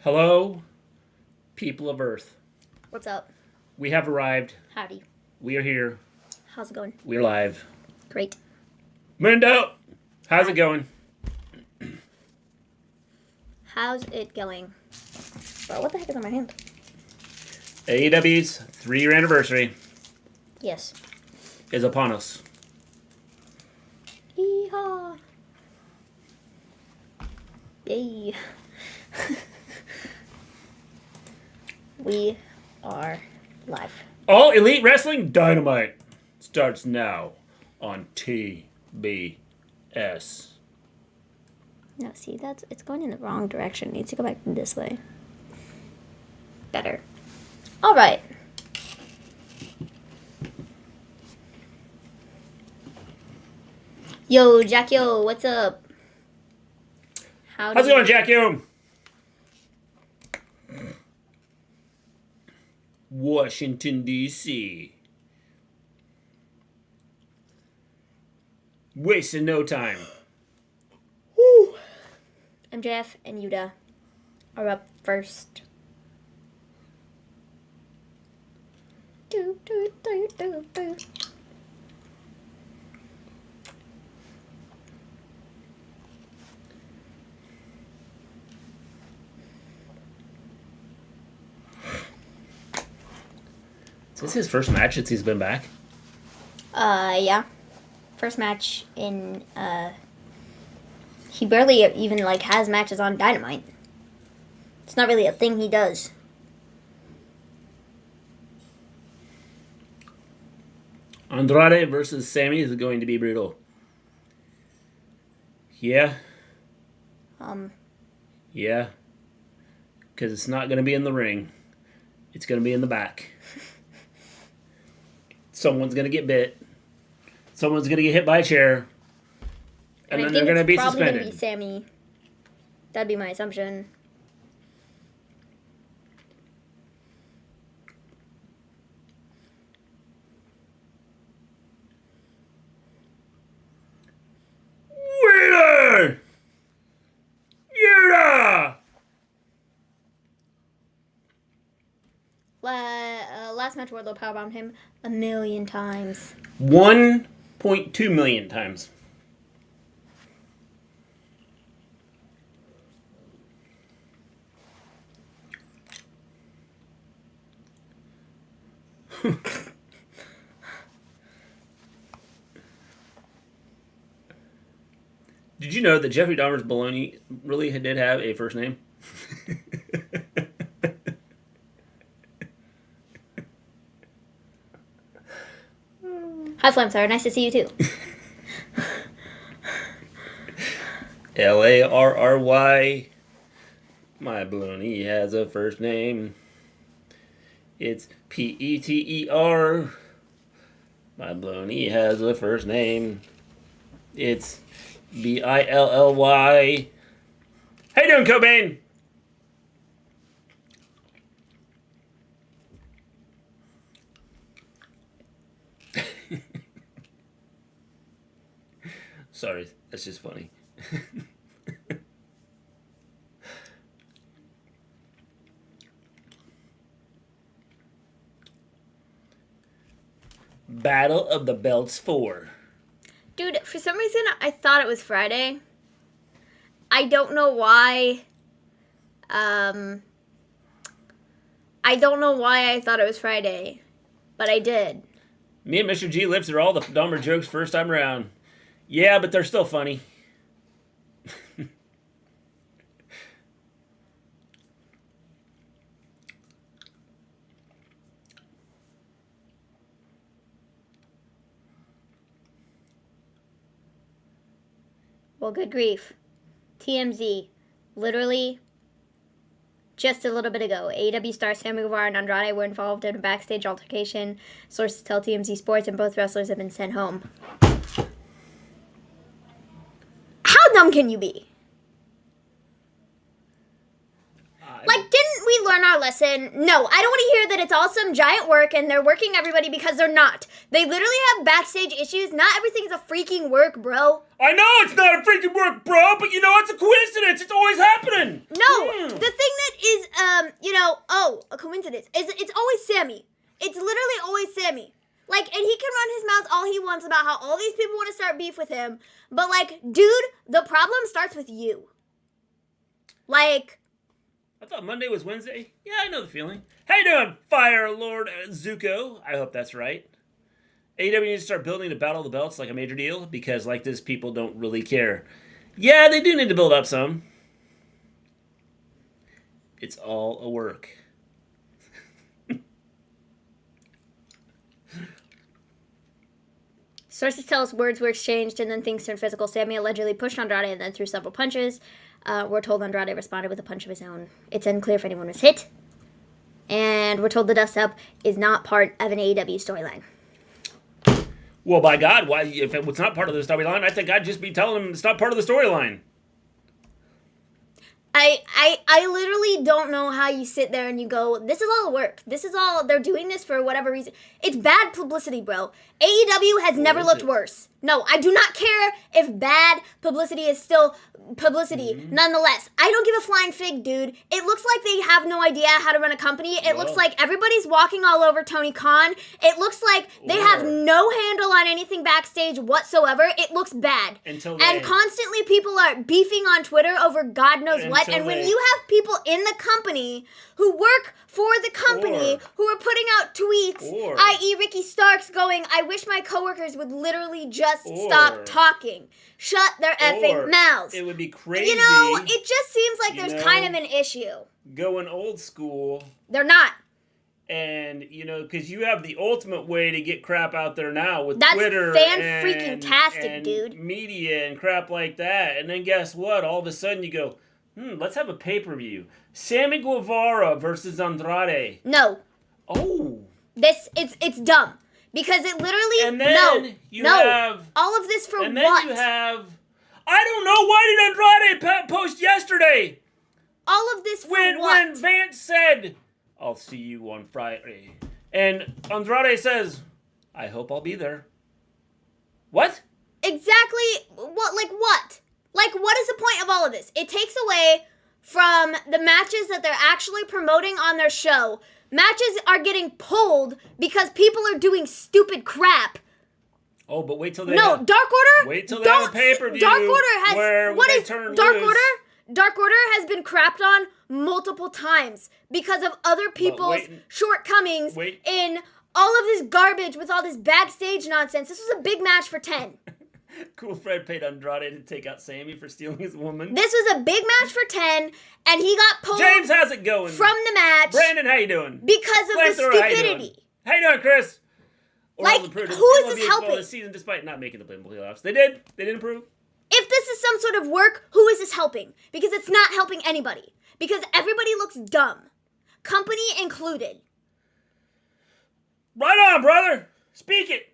Hello, people of Earth. What's up? We have arrived. Howdy. We are here. How's it going? We're live. Great. Mundo, how's it going? How's it going? Bro, what the heck is on my hand? AEW's 3-year anniversary Yes. is upon us. Yeehaw. Yay. We are live. All Elite Wrestling Dynamite starts now on TBS. No, see, it's going in the wrong direction. It needs to go back this way. Better. All right. Yo, Jack, yo, what's up? How's it going, Jack? You? Washington, D.C. Wasting no time. Woo. MJF and Yuta are up first. Do, do, do, do, do. Is this his first match since he's been back? Yeah. First match in, he barely even, has matches on Dynamite. It's not really a thing he does. Andrade versus Sammy is going to be brutal. Yeah. Yeah. Because it's not going to be in the ring. It's going to be in the back. Someone's going to get bit. Someone's going to get hit by a chair. And then they're going to be suspended. Probably going to be Sammy. That'd be my assumption. Winner! Yuta! Last match, Wardlow powerbombed him 1,000,000 times. 1.2 million times. Did you know that Jeffrey Dahmer's baloney really did have a first name? Hi, Flamestar. Nice to see you, too. Larry. My baloney has a first name. It's Peter. My baloney has a first name. It's Billy. How you doing, Cobain? Sorry, that's just funny. Battle of the Belts 4. Dude, for some reason, I thought it was Friday. I don't know why. I don't know why I thought it was Friday, but I did. Me and Mr. G lived through all the Dahmer jokes first time around. Yeah, but they're still funny. Well, good grief. TMZ. Literally, just a little bit ago, AEW stars Sammy Guevara and Andrade were involved in a backstage altercation. Sources tell TMZ Sports, and both wrestlers have been sent home. How dumb can you be? Like, didn't we learn our lesson? No, I don't want to hear that it's all some giant work and they're working everybody, because they're not. They literally have backstage issues. Not everything's a freaking work, bro. I know it's not a freaking work, bro, but you know, it's a coincidence. It's always happening. No, the thing that is, a coincidence, is it's always Sammy. It's literally always Sammy. Like, and he can run his mouth all he wants about how all these people want to start beef with him. But, like, dude, the problem starts with you. Like... I thought Monday was Wednesday. Yeah, I know the feeling. How you doing, Fire Lord Zuko? I hope that's right. AEW needs to start building to Battle of the Belts like a major deal, because like this, people don't really care. Yeah, they do need to build up some. It's all a work. Sources tell us words were exchanged and then things turned physical. Sammy allegedly pushed Andrade and then threw several punches. We're told Andrade responded with a punch of his own. It's unclear if anyone was hit. And we're told the dust-up is not part of an AEW storyline. Well, by God, why? If it was not part of the storyline, I think I'd just be telling them it's not part of the storyline. I literally don't know how you sit there and you go, this is all work. This is all, they're doing this for whatever reason. It's bad publicity, bro. AEW has never looked worse. No, I do not care if bad publicity is still publicity. Nonetheless, I don't give a flying fig, dude. It looks like they have no idea how to run a company. It looks like everybody's walking all over Tony Khan. It looks like they have no handle on anything backstage whatsoever. It looks bad. And constantly people are beefing on Twitter over God knows what. And when you have people in the company who work for the company who are putting out tweets, i.e. Ricky Starks going, I wish my coworkers would literally just stop talking. Shut their effing mouths. It would be crazy. You know, it just seems like there's kind of an issue. Going old school. They're not. And, you know, because you have the ultimate way to get crap out there now with Twitter fan-freaking-tastic, dude. Media and crap like that. And then guess what? All of a sudden you go, let's have a pay-per-view. Sammy Guevara versus Andrade. No. Oh. It's dumb. Because it literally, and then you have... all of this for what? And then you have... I don't know, why did Andrade post yesterday? All of this for what? When Vance said, I'll see you on Friday. And Andrade says, I hope I'll be there. What? Exactly. What? Like what? Like, what is the point of all of this? It takes away from the matches that they're actually promoting on their show. Matches are getting pulled because people are doing stupid crap. Oh, but wait till they Dark Order. Wait till they have a pay-per-view. Dark Order has where what they is turn Dark loose. Order? Dark Order has been crapped on multiple times because of other people's shortcomings in all of this garbage with all this backstage nonsense. This was a big match for 10. Cool Fred paid Andrade to take out Sammy for stealing his woman. This was a big match for 10, and he got pulled James, how's it going? From the match. Brandon, how you doing? Because of the stupidity. How you doing, Chris? Like, who is this helping? This season, despite not making the playoffs. They did. They did improve. If this is some sort of work, who is this helping? Because it's not helping anybody. Because everybody looks dumb. Company included. Right on, brother. Speak it.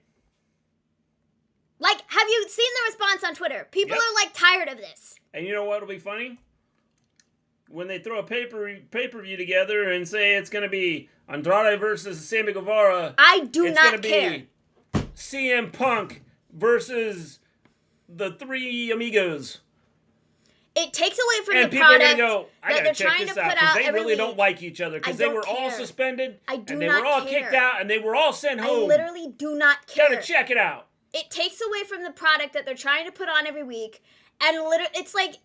Like, have you seen the response on Twitter? People are, like, tired of this. And you know what will be funny? When they throw a pay-per-view together and say it's going to be Andrade versus Sammy Guevara. I do not care. It's going to be CM Punk versus the Three Amigos. It takes away from and the product are gonna go, that they're trying to put out they every really week. Don't like each other because they were all suspended. I do and they not were all care. kicked out and they were all sent home. I literally do not care. Gotta check it out. It takes away from the product that they're trying to put on every week. And literally, it's like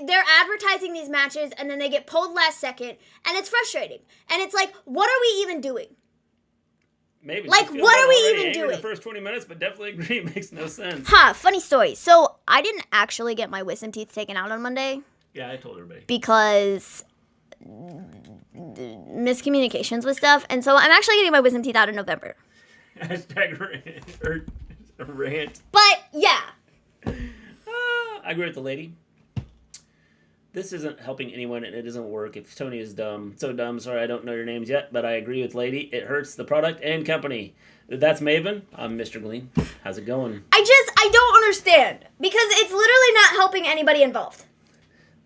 they're advertising these matches and then they get pulled last second, and it's frustrating. And it's like, what are we even doing? Maybe. Like, what are we even doing? In the first 20 minutes, but definitely agree, it makes no sense. Funny story. So I didn't actually get my wisdom teeth taken out on Monday. Yeah, I told everybody. Because miscommunications with stuff, and so I'm actually getting my wisdom teeth out in November. Hashtag rant. But yeah. I agree with the lady. This isn't helping anyone, and it doesn't work. If Tony is dumb, so dumb. Sorry, I don't know your names yet, but I agree with lady. It hurts the product and company. That's Maven. I'm Mister Gleen. How's it going? I don't understand because it's literally not helping anybody involved.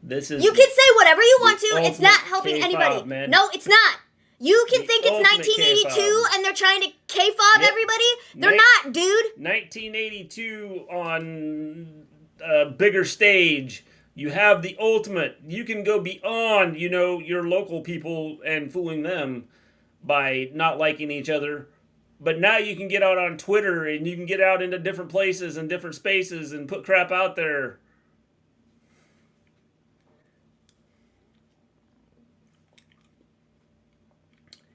This is You can say whatever you want to. It's ultimate not helping K-pop, anybody. man. No, it's not. You can The think it's ultimate 1982 K-pop. and they're trying to K-fob Yep. everybody. They're Nin- not, dude. 1982 on a bigger stage. You have the ultimate. You can go beyond, your local people and fooling them by not liking each other. But now you can get out on Twitter and you can get out into different places and different spaces and put crap out there.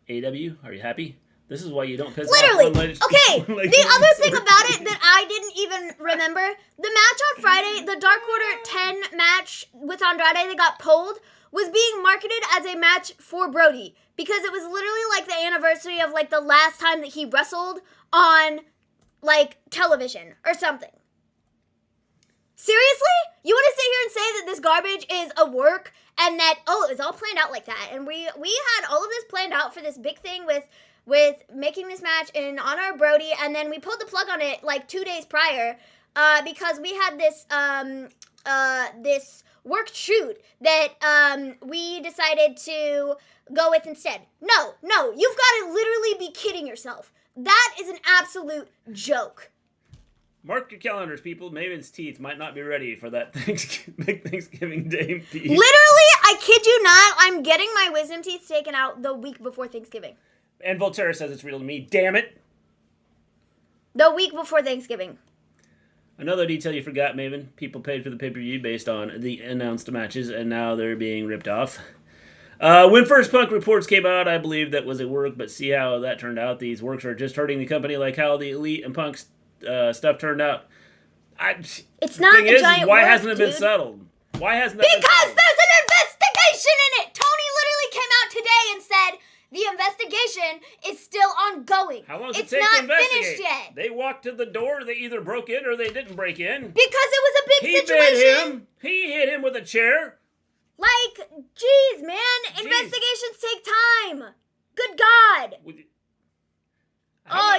AEW, are you happy? This is why you don't piss Literally. off one lady. Okay, the other thing about it that I didn't even remember, the match on Friday, the Dark Order 10 match with Andrade that got pulled, was being marketed as a match for Brody. Because it was literally like the anniversary of like the last time that he wrestled on like television or something. Seriously? You want to sit here and say that this garbage is a work and that, it was all planned out like that. And we had all of this planned out for this big thing with making this match in honor of Brody, and then we pulled the plug on it like 2 days prior because we had this work shoot that we decided to go with instead. No, you've got to literally be kidding yourself. That is an absolute joke. Mark your calendars, people. Maven's teeth might not be ready for that big Thanksgiving Day feast. Literally, I kid you not, I'm getting my wisdom teeth taken out the week before Thanksgiving. And Volterra says it's real to me. Damn it. The week before Thanksgiving. Another detail you forgot, Maven. People paid for the pay-per-view based on the announced matches, and now they're being ripped off. When first Punk reports came out, I believe that was a work, but see how that turned out. These works are just hurting the company like how the Elite and Punk stuff turned out. It's not a giant why work, hasn't it been dude. settled? Why hasn't that been Because settled? there's an investigation in it! Tony literally came out today and said the investigation is still ongoing. How long does it's it take not to investigate? finished yet. They walked to the door, they either broke in or they didn't break in. Because it was a big He situation. bit him. He hit him with a chair. Like, geez, man. Investigations take time. Good God.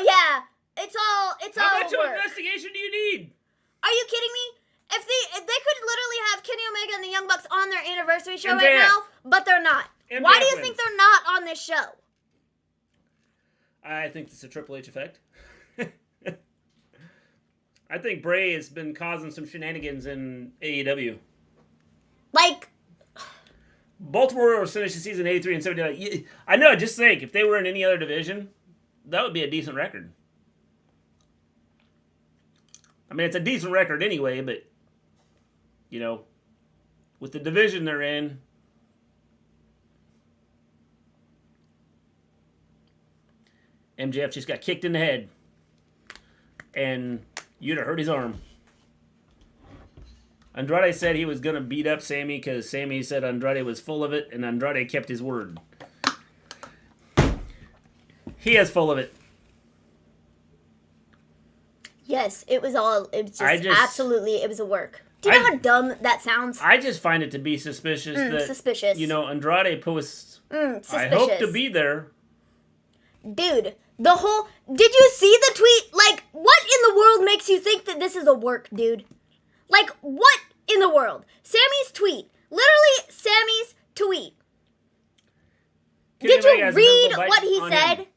Yeah. It's all How much of work. an investigation do you need? Are you kidding me? If they could literally have Kenny Omega and the Young Bucks on their anniversary show MJF. right now, but they're not. MJF Why do you wins. think they're not on this show? I think it's a Triple H effect. I think Bray has been causing some shenanigans in AEW. Like, Baltimore was finished the season 83 and 79. I know, just think, if they were in any other division, that would be a decent record. I mean, it's a decent record anyway, but, with the division they're in, MJF just got kicked in the head. And Yuta hurt his arm. Andrade said he was going to beat up Sammy because Sammy said Andrade was full of it, and Andrade kept his word. He is full of it. yes, it was absolutely, it was a work. Do you know how dumb that sounds? I just find it to be suspicious that, suspicious. Andrade posts, Suspicious. I hope to be there. Dude, did you see the tweet? Like, what in the world makes you think that this is a work, dude? Like, what in the world? Sammy's tweet. Literally, Sammy's tweet. Did you read what he said?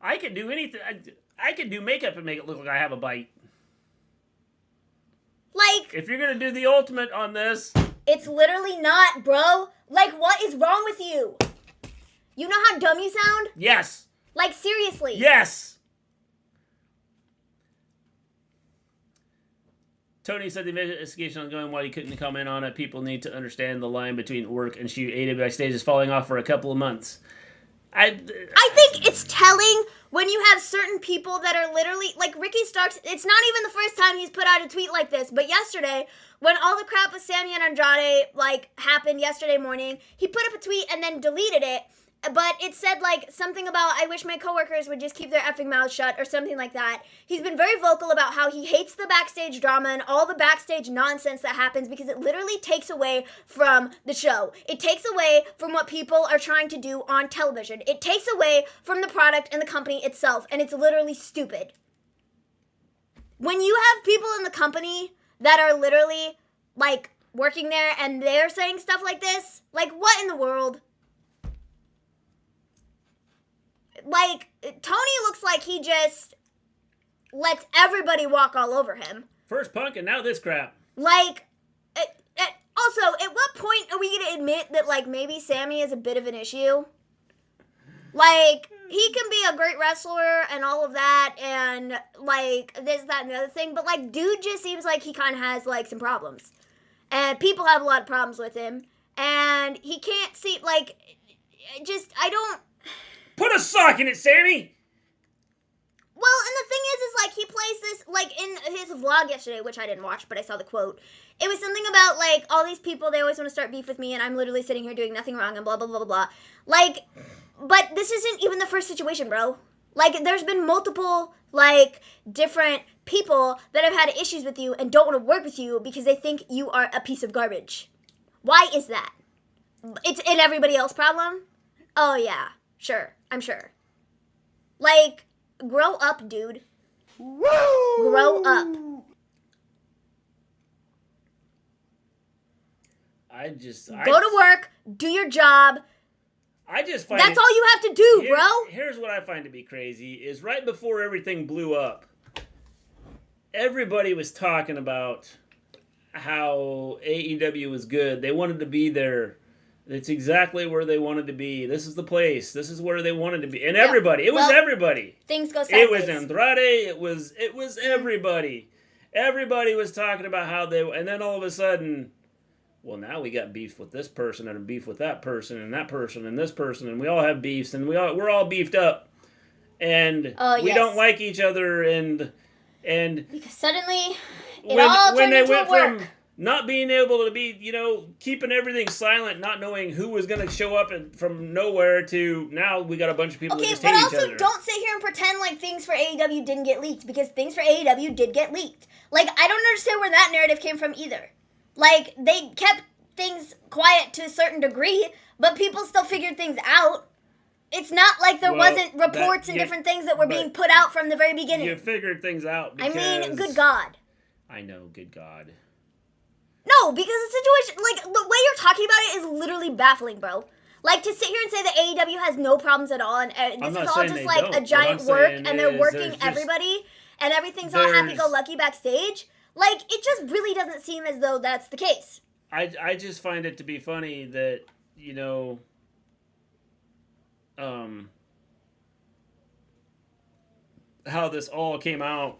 I can do anything. I can do makeup and make it look like I have a bite. Like, If you're going to do the ultimate on this, it's literally not, bro. Like, what is wrong with you? You know how dumb you sound? yes. Like, seriously. Yes. Tony said the investigation ongoing while he couldn't comment on it. People need to understand the line between work and shoot. AEW Backstage is falling off for a couple of months. I think it's telling when you have certain people that are literally, like Ricky Starks, it's not even the first time he's put out a tweet like this, but yesterday, when all the crap with Sammy and Andrade, happened yesterday morning, he put up a tweet and then deleted it, but it said, something about, I wish my coworkers would just keep their effing mouths shut, or something like that. He's been very vocal about how he hates the backstage drama and all the backstage nonsense that happens because it literally takes away from the show. It takes away from what people are trying to do on television. It takes away from the product and the company itself, and it's literally stupid. When you have people in the company that are literally, working there and they're saying stuff like this? Like, what in the world? Like, Tony looks like he just lets everybody walk all over him. First Punk and now this crap. Like, also, at what point are we going to admit that, like, maybe Sammy is a bit of an issue? Like, he can be a great wrestler and all of that, and, like, this, that, and the other thing, but, like, dude just seems like he kind of has, like, some problems. And people have a lot of problems with him, and he can't see, like, just, I don't... Put a sock in it, Sammy! Well, and the thing is like, he plays this, like, in his vlog yesterday, which I didn't watch, but I saw the quote. It was something about, like, all these people, they always want to start beef with me, and I'm literally sitting here doing nothing wrong, and blah, blah, blah, blah, blah. Like, but this isn't even the first situation, bro. Like, there's been multiple, like, different people that have had issues with you and don't want to work with you because they think you are a piece of garbage. Why is that? It's an everybody else problem? Oh, yeah. Sure. I'm sure. Like... Grow up, dude. Woo! Grow up. Go to work, do your job. I just find that's all you have to do, bro. Here's what I find to be crazy is right before everything blew up, everybody was talking about how AEW was good. They wanted to be there. It's exactly where they wanted to be. This is the place. This is where they wanted to be. And everybody. It was everybody. Things go sideways. It was Andrade. It was everybody. Everybody was talking about how they... And then all of a sudden, well, now we got beef with this person and a beef with that person and that person and this person. And we all have beefs. And we're all beefed up. And we don't like each other. And because suddenly, it all turned into work. From not being able to be, keeping everything silent, not knowing who was going to show up from nowhere to now we got a bunch of people that just hate each other. Okay, but also don't sit here and pretend like things for AEW didn't get leaked, because things for AEW did get leaked. Like, I don't understand where that narrative came from either. Like, they kept things quiet to a certain degree, but people still figured things out. It's not like there wasn't reports and different things that were being put out from the very beginning. You figured things out because... I mean, good God. I know, good God. No, because the situation, like, the way you're talking about it is literally baffling, bro. Like, to sit here and say that AEW has no problems at all, and this is all just, like, a giant work, and they're working everybody, and everything's all happy-go-lucky backstage, like, it just really doesn't seem as though that's the case. I just find it to be funny that, how this all came out.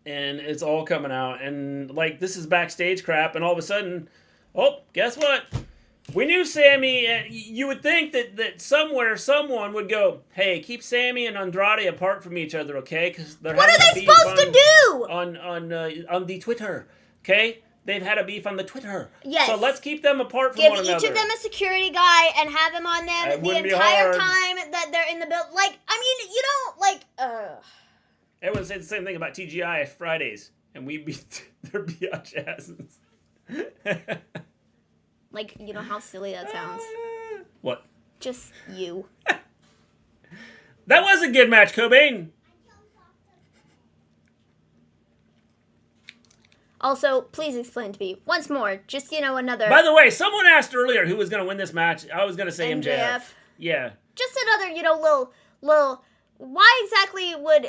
And it's all coming out. And, like, this is backstage crap. And all of a sudden, guess what? We knew Sammy. You would think that somewhere someone would go, hey, keep Sammy and Andrade apart from each other, okay? Because they're what are they supposed to do? On the Twitter, okay? They've had a beef on the Twitter. Yes. So let's keep them apart from one another. Give each of them a security guy and have him on them the entire time that they're in the build. Like, I mean, Everyone said the same thing about TGI Fridays, and we beat their biatch asses. Like, you know how silly that sounds? What? Just you. That was a good match, Cobain. Also, please explain to me, once more, just, another... By the way, someone asked earlier who was going to win this match. I was going to say MJF. Yeah. Just another, little... Why exactly would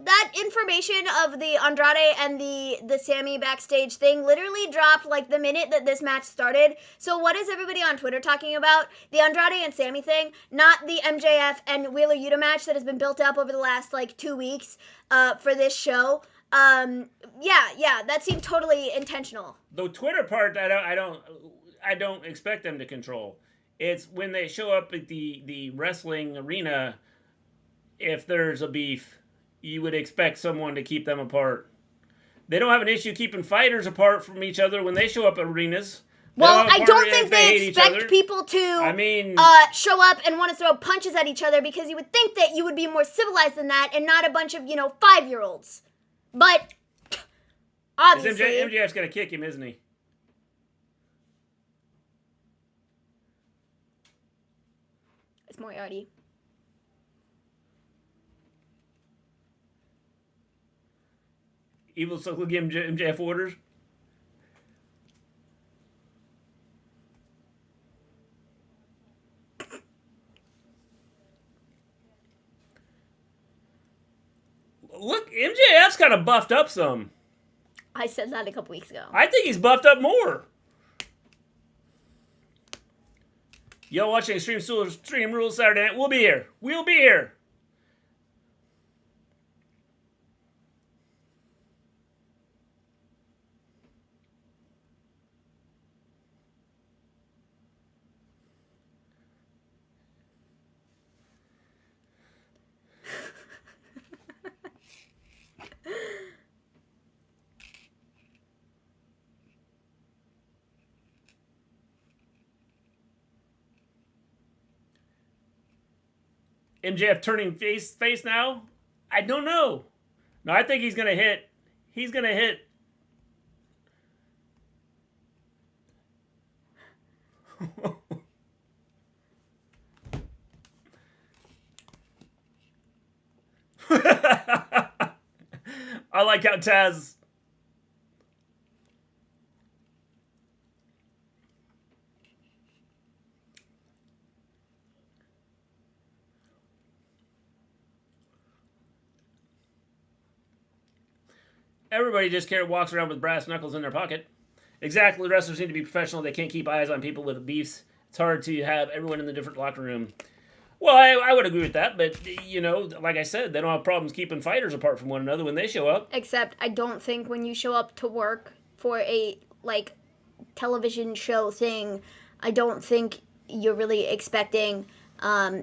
that information of the Andrade and the Sammy backstage thing literally dropped like the minute that this match started? So what is everybody on Twitter talking about? The Andrade and Sammy thing, not the MJF and Wheeler Yuta match that has been built up over the last 2 weeks for this show. Yeah, that seemed totally intentional. The Twitter part, I don't expect them to control. It's when they show up at the wrestling arena. If there's a beef, you would expect someone to keep them apart. They don't have an issue keeping fighters apart from each other when they show up at arenas. Well, I don't think they expect people to show up and want to throw punches at each other, because you would think that you would be more civilized than that and not a bunch of, 5-year-olds. But, obviously... MJF's going to kick him, isn't he? It's Moriarty. Evil Soul will give MJF orders. look, MJF's kind of buffed up some. I said that a couple weeks ago. I think he's buffed up more. Yo, watching Extreme Rules Saturday night. We'll be here. We'll be here. MJF turning face now? I don't know. No, I think he's going to hit. He's going to hit. I like how Taz... Everybody just walks around with brass knuckles in their pocket. Exactly. Wrestlers need to be professional. They can't keep eyes on people with beefs. It's hard to have everyone in the different locker room. Well, I would agree with that, but, you know, like I said, they don't have problems keeping fighters apart from one another when they show up. Except I don't think when you show up to work for a, like, television show thing, I don't think you're really expecting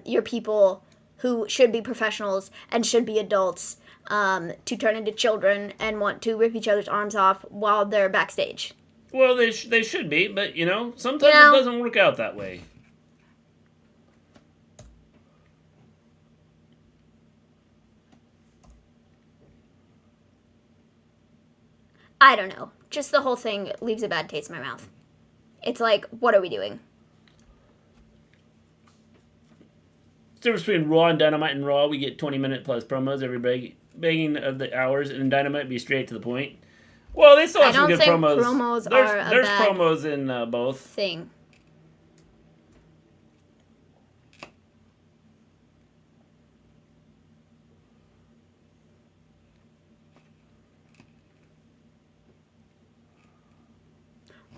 your people who should be professionals and should be adults to turn into children and want to rip each other's arms off while they're backstage. Well, they should be, but, you know, sometimes it doesn't work out that way. I don't know. Just the whole thing leaves a bad taste in my mouth. It's like, what are we doing? The difference between Raw and Dynamite and Raw, we get 20-minute plus promos every begging of the hours, and Dynamite be straight to the point. Well, they still have some good promos. There's promos in both. Thing.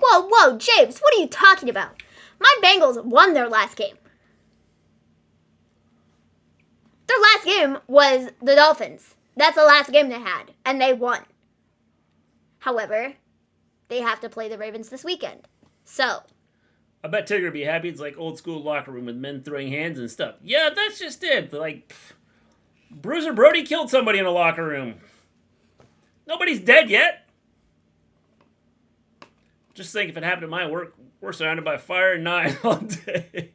Whoa, James, what are you talking about? My Bengals won their last game. Their last game was the Dolphins. That's the last game they had, and they won. However, they have to play the Ravens this weekend. So. I bet Tigger would be happy. It's like old school locker room with men throwing hands and stuff. Yeah, that's just it. Like, Bruiser Brody killed somebody in a locker room. Nobody's dead yet. Just think if it happened at my work, we're surrounded by fire and knives all day.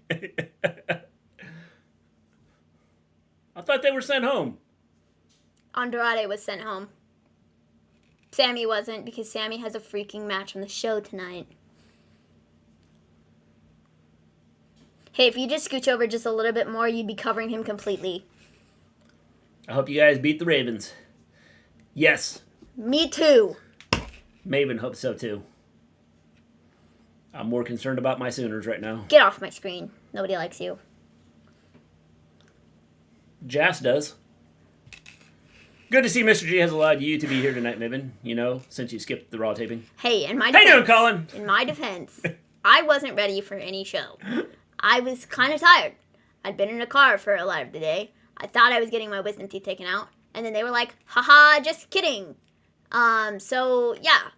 I thought they were sent home. Andrade was sent home. Sammy wasn't, because Sammy has a freaking match on the show tonight. Hey, if you just scooch over just a little bit more, you'd be covering him completely. I hope you guys beat the Ravens. Yes. Me too. Maven hopes so too. I'm more concerned about my Sooners right now. Get off my screen. Nobody likes you. Jas does. Good to see Mr. G has allowed you to be here tonight, Maven. You know, since you skipped the Raw taping. Hey, in my defense. How you doing, Colin? In my defense, I wasn't ready for any show. I was kind of tired. I'd been in a car for a lot of the day. I thought I was getting my wisdom teeth taken out. And then they were like, haha, just kidding. So, yeah.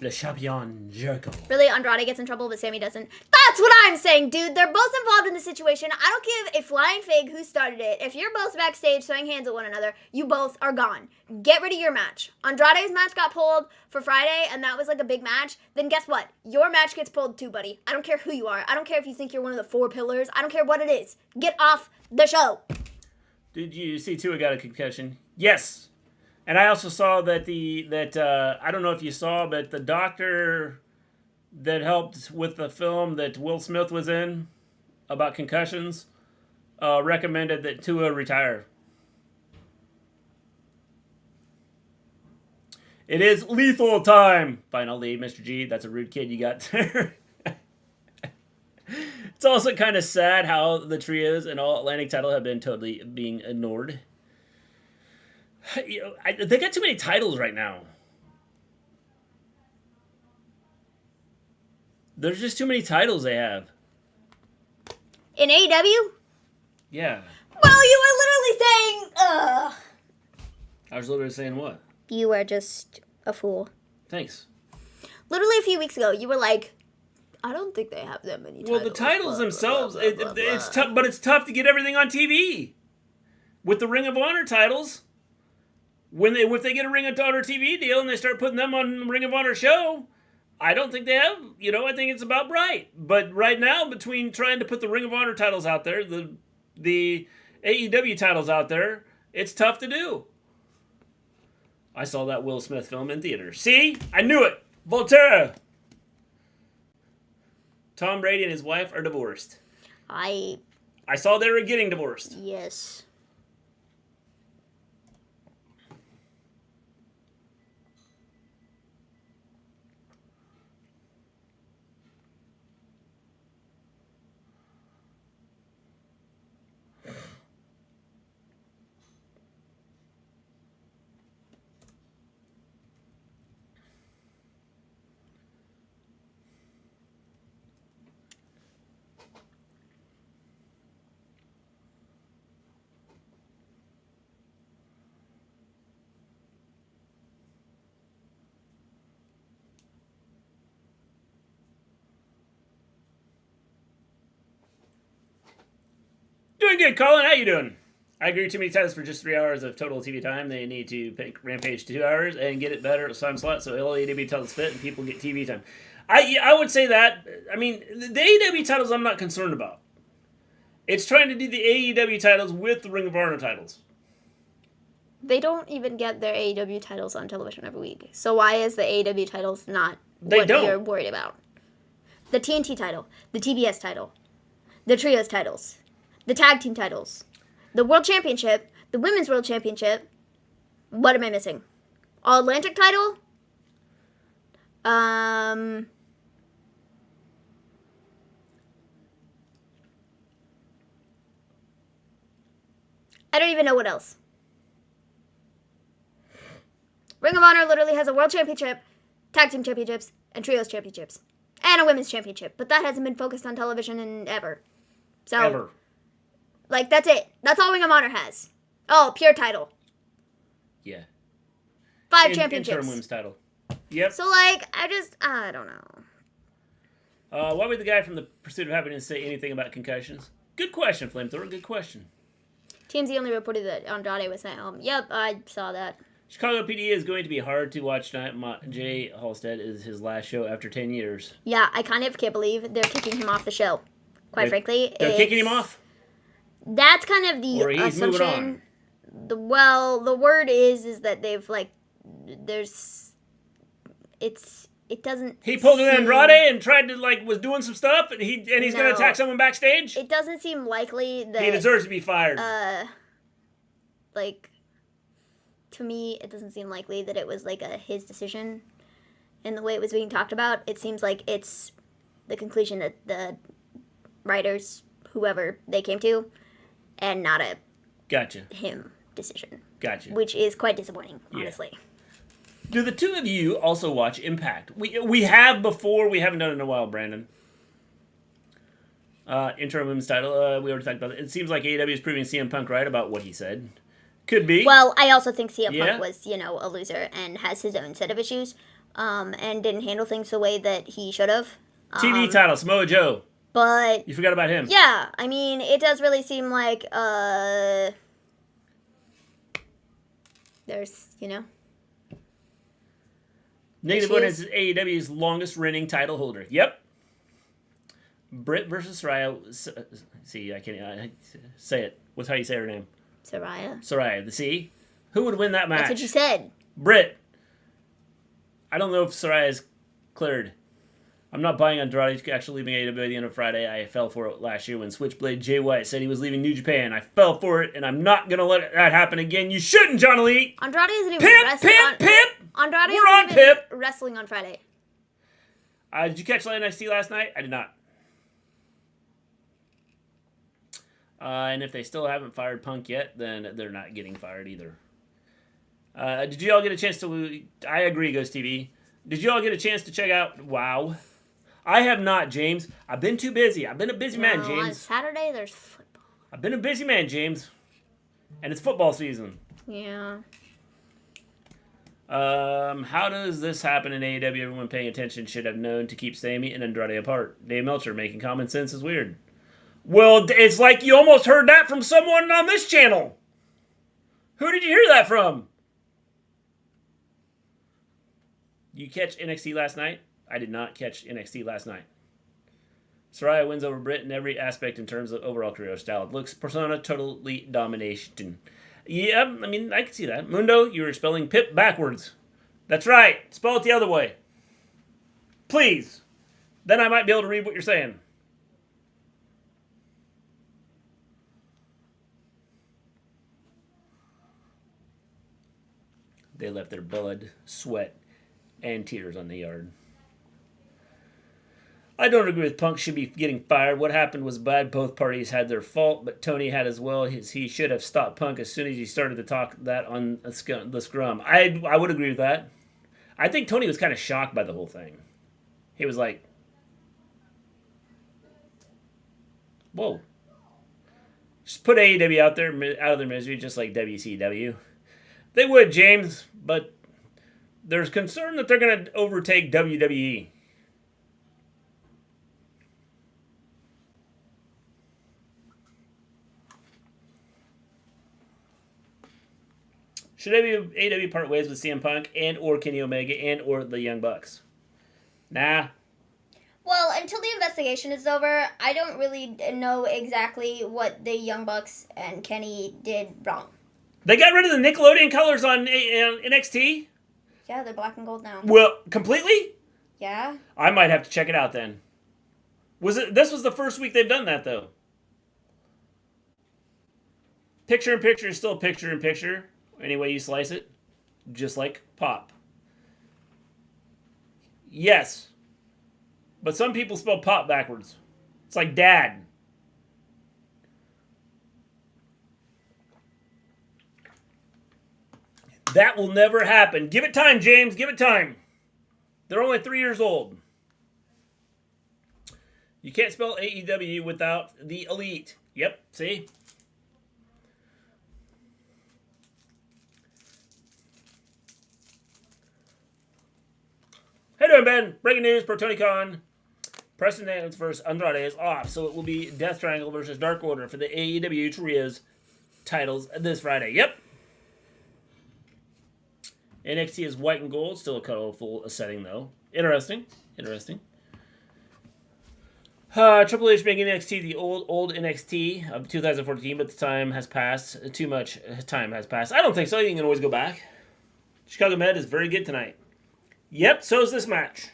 Le Champion Jericho. Really, Andrade gets in trouble, but Sammy doesn't. That's what I'm saying, dude. They're both involved in the situation. I don't give a flying fig who started it. If you're both backstage throwing hands at one another, you both are gone. Get rid of your match. Andrade's match got pulled for Friday, and that was like a big match. Then guess what? Your match gets pulled too, buddy. I don't care who you are. I don't care if you think you're one of the 4 pillars. I don't care what it is. Get off the show. Did you see Tua got a concussion? Yes. And I also saw that I don't know if you saw, but the doctor that helped with the film that Will Smith was in about concussions recommended that Tua retire. It is lethal time. Finally, Mr. G, that's a rude kid you got there. It's also kind of sad how the trios and all Atlantic title have been totally being ignored. They got too many titles right now. There's just too many titles they have. In AEW? Yeah. Well, you were literally saying, ugh. I was literally saying what? You are just a fool. Thanks. Literally a few weeks ago, you were like, I don't think they have that many titles. Well, the titles blah, themselves, blah, blah, blah, blah. it's tough, but it's tough to get everything on TV. With the Ring of Honor titles, if they get a Ring of Honor TV deal and they start putting them on Ring of Honor show, I don't think they have. I think it's about right. But right now, between trying to put the Ring of Honor titles out there, the AEW titles out there, it's tough to do. I saw that Will Smith film in theaters. See? I knew it. Volterra. Tom Brady and his wife are divorced. I saw they were getting divorced. Yes. Doing good, Colin. How you doing? I agree. Too many titles for just 3 hours of total TV time. They need to pick Rampage to 2 hours and get it better at time slot so AEW titles fit and people get TV time. I would say that. I mean, the AEW titles I'm not concerned about. It's trying to do the AEW titles with the Ring of Honor titles. They don't even get their AEW titles on television every week. So why is the AEW titles not you're worried about? The TNT title, the TBS title, the Trios titles, the Tag Team titles, the World Championship, the Women's World Championship. What am I missing? All Atlantic title? I don't even know what else. Ring of Honor literally has a World Championship, Tag Team Championships, and Trios Championships. And a Women's Championship. But that hasn't been focused on television in ever. So, ever. Like, that's it. That's all Ring of Honor has. Oh, pure title. Yeah. 5 championships. Interim women's title. Yep. So, like, I don't know. Why would the guy from The Pursuit of Happiness say anything about concussions? Good question, Flamethrower. Good question. TMZ only reported that Andrade was sent home. Yep, I saw that. Chicago PD is going to be hard to watch tonight. Jay Halstead is his last show after 10 years. Yeah, I kind of can't believe they're kicking him off the show. Quite frankly. They're kicking him off? That's kind of the assumption. The word is that they've, like, it doesn't. He pulled an Andrade and tried to, like, was doing some stuff, and he's going to attack someone backstage? It doesn't seem likely that... He deserves to be fired. Like, to me, it doesn't seem likely that it was, like, his decision in the way it was being talked about. It seems like it's the conclusion that the writers, whoever they came to, and not a him decision. Gotcha. Which is quite disappointing, honestly. Yeah. Do the two of you also watch Impact? We have before. We haven't done it in a while, Brandon. Interim women's title. We already talked about it. It seems like AEW is proving CM Punk right about what he said. Could be. Well, I also think CM Punk was, a loser and has his own set of issues, and didn't handle things the way that he should have. TV title, Samoa Joe. But... You forgot about him. Yeah, I mean, it does really seem like, there's, Negative One is AEW's longest reigning title holder. Yep. Britt versus Soraya. See, I can't say it. What's how you say her name? Soraya. See? Who would win that match? That's what you said. Britt. I don't know if Soraya's cleared. I'm not buying Andrade actually leaving AEW at the end of Friday. I fell for it last year when Switchblade Jay White said he was leaving New Japan. I fell for it, and I'm not going to let that happen again. You shouldn't, John Elite! Andrade isn't even wrestling. Pip! Andrade We're on Pip! Wrestling on Friday. Did you catch NXT last night? I did not. And if they still haven't fired Punk yet, then they're not getting fired either. Did you all get a chance to... I agree, Ghost TV. Did you all get a chance to check out WoW? I have not, James. I've been too busy. I've been a busy man, James. On Saturday, there's football. I've been a busy man, James. And it's football season. Yeah. How does this happen in AEW? Everyone paying attention should have known to keep Sammy and Andrade apart. Dave Meltzer, making common sense is weird. Well, it's like you almost heard that from someone on this channel. Who did you hear that from? You catch NXT last night? I did not catch NXT last night. Saraya wins over Britt in every aspect in terms of overall career style. It looks persona, totally domination. Yeah, I mean, I can see that. Mundo, you were spelling Pip backwards. That's right. Spell it the other way. Please. Then I might be able to read what you're saying. They left their blood, sweat, and tears on the yard. I don't agree with Punk should be getting fired. What happened was bad. Both parties had their fault, but Tony had as well. He should have stopped Punk as soon as he started to talk that on the scrum. I would agree with that. I think Tony was kind of shocked by the whole thing. He was like, whoa. Just put AEW out there, out of their misery, just like WCW. They would, James, but there's concern that they're going to overtake WWE. Should AEW part ways with CM Punk and or Kenny Omega and or the Young Bucks? Nah. Well, until the investigation is over, I don't really know exactly what the Young Bucks and Kenny did wrong. They got rid of the Nickelodeon colors on NXT? Yeah, they're black and gold now. Well, completely? Yeah. I might have to check it out then. This was the first week they've done that, though. Picture-in-picture is still picture-in-picture. Any way you slice it. Just like pop. Yes. But some people spell pop backwards. It's like dad. That will never happen. Give it time, James. Give it time. They're only 3 years old. You can't spell AEW without the elite. Yep, see? How you doing, Ben? Breaking news per Tony Khan. Preston Daniels versus Andrade is off, so it will be Death Triangle versus Dark Order for the AEW Trios titles this Friday. Yep. NXT is white and gold, still a colorful setting though. Interesting. Triple H making NXT the old NXT of 2014, but the time has passed. Too much time has passed. I don't think so. You can always go back. Chicago Med is very good tonight. Yep, so is this match.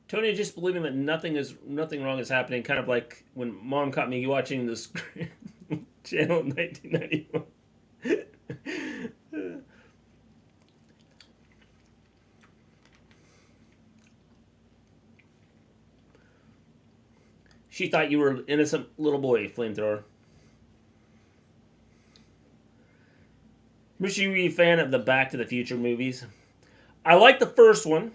Tony just believing that nothing wrong is happening, kind of like when Mom caught me watching this channel in 1991. She thought you were an innocent little boy, Flamethrower. Was you a fan of the Back to the Future movies? I like the first one.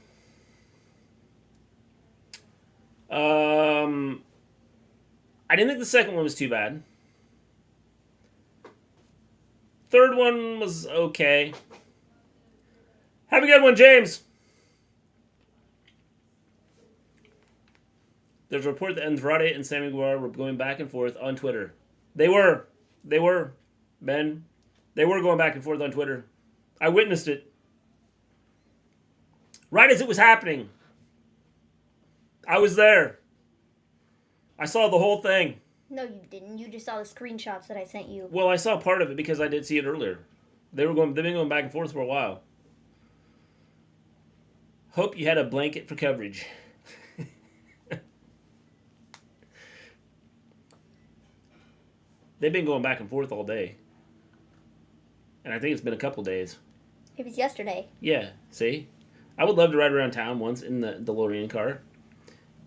I didn't think the second one was too bad. Third one was okay. Have a good one, James. There's a report that Andrade and Sammy Guevara were going back and forth on Twitter. They were, Ben. They were going back and forth on Twitter. I witnessed it. Right as it was happening. I was there. I saw the whole thing. No, you didn't. You just saw the screenshots that I sent you. Well, I saw part of it because I did see it earlier. They've been going back and forth for a while. Hope you had a blanket for coverage. They've been going back and forth all day. And I think it's been a couple days. It was yesterday. Yeah, see? I would love to ride around town once in the DeLorean car.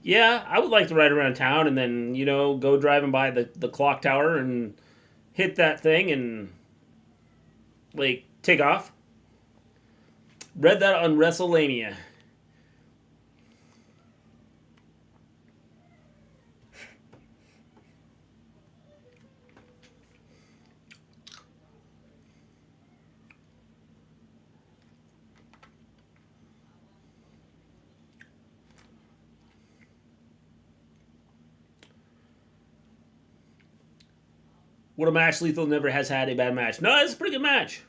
Yeah, I would like to ride around town and then, go driving by the clock tower and hit that thing and, like, take off. Read that on WrestleMania. What a match. Lethal never has had a bad match. No, it's a pretty good match.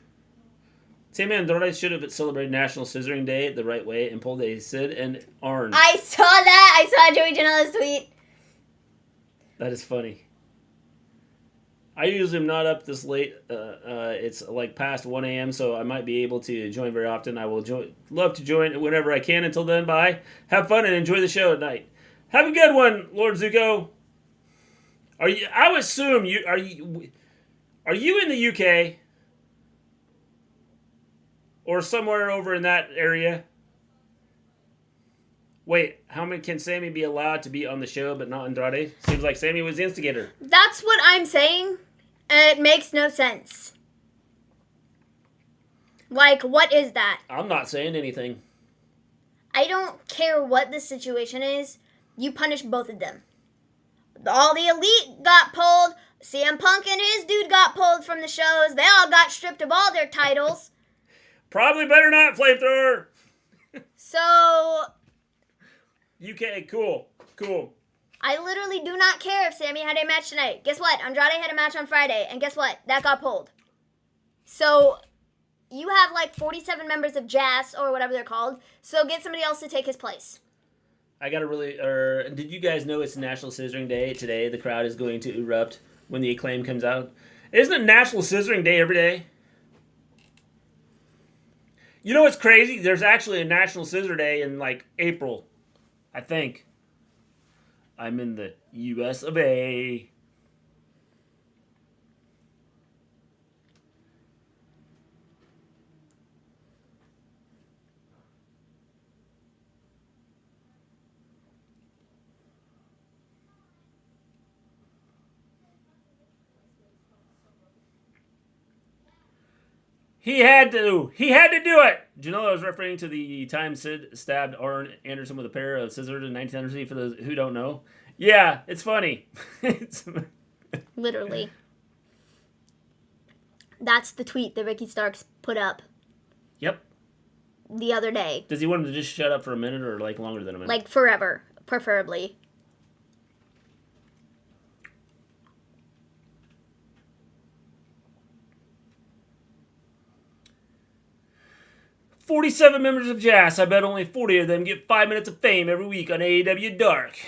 Sammy Andrade should have celebrated National Scissoring Day the right way and pulled a Sid and Arn. I saw that. I saw Joey Janela's tweet. That is funny. I usually am not up this late. It's like past 1 a.m., so I might be able to join very often. I will love to join whenever I can. Until then, bye. Have fun and enjoy the show at night. Have a good one, Lord Zuko. I would assume are you in the UK or somewhere over in that area? Wait, how many can Sammy be allowed to be on the show but not Andrade? Seems like Sammy was the instigator. That's what I'm saying, and it makes no sense. Like, what is that? I'm not saying anything. I don't care what the situation is. You punish both of them. All the elite got pulled. CM Punk and his dude got pulled from the shows. They all got stripped of all their titles. Probably better not, Flamethrower. So... UK, cool. I literally do not care if Sammy had a match tonight. Guess what? Andrade had a match on Friday, and guess what? That got pulled. So, you have like 47 members of Jazz, or whatever they're called, so get somebody else to take his place. I gotta did you guys know it's National Scissoring Day today? The crowd is going to erupt when the Acclaim comes out. Isn't it National Scissoring Day every day? You know what's crazy? There's actually a National Scissor Day in like April, I think. I'm in the US of A. He had to do it. Janela was referring to the time Sid stabbed Arn Anderson with a pair of scissors in 1900 for those who don't know. Yeah, it's funny. Literally. That's the tweet that Ricky Starks put up. Yep. The other day. Does he want him to just shut up for a minute or like longer than a minute? Like forever, preferably. "47 members of Jazz. I bet only 40 of them get 5 minutes of fame every week on AEW Dark."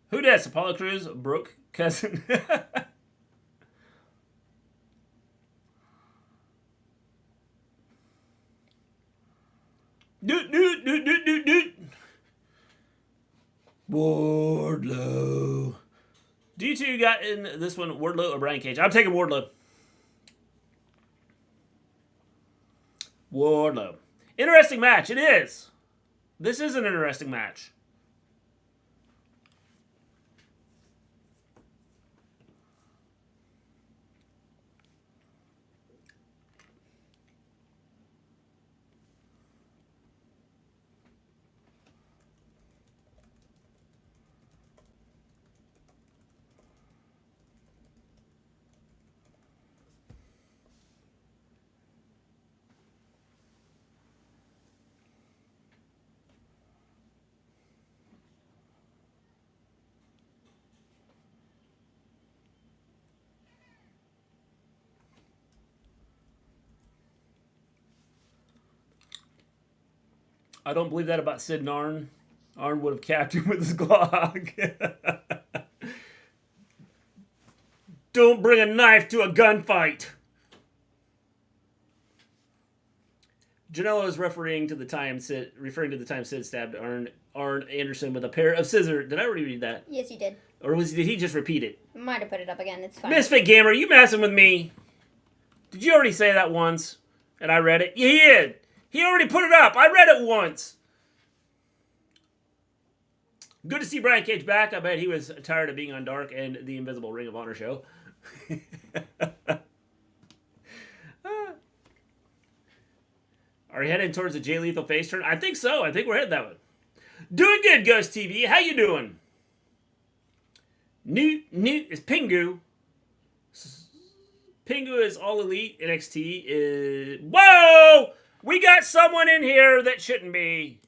Who dis? Apollo Crews, Brooke Cousin. Doot. Wardlow. Do you two got in this one Wardlow or Brian Cage? I'm taking Wardlow. Interesting match. It is. This is an interesting match. I don't believe that about Sid and Arn. Arn would have capped him with his Glock. Don't bring a knife to a gunfight. Janela is referring to the time Sid stabbed Arn Anderson with a pair of scissors. Did I already read that? Yes, you did. Or did he just repeat it? Might have put it up again. It's fine. Misfit Gamer, you messing with me? Did you already say that once? And I read it? Yeah, he did. He already put it up. I read it once. Good to see Brian Cage back. I bet he was tired of being on Dark and the Invisible Ring of Honor show. Are we heading towards the Jay Lethal face turn? I think so. I think we're heading that way. Doing good, Ghost TV. How you doing? New is Pingu. Pingu is All Elite. NXT is... Whoa! We got someone in here that shouldn't be.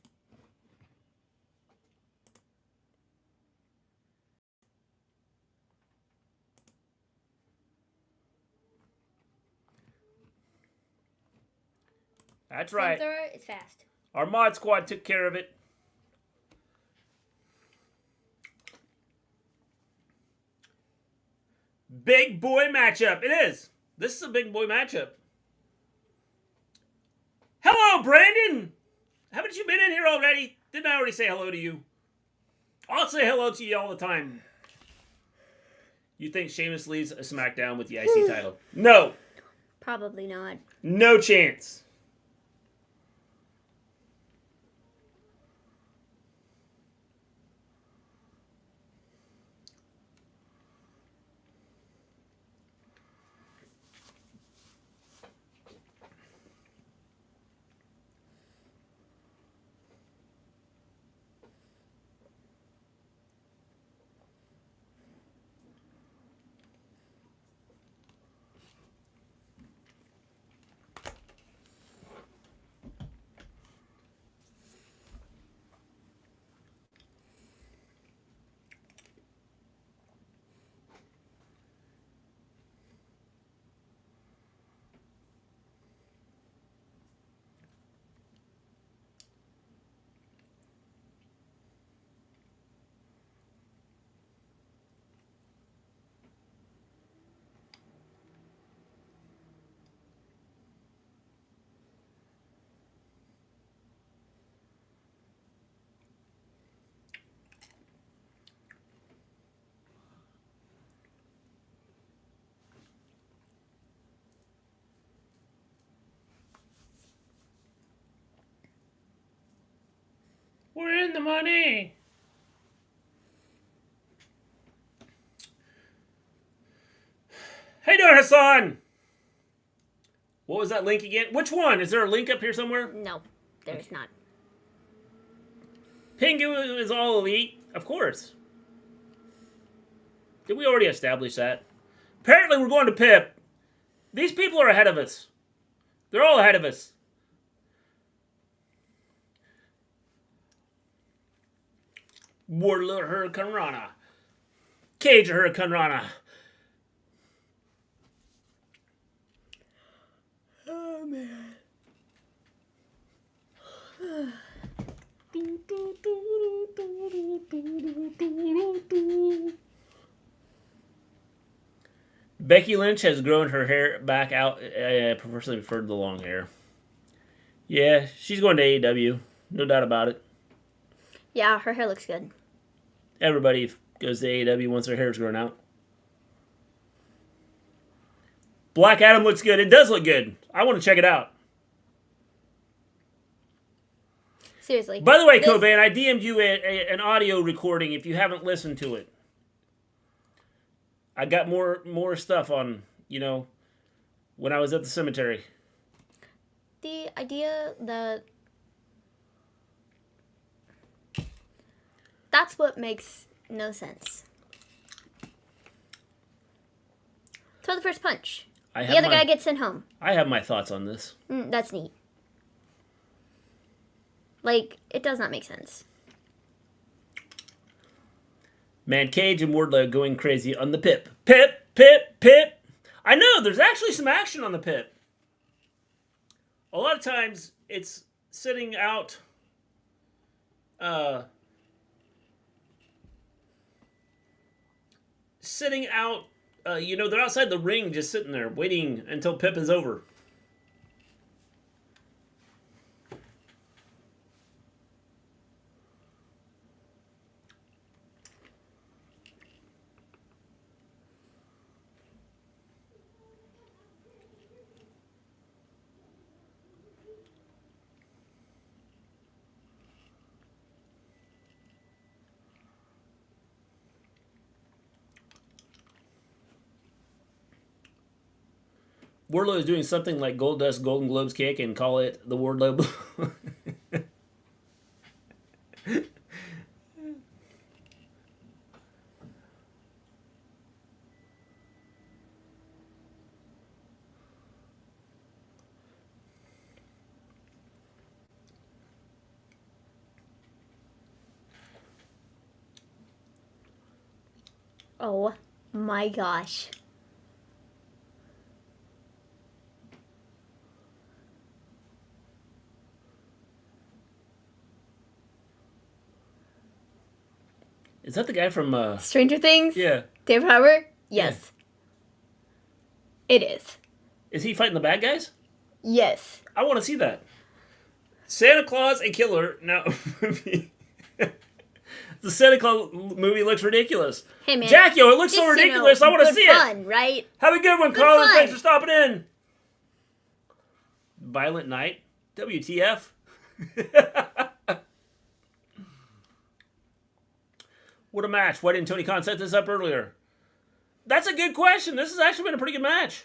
That's right. It's fast. Our mod squad took care of it. Big boy matchup. It is. This is a big boy matchup. Hello, Brandon. Haven't you been in here already? Didn't I already say hello to you? I'll say hello to you all the time. You think Sheamus leaves a SmackDown with the IC title? No. Probably not. No chance. We're in the money. How you doing, Hassan? What was that link again? Which one? Is there a link up here somewhere? No, there's not. Pingu is All Elite? Of course. Did we already establish that? Apparently we're going to Pip. These people are ahead of us. They're all ahead of us. Wardlow Hurricane Rana. Cage Hurricane Rana. Oh, man. Becky Lynch has grown her hair back out. I personally preferred the long hair. Yeah, she's going to AEW. No doubt about it. Yeah, her hair looks good. Everybody goes to AEW once their hair's grown out. Black Adam looks good. It does look good. I want to check it out. Seriously. By the way, Cobain, I DM'd you an audio recording if you haven't listened to it. I got more stuff on, when I was at the cemetery. The idea that... That's what makes no sense. Throw the first punch. The other guy gets sent home. I have my thoughts on this. That's neat. Like, it does not make sense. Man, Cage and Wardlow going crazy on the Pip. Pip, Pip, Pip. I know, there's actually some action on the Pip. A lot of times, it's sitting out... they're outside the ring just sitting there waiting until Pip is over. Wardlow is doing something like Goldust Golden Globes kick and call it the Wardlow. Oh my gosh. Is that the guy from Stranger Things? Yeah. Dave Harbour? Yes. Yeah. It is. Is he fighting the bad guys? Yes. I want to see that. Santa Claus a Killer. Now, the Santa Claus movie looks ridiculous. Hey, man. Jackie, it looks so ridiculous. I want to see fun, right? Have a good one, Good Colin. fun. Thanks for stopping in. Violent Night? WTF? What a match. Why didn't Tony Khan set this up earlier? That's a good question. This has actually been a pretty good match.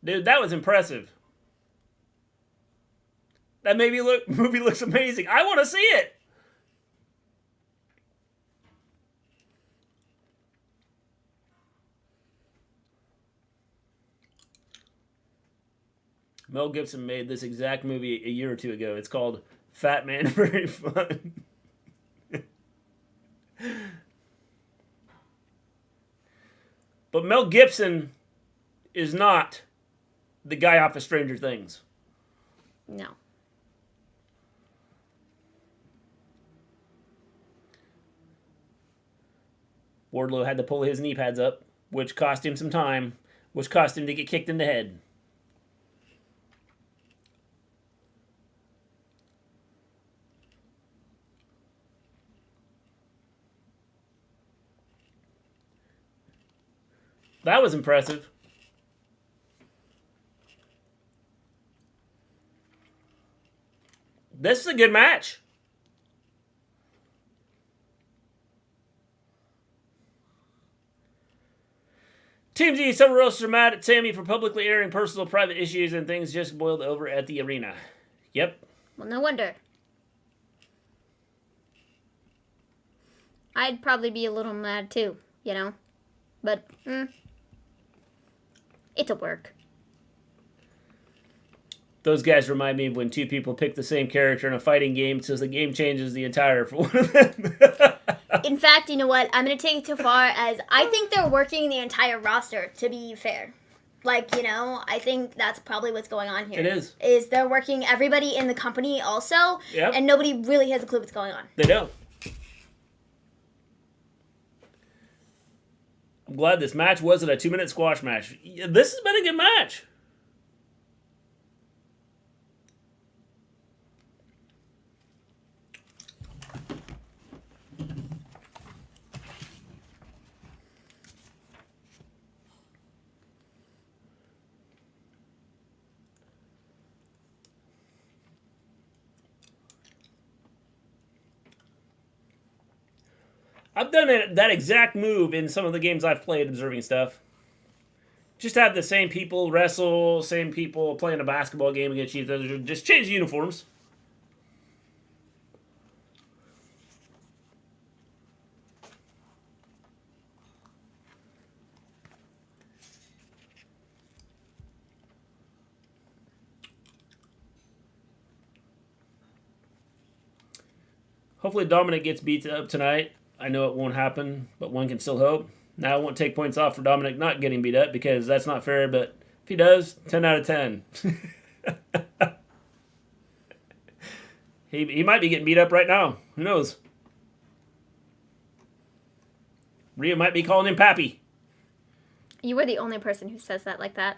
Dude, that was impressive. That movie looks amazing. I want to see it. Mel Gibson made this exact movie a year or two ago. It's called Fat Man Very Fun. But Mel Gibson is not the guy off of Stranger Things. No. Wardlow had to pull his knee pads up, which cost him some time, which cost him to get kicked in the head. That was impressive. This is a good match. Team Z, some roasters are mad at Sammy for publicly airing personal private issues and things just boiled over at the arena. Yep. Well, no wonder. I'd probably be a little mad too, you know? But, it's a work. Those guys remind me of when two people pick the same character in a fighting game, so the game changes the entire for one of them. In fact, you know what? I'm going to take it too far as I think they're working the entire roster, to be fair. Like, you know, I think that's probably what's going on here. It is. Is they're working everybody in the company also, Yep. and nobody really has a clue what's going on. They don't. I'm glad this match wasn't a 2-minute squash match. This has been a good match. I've done that exact move in some of the games I've played observing stuff. Just have the same people wrestle, same people playing a basketball game against each other. Just change the uniforms. Hopefully Dominic gets beat up tonight. I know it won't happen, but one can still hope. Now I won't take points off for Dominic not getting beat up because that's not fair, but if he does, 10 out of 10. He might be getting beat up right now. Who knows? Rhea might be calling him Pappy. You were the only person who says that like that.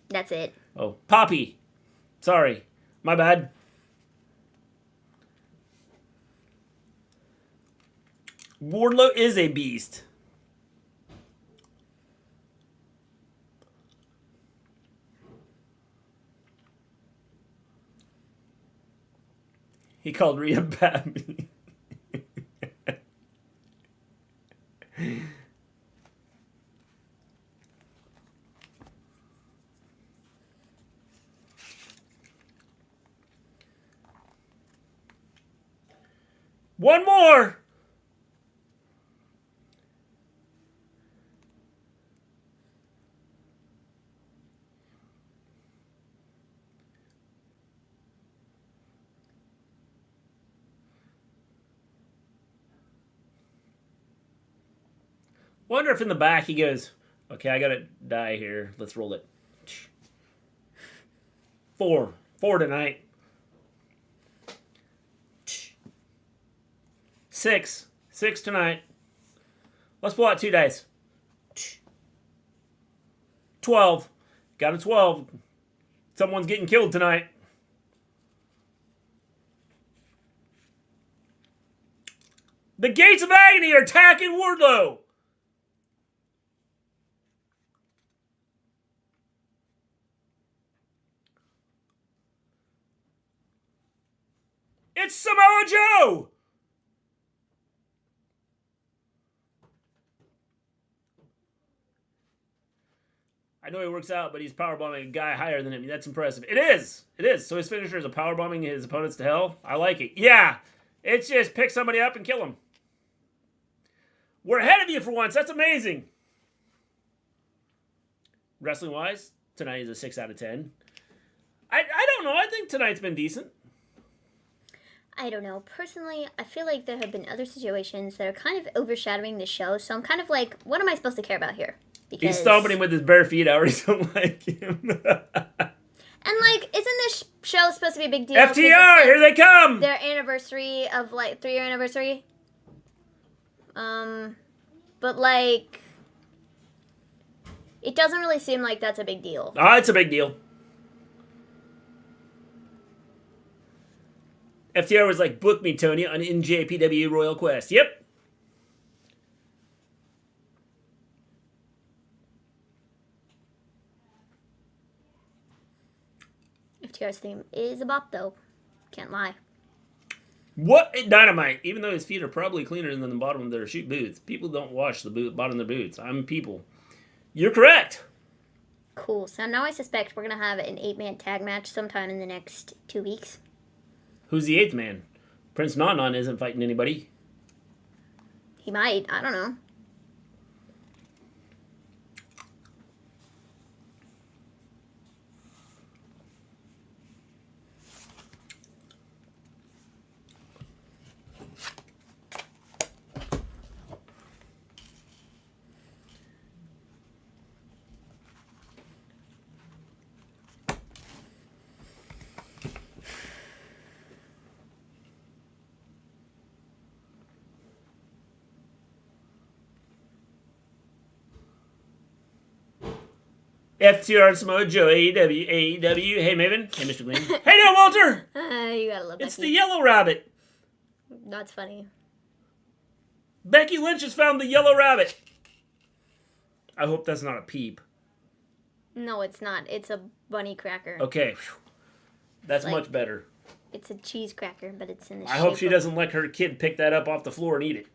That's it. Oh, Poppy. Sorry. My bad. Wardlow is a beast. He called Rhea Pappy. One more. Wonder if in the back he goes, okay, I gotta die here. Let's roll it. 4 tonight. 6 tonight. Let's pull out 2 dice. 12. Got a 12. Someone's getting killed tonight. The Gates of Agony are attacking Wardlow. It's Samoa Joe! I know he works out, but he's powerbombing a guy higher than him. That's impressive. It is. It is. So his finisher is a powerbombing his opponents to hell. I like it. Yeah. It's just pick somebody up and kill them. We're ahead of you for once. That's amazing. Wrestling-wise, tonight is a 6 out of 10. I don't know. I think tonight's been decent. I don't know. Personally, I feel like there have been other situations that are kind of overshadowing the show, so I'm kind of like, what am I supposed to care about here? Because... He's stomping him with his bare feet. I already don't like him. And, like, isn't this show supposed to be a big deal? FTR, like, here they come! Their anniversary of, like, 3-year anniversary. But, like, it doesn't really seem like that's a big deal. It's a big deal. FTR was like, book me, Tony, on NJPW Royal Quest. Yep. FTR's theme is a bop, though. Can't lie. What? Dynamite. Even though his feet are probably cleaner than the bottom of their shoot boots. People don't wash the bottom of their boots. I'm people. You're correct. Cool. So now I suspect we're going to have an 8-man tag match sometime in the next 2 weeks. Who's the 8th man? Prince Non isn't fighting anybody. He might. I don't know. FTR and Samoa Joe, AEW. Hey, Maven. Hey, Mister Gleen. Hey, there, Walter. You gotta love It's Becky. the Yellow Rabbit. That's funny. Becky Lynch has found the Yellow Rabbit. I hope that's not a peep. No, it's not. It's a bunny cracker. Okay. That's like, much better. It's a cheese cracker, but it's in the I hope she doesn't let her kid pick that up off the floor and eat it.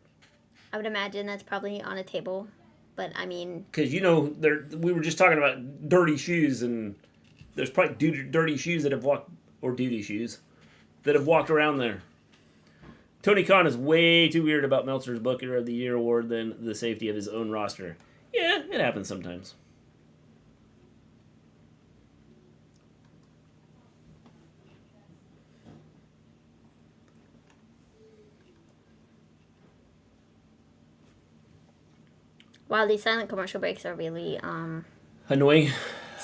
I would imagine that's probably on a table. But, I mean... Because, you know, we were just talking about dirty shoes, and there's probably dirty shoes that have walked... Or duty shoes. That have walked around there. Tony Khan is way too weird about Meltzer's Booker of the Year award than the safety of his own roster. Yeah, it happens sometimes. Wow, these silent commercial breaks are really, Annoying.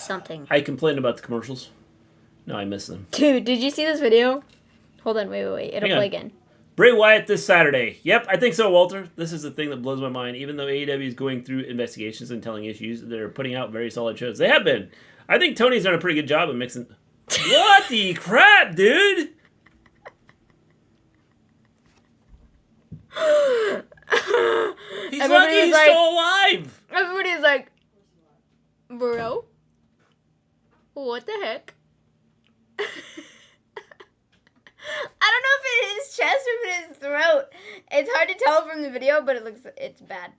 something. I complained about the commercials. No, I miss them. Dude, did you see this video? Hold on, wait. It'll play again. Bray Wyatt this Saturday. Yep, I think so, Walter. This is the thing that blows my mind. Even though AEW is going through investigations and telling issues, they're putting out very solid shows. They have been. I think Tony's done a pretty good job of mixing... What the crap, dude? He's lucky he's still alive. Everybody's like, bro, what the heck? I don't know if it's his chest or if it's his throat. It's hard to tell from the video, but it's bad.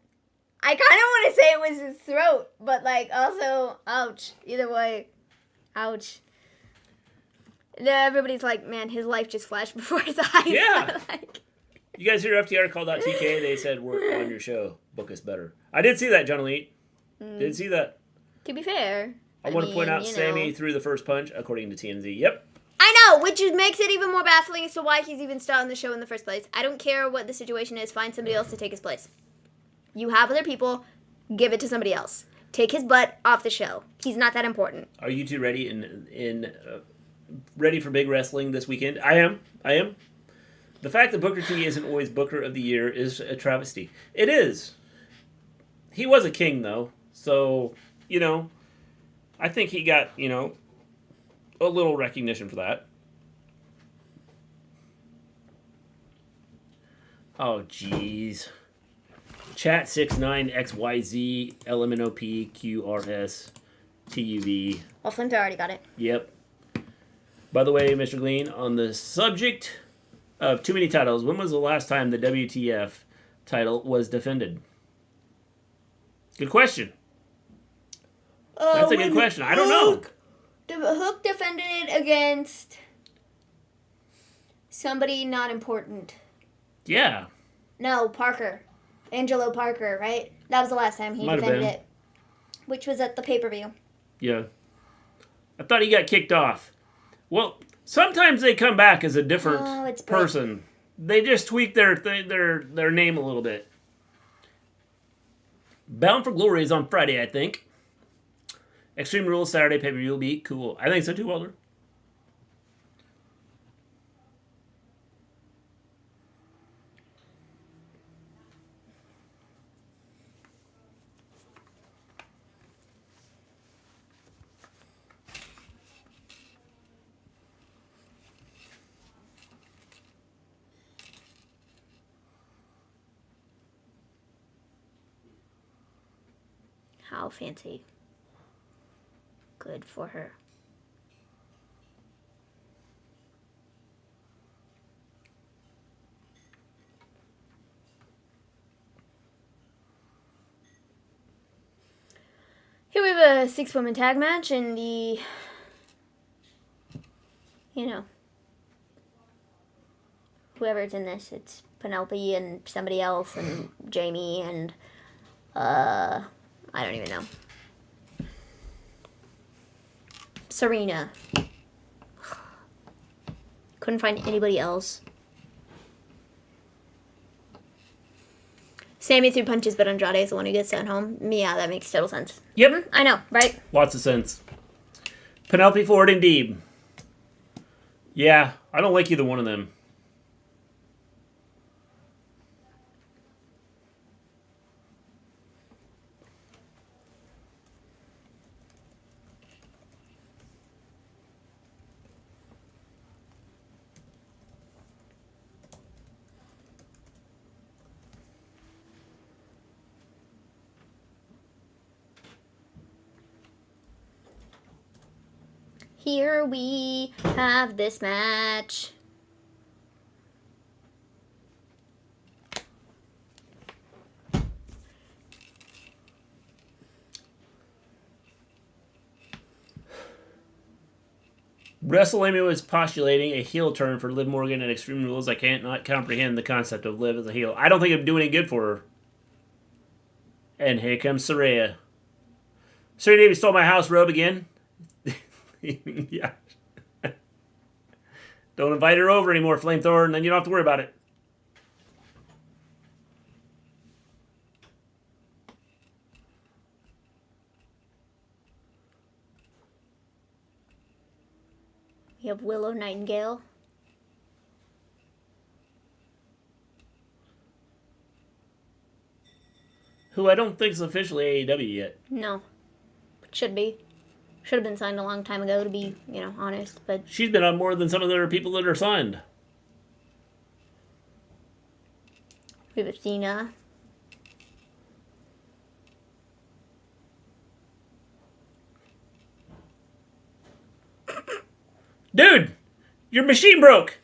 I kind of want to say it was his throat, but like also, ouch. Either way, ouch. Everybody's like, man, his life just flashed before his eyes. Yeah. Like, You guys hear FTR called out TK? They said, we're on your show. Book us better. I did see that, John Elite. Did see that. To be fair, I want to point out Sammy threw the first punch, according to TMZ. Yep. I know, which makes it even more baffling as to why he's even starting the show in the first place. I don't care what the situation is. Find somebody else to take his place. You have other people. Give it to somebody else. Take his butt off the show. He's not that important. Are you two ready ready for big wrestling this weekend? I am. The fact that Booker T isn't always Booker of the Year is a travesty. It is. He was a king, though. So, I think he got, a little recognition for that. Oh, jeez. Chat 69XYZ LMNOP QRS TUV. Well, Flint already got it. Yep. By the way, Mr. Gleen, on the subject of too many titles, when was the last time the WTF title was defended? Good question. That's a good question. I don't know. Hook defended it against somebody not important. Yeah. No, Parker. Angelo Parker, right? That was the last time he defended it. Which was at the pay-per-view. Yeah. I thought he got kicked off. Well, sometimes they come back as a different person. They just tweak their name a little bit. Bound for Glory is on Friday, I think. Extreme Rules Saturday pay-per-view will be cool. I think so too, Walter. How fancy. Good for her. Here we have a 6-woman tag match in the, whoever's in this. It's Penelope and somebody else and Jamie and, I don't even know. Serena. Couldn't find anybody else. Sammy threw punches, but Andrade is the one who gets sent home. Yeah, that makes total sense. Yep. I know, right? Lots of sense. Penelope Ford indeed. Yeah, I don't like either one of them. Here we have this match. WrestleMania was postulating a heel turn for Liv Morgan at Extreme Rules. I can't not comprehend the concept of Liv as a heel. I don't think it'd do any good for her. And here comes Saraya. Saraya Davis stole my house robe again. Yeah. Don't invite her over anymore, Flamethrower, and then you don't have to worry about it. We have Willow Nightingale. Who I don't think is officially AEW yet. No. Should be. Should have been signed a long time ago, to be, honest. But she's been on more than some of the other people that are signed. We have Athena. Dude! Your machine broke!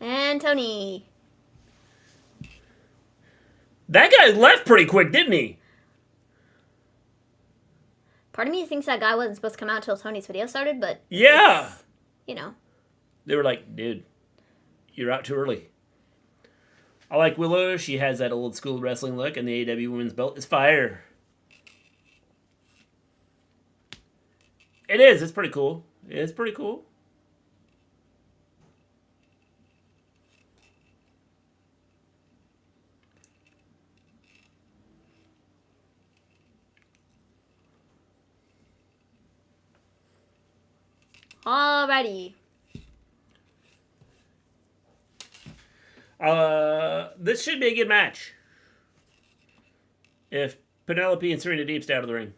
And Tony. That guy left pretty quick, didn't he? Part of me thinks that guy wasn't supposed to come out until Tony's video started, but... Yeah! They were like, dude, You're out too early. I like Willow. She has that old school wrestling look, and the AEW women's belt is fire. It is. It's pretty cool. It's pretty cool. Alrighty. This should be a good match. If Penelope and Serena Deep stay out of the ring.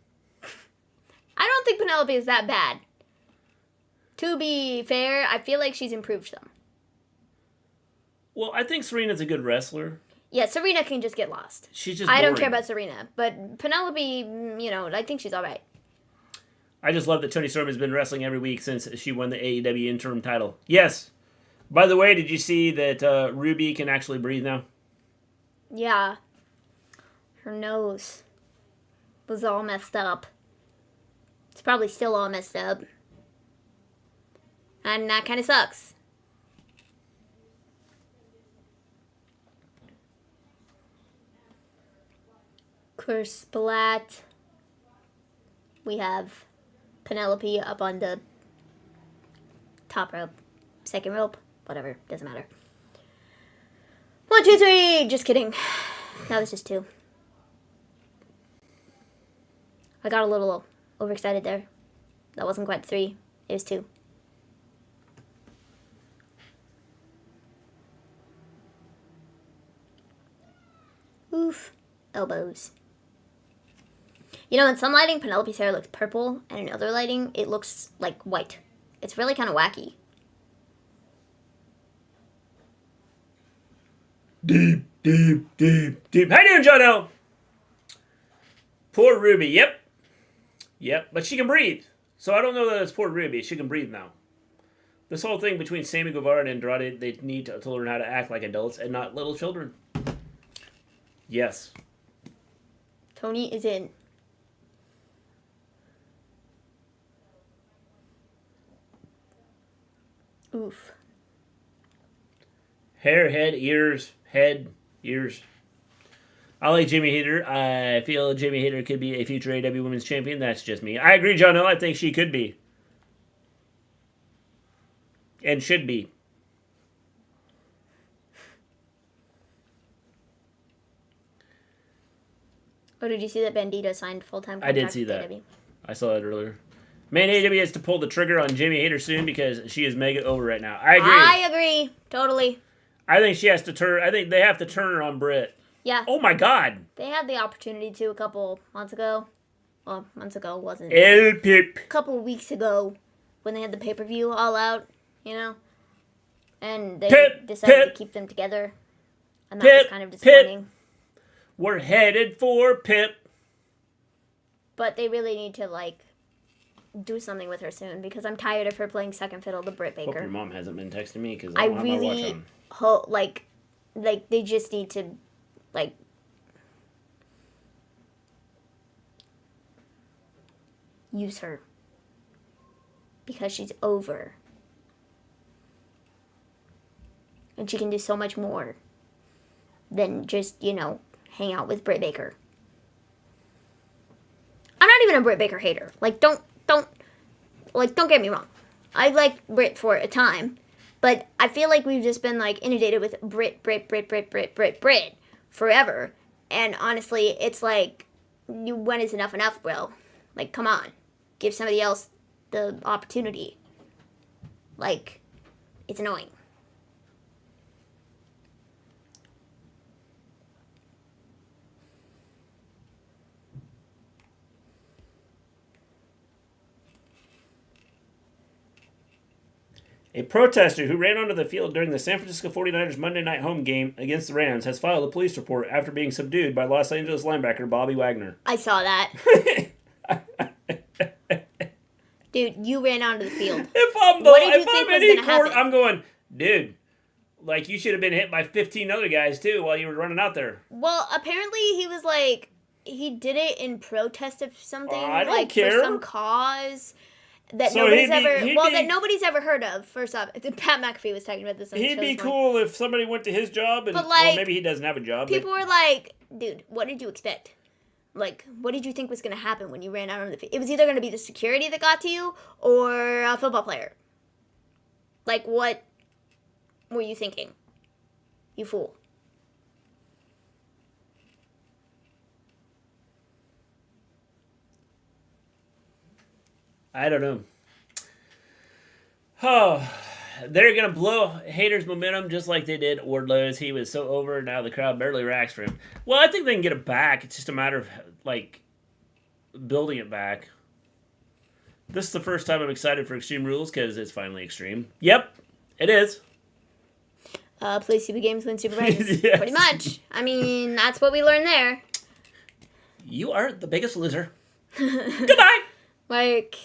I don't think Penelope is that bad. To be fair, I feel like she's improved some. Well, I think Serena's a good wrestler. Yeah, Serena can just get lost. She's just I don't boring. care about Serena, but Penelope, you know, I think she's all right. I just love that Toni Storm has been wrestling every week since she won the AEW interim title. Yes. By the way, did you see that Ruby can actually breathe now? Yeah. Her nose was all messed up. It's probably still all messed up. And that kind of sucks. Curse Splat. We have Penelope up on the top rope, second rope, whatever, doesn't matter. 1, 2, 3, just kidding. That was just 2. I got a little overexcited there. That wasn't quite 3, it was 2. Oof, elbows. You know, in some lighting, Penelope's hair looks purple, and in other lighting, it looks like white. It's really kind of wacky. Deep. How you doing, John L? Poor Ruby. Yep. But she can breathe. So I don't know that it's poor Ruby. She can breathe now. This whole thing between Sammy Guevara and Andrade, they need to learn how to act like adults and not little children. Yes. Tony is in. Oof. Hair, head, ears. I like Jamie Hayter. I feel Jamie Hayter could be a future AEW Women's Champion. That's just me. I agree, John O. I think she could be. And should be. Oh, did you see that Bandito signed full-time contract? I did see with that. AEW? I saw that earlier. Man, AEW has to pull the trigger on Jamie Hayter soon because she is mega over right now. I agree. Totally. I think she has to turn. I think they have to turn her on Britt. Yeah. Oh my God. They had the opportunity to a couple months ago. Well, months ago wasn't. El Pip. A couple weeks ago when they had the pay-per-view all out, you know? And they decided to keep them together. And that was kind of disappointing. We're headed for Pip. But they really need to, like, do something with her soon because I'm tired of her playing second fiddle to Britt Baker. Hope your mom hasn't been texting me because I don't have my watch on. Like they just need to, like, use her because she's over. And she can do so much more than just, you know, hang out with Britt Baker. I'm not even a Britt Baker hater. Like, don't get me wrong. I liked Britt for a time, but I feel like we've just been, like, inundated with Britt forever. And honestly, it's like, when is enough, bro? Like, come on. Give somebody else the opportunity. Like, it's annoying. A protester who ran onto the field during the San Francisco 49ers Monday night home game against the Rams has filed a police report after being subdued by Los Angeles linebacker Bobby Wagner. I saw that. Dude, you ran onto the field. If I'm any court, I'm going, dude, like, you should have been hit by 15 other guys, too, while you were running out there. Well, apparently he was, like, he did it in protest of something. I don't like, care. for some cause. that So nobody's ever heard of. First off, Pat McAfee was talking about this on the show. He'd be cool if somebody went to his job and But, like, well, maybe he doesn't have a job. People were like, dude, what did you expect? Like, what did you think was going to happen when you ran out on the field? It was either going to be the security that got to you or a football player. Like, what were you thinking? You fool. I don't know. Oh, they're going to blow haters' momentum just like they did Wardlow's. He was so over, now the crowd barely racks for him. Well, I think they can get it back. It's just a matter of, like, building it back. This is the first time I'm excited for Extreme Rules because it's finally Extreme. Yep, it is. Play Super Games, win Super Brains. Yes. Pretty much. I mean, that's what we learned there. You are the biggest loser. Goodbye. Like...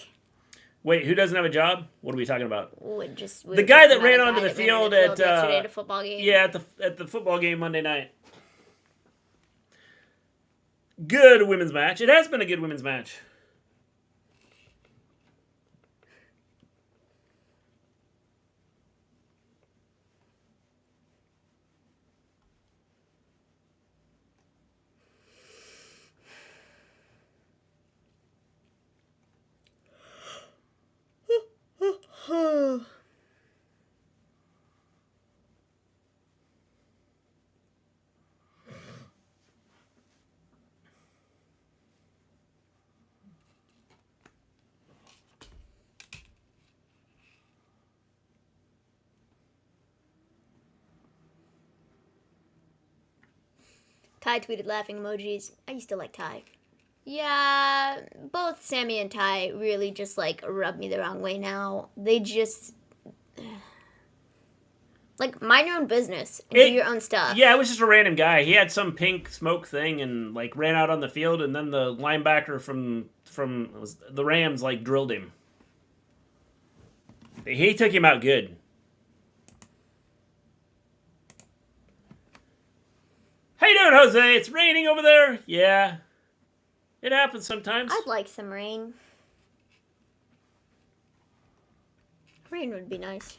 Wait, who doesn't have a job? What are we talking about? The guy that ran onto the field at yesterday at a football game. Yeah, at the football game Monday night. Good women's match. It has been a good women's match. Ty tweeted laughing emojis. I used to like Ty. Yeah, both Sammy and Ty really just, like, rub me the wrong way now. They just... Like, mind your own business and do your own stuff. Yeah, it was just a random guy. He had some pink smoke thing and, like, ran out on the field, and then the linebacker from the Rams, like, drilled him. He took him out good. How you doing, Jose? It's raining over there? Yeah. It happens sometimes. I'd like some rain. Rain would be nice.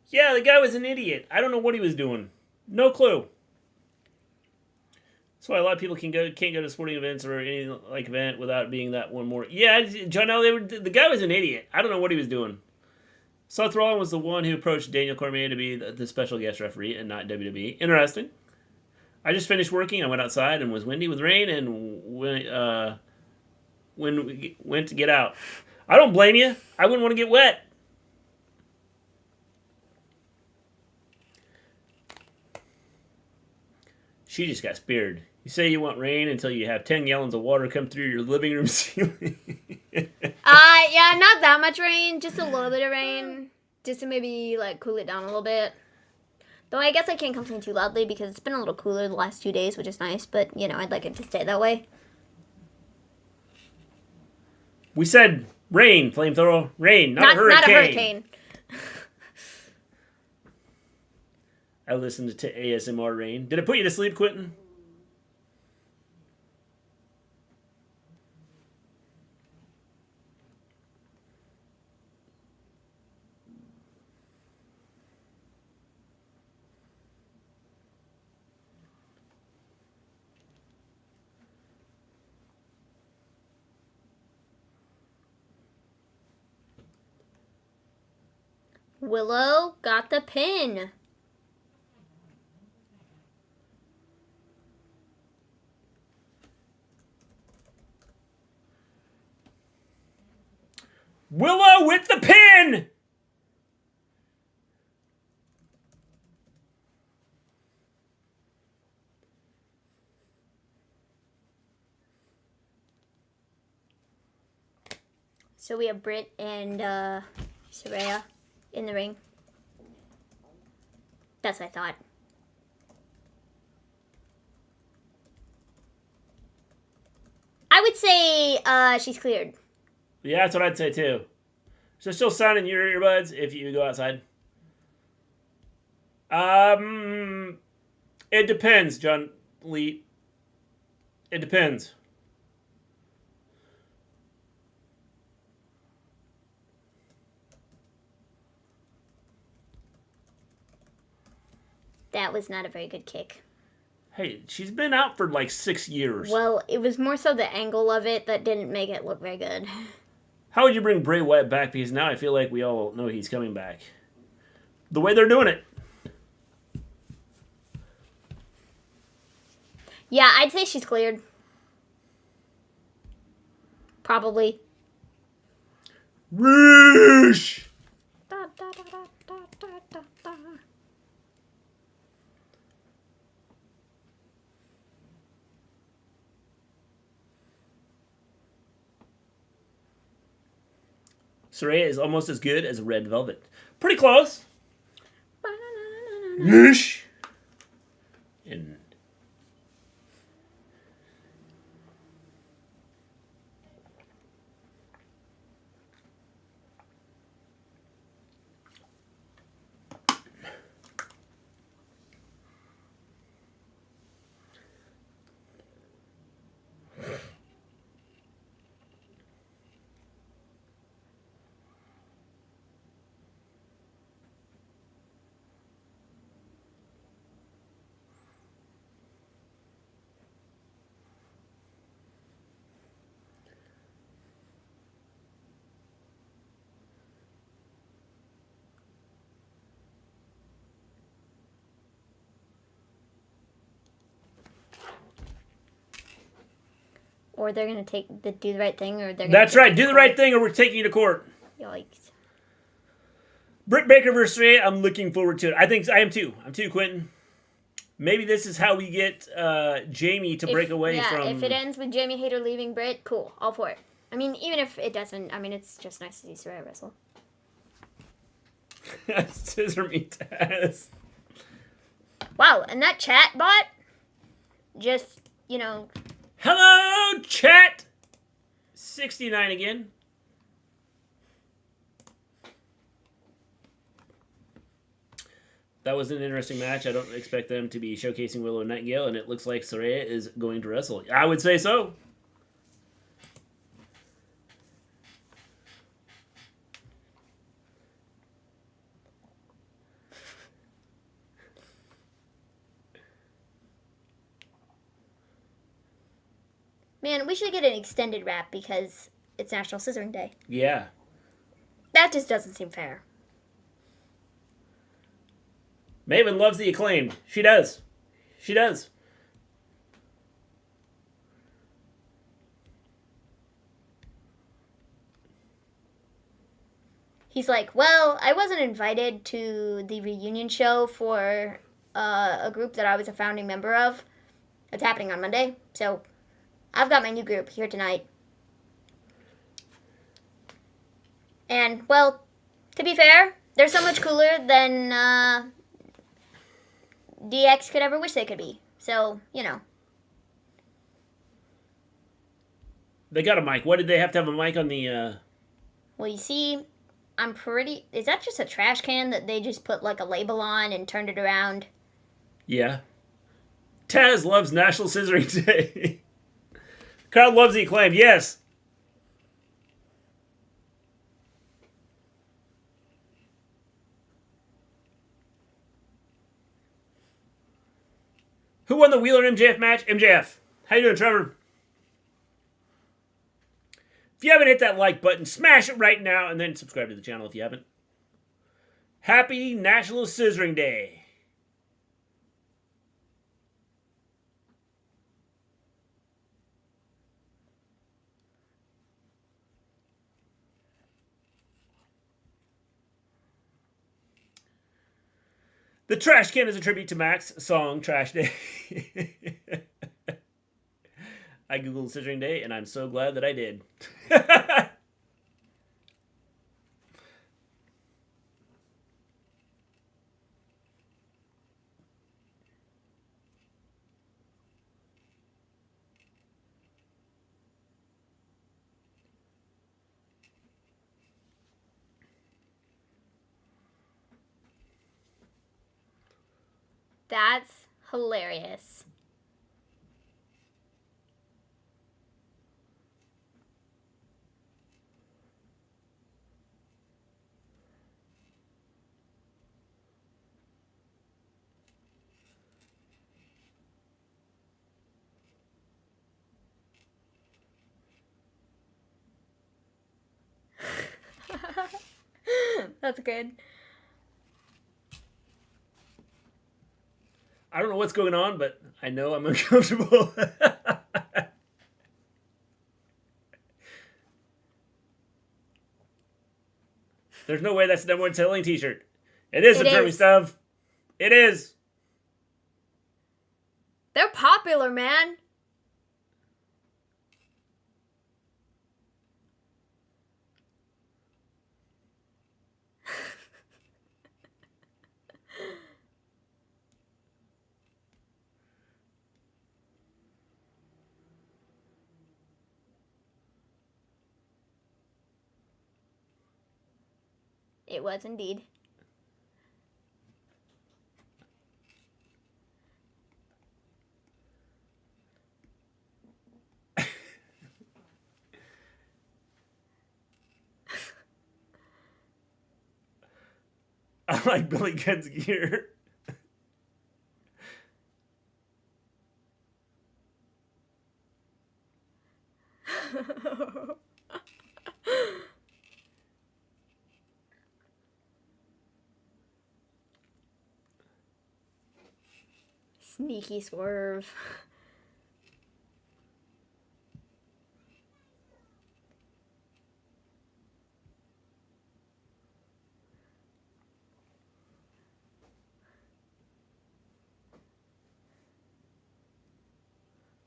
Yeah, the guy was an idiot. I don't know what he was doing. No clue. That's why a lot of people can't go to sporting events or any like event without being that one more. Yeah, John, the guy was an idiot. I don't know what he was doing. Seth Rollins was the one who approached Daniel Cormier to be the special guest referee and not WWE. Interesting. I just finished working. I went outside and was windy with rain and when we went to get out. I don't blame you. I wouldn't want to get wet. She just got speared. You say you want rain until you have 10 gallons of water come through your living room ceiling. Yeah, not that much rain. Just a little bit of rain. Just to maybe, like, cool it down a little bit. Though I guess I can't complain too loudly because it's been a little cooler the last 2 days, which is nice. But, you know, I'd like it to stay that way. We said rain, flamethrower. Rain, not a hurricane. Not a hurricane. I listened to ASMR rain. Did it put you to sleep, Quentin? Willow got the pin. Willow with the pin! So we have Britt and Saraya in the ring. That's what I thought. I would say she's cleared. Yeah, that's what I'd say too. So still sound in your earbuds if you go outside? It depends, John Lee. It depends. That was not a very good kick. Hey, she's been out for like 6 years. Well, it was more so the angle of it that didn't make it look very good. How would you bring Bray Wyatt back? Because now I feel like we all know he's coming back. The way they're doing it. Yeah, I'd say she's cleared. Probably. Roosh! Da, da, da, da, da, da, da, da. Saraya is almost as good as Red Velvet. Pretty close. Roosh! And Or they're gonna do the right thing, or they're gonna that's right. Do the right thing, or we're taking you to court. Yikes! Britt Baker versus Saraya. I'm looking forward to it. I am too. I'm too, Quentin. Maybe this is how we get Jamie to break away from. Yeah, if it ends with Jamie Hayter leaving Britt, cool. All for it. I mean, even if it doesn't, I mean, it's just nice to see Saraya wrestle. Scissor me Taz. Wow, and that chat bot just, Hello, chat. 69 again. That was an interesting match. I don't expect them to be showcasing Willow and Nightingale, and it looks like Saraya is going to wrestle. I would say so. Man, we should get an extended wrap because it's National Scissoring Day. Yeah. That just doesn't seem fair. Maven loves the Acclaimed. She does. She does. He's like, well, I wasn't invited to the reunion show for a group that I was a founding member of. It's happening on Monday, so I've got my new group here tonight. And, well, to be fair, they're so much cooler than DX could ever wish they could be. So, They got a mic. What did they have to have a mic on the... Well, you see, is that just a trash can that they just put, like, a label on and turned it around? Yeah. Taz loves National Scissoring Day. Crowd loves the Acclaimed. Yes. Who won the Wheeler MJF match? MJF. How you doing, Trevor? If you haven't hit that like button, smash it right now, and then subscribe to the channel if you haven't. Happy National Scissoring Day. The trash can is a tribute to Mac's song Trash Day. I googled Scissoring Day, and I'm so glad that I did. That's hilarious. That's good. I don't know what's going on, but I know I'm uncomfortable. There's no way that's the number one selling t-shirt. It is, Observing Stuff. It is. They're popular, man. It was indeed. I like Billy Gunn's gear. Sneaky swerve.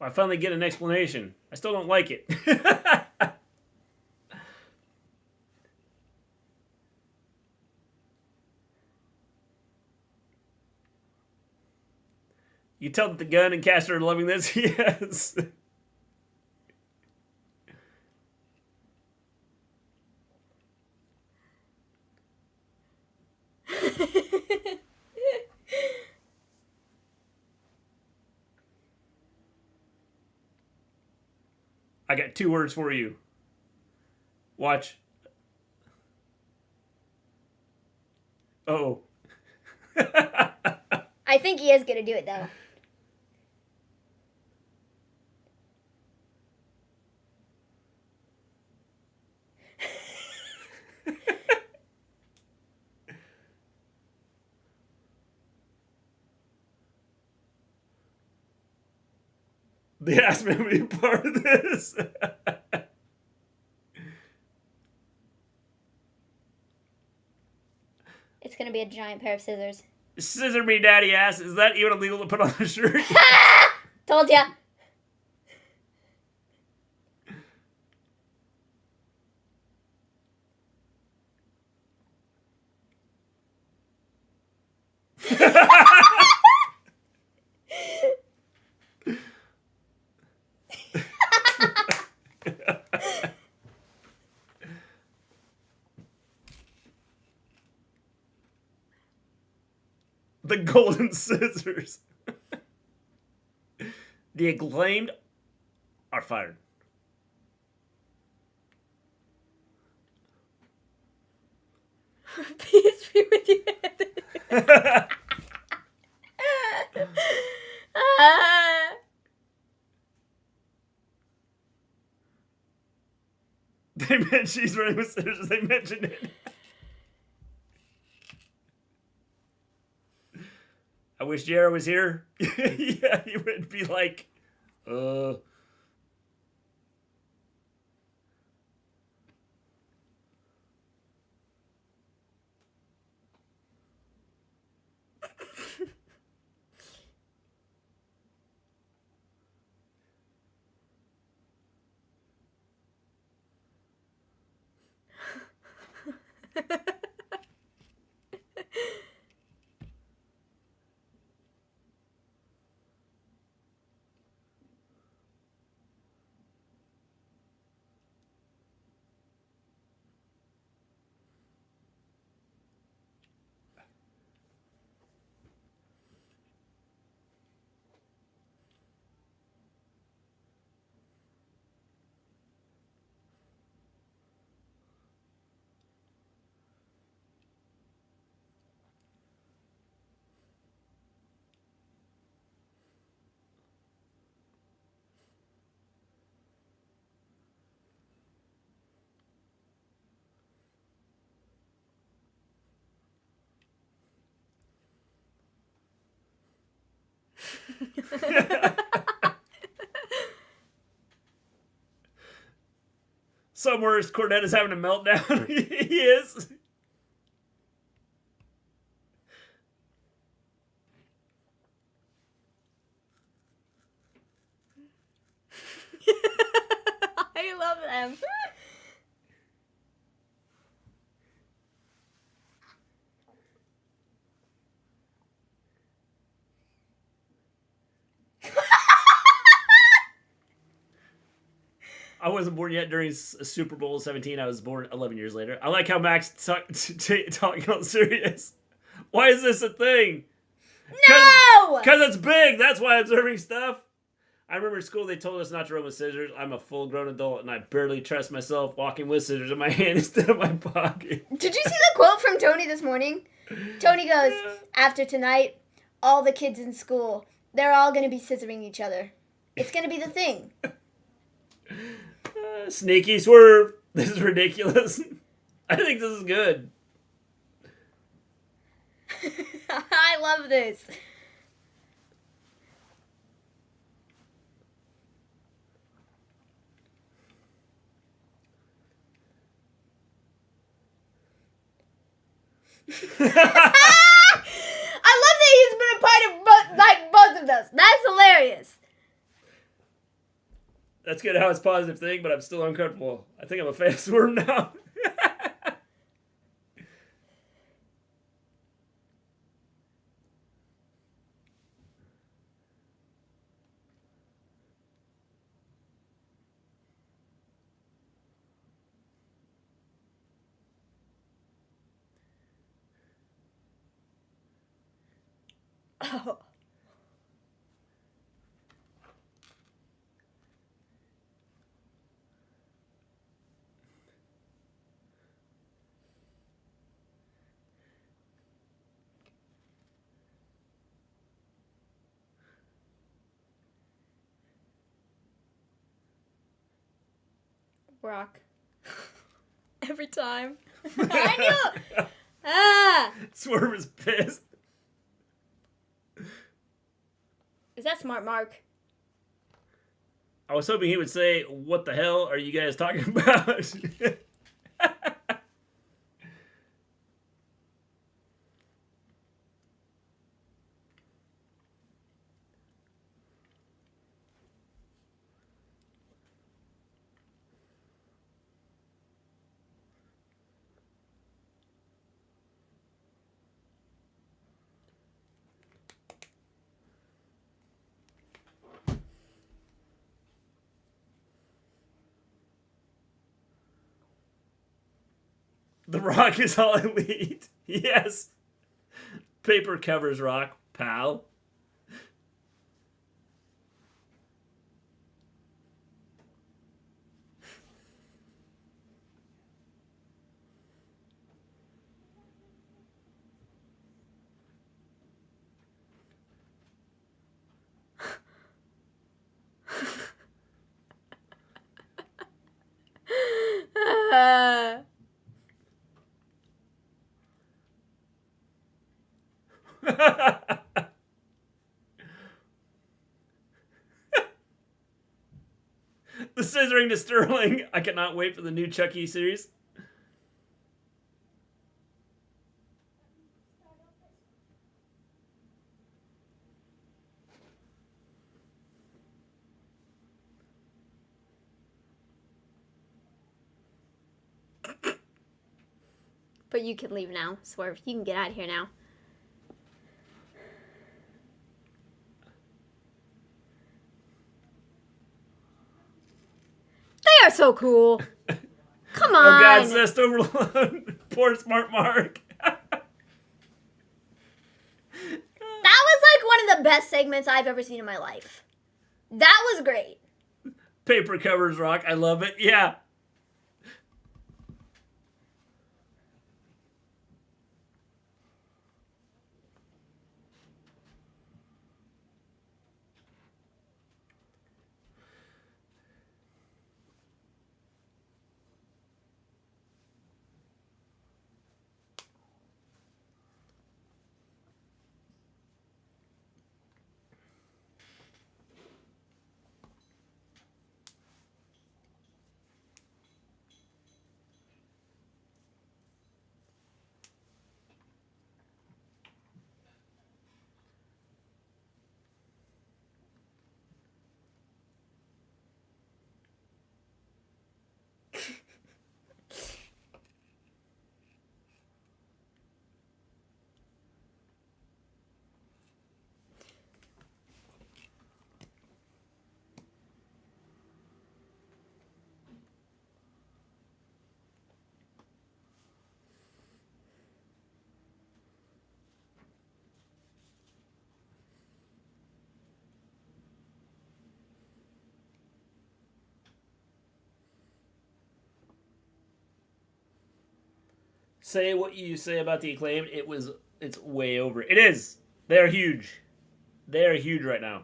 I finally get an explanation. I still don't like it. You tell that the Gun and Caster are loving this? Yes. I got 2 words for you. Watch. Oh. I think he is going to do it, though. They asked me to be a part of this. It's going to be a giant pair of scissors. Scissor me, daddy ass. Is that even illegal to put on a shirt? Told ya. The golden scissors. The Acclaimed are fired. Peace be with you. They mentioned she's running with scissors. They mentioned it. I wish Jericho was here. Yeah, he would be like, somewhere Cornette is having a meltdown. He is. I love them. I wasn't born yet during Super Bowl 17. I was born 11 years later. I like how Max talking all serious. Why is this a thing? No! Because it's big. That's why I'm observing stuff. I remember in school they told us not to run with scissors. I'm a full-grown adult, and I barely trust myself walking with scissors in my hand instead of my pocket. Did you see the quote from Tony this morning? Tony goes, after tonight, all the kids in school, they're all going to be scissoring each other. It's going to be the thing. Sneaky swerve. This is ridiculous. I think this is good. I love this. I love that he's been a part of both of those. That's hilarious. That's good how it's a positive thing, but I'm still uncomfortable. I think I'm a fan of Swerve now. Oh. Rock. Every time. I knew. Ah. Swerve is pissed. Is that smart, Mark? I was hoping he would say, "What the hell are you guys talking about?" The Rock is all elite. Yes. Paper covers Rock, pal. The scissoring to Sterling. I cannot wait for the new Chucky series. But you can leave now. Swerve, you can get out of here now. They are so cool. Come on. Oh God, Zest Overload. Poor Smart Mark. That was like one of the best segments I've ever seen in my life. That was great. Paper covers rock. I love it. Yeah. Say what you say about the Acclaimed. It's way over. It is. They're huge. They're huge right now.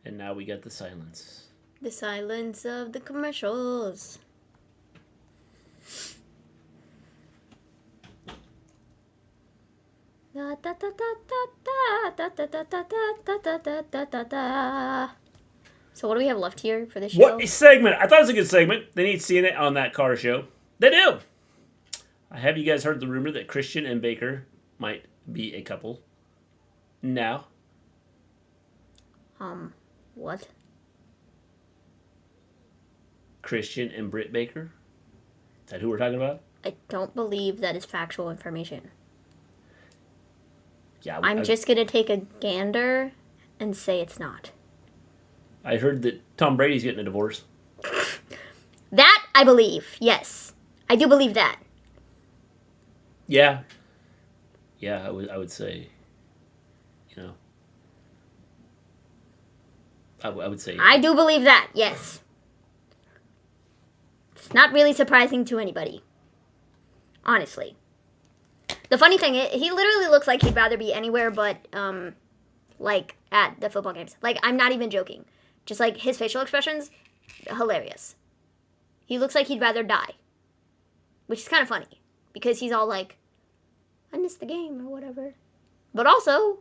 And now we get the silence. The silence of the commercials. Da, da, da, da, da, da, da, da, da, da, da, da, da, da. So what do we have left here for this show? What a segment! I thought it was a good segment. They need seeing it on that car show. They do! Have you guys heard the rumor that Christian and Baker might be a couple? No. What? Christian and Britt Baker? Is that who we're talking about? I don't believe that is factual information. Yeah, I'm just going to take a gander and say it's not. I heard that Tom Brady's getting a divorce. That I believe, yes. I do believe that. Yeah. Yeah, I would say, you know. I would say. I do believe that, yes. It's not really surprising to anybody. Honestly. The funny thing is, he literally looks like he'd rather be anywhere but, like, at the football games. Like, I'm not even joking. Just, like, his facial expressions, hilarious. He looks like he'd rather die. Which is kind of funny. Because he's all like, I missed the game or whatever. But also,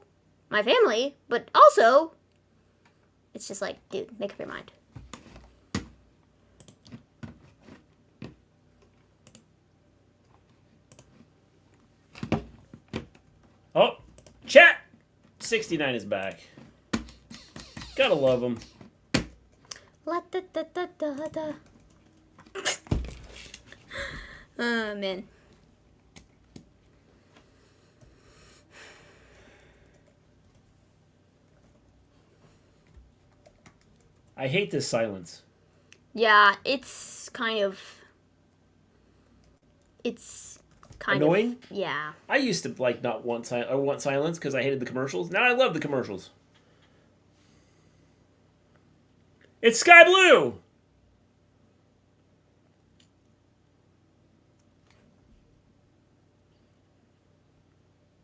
my family. But also, it's just like, dude, make up your mind. Oh, chat! 69 is back. Gotta love him. La da da da da da. Oh, man. I hate this silence. Yeah, it's kind of... It's kind annoying? of... Yeah. I used to like not want silence because I hated the commercials. Now I love the commercials. It's Sky Blue!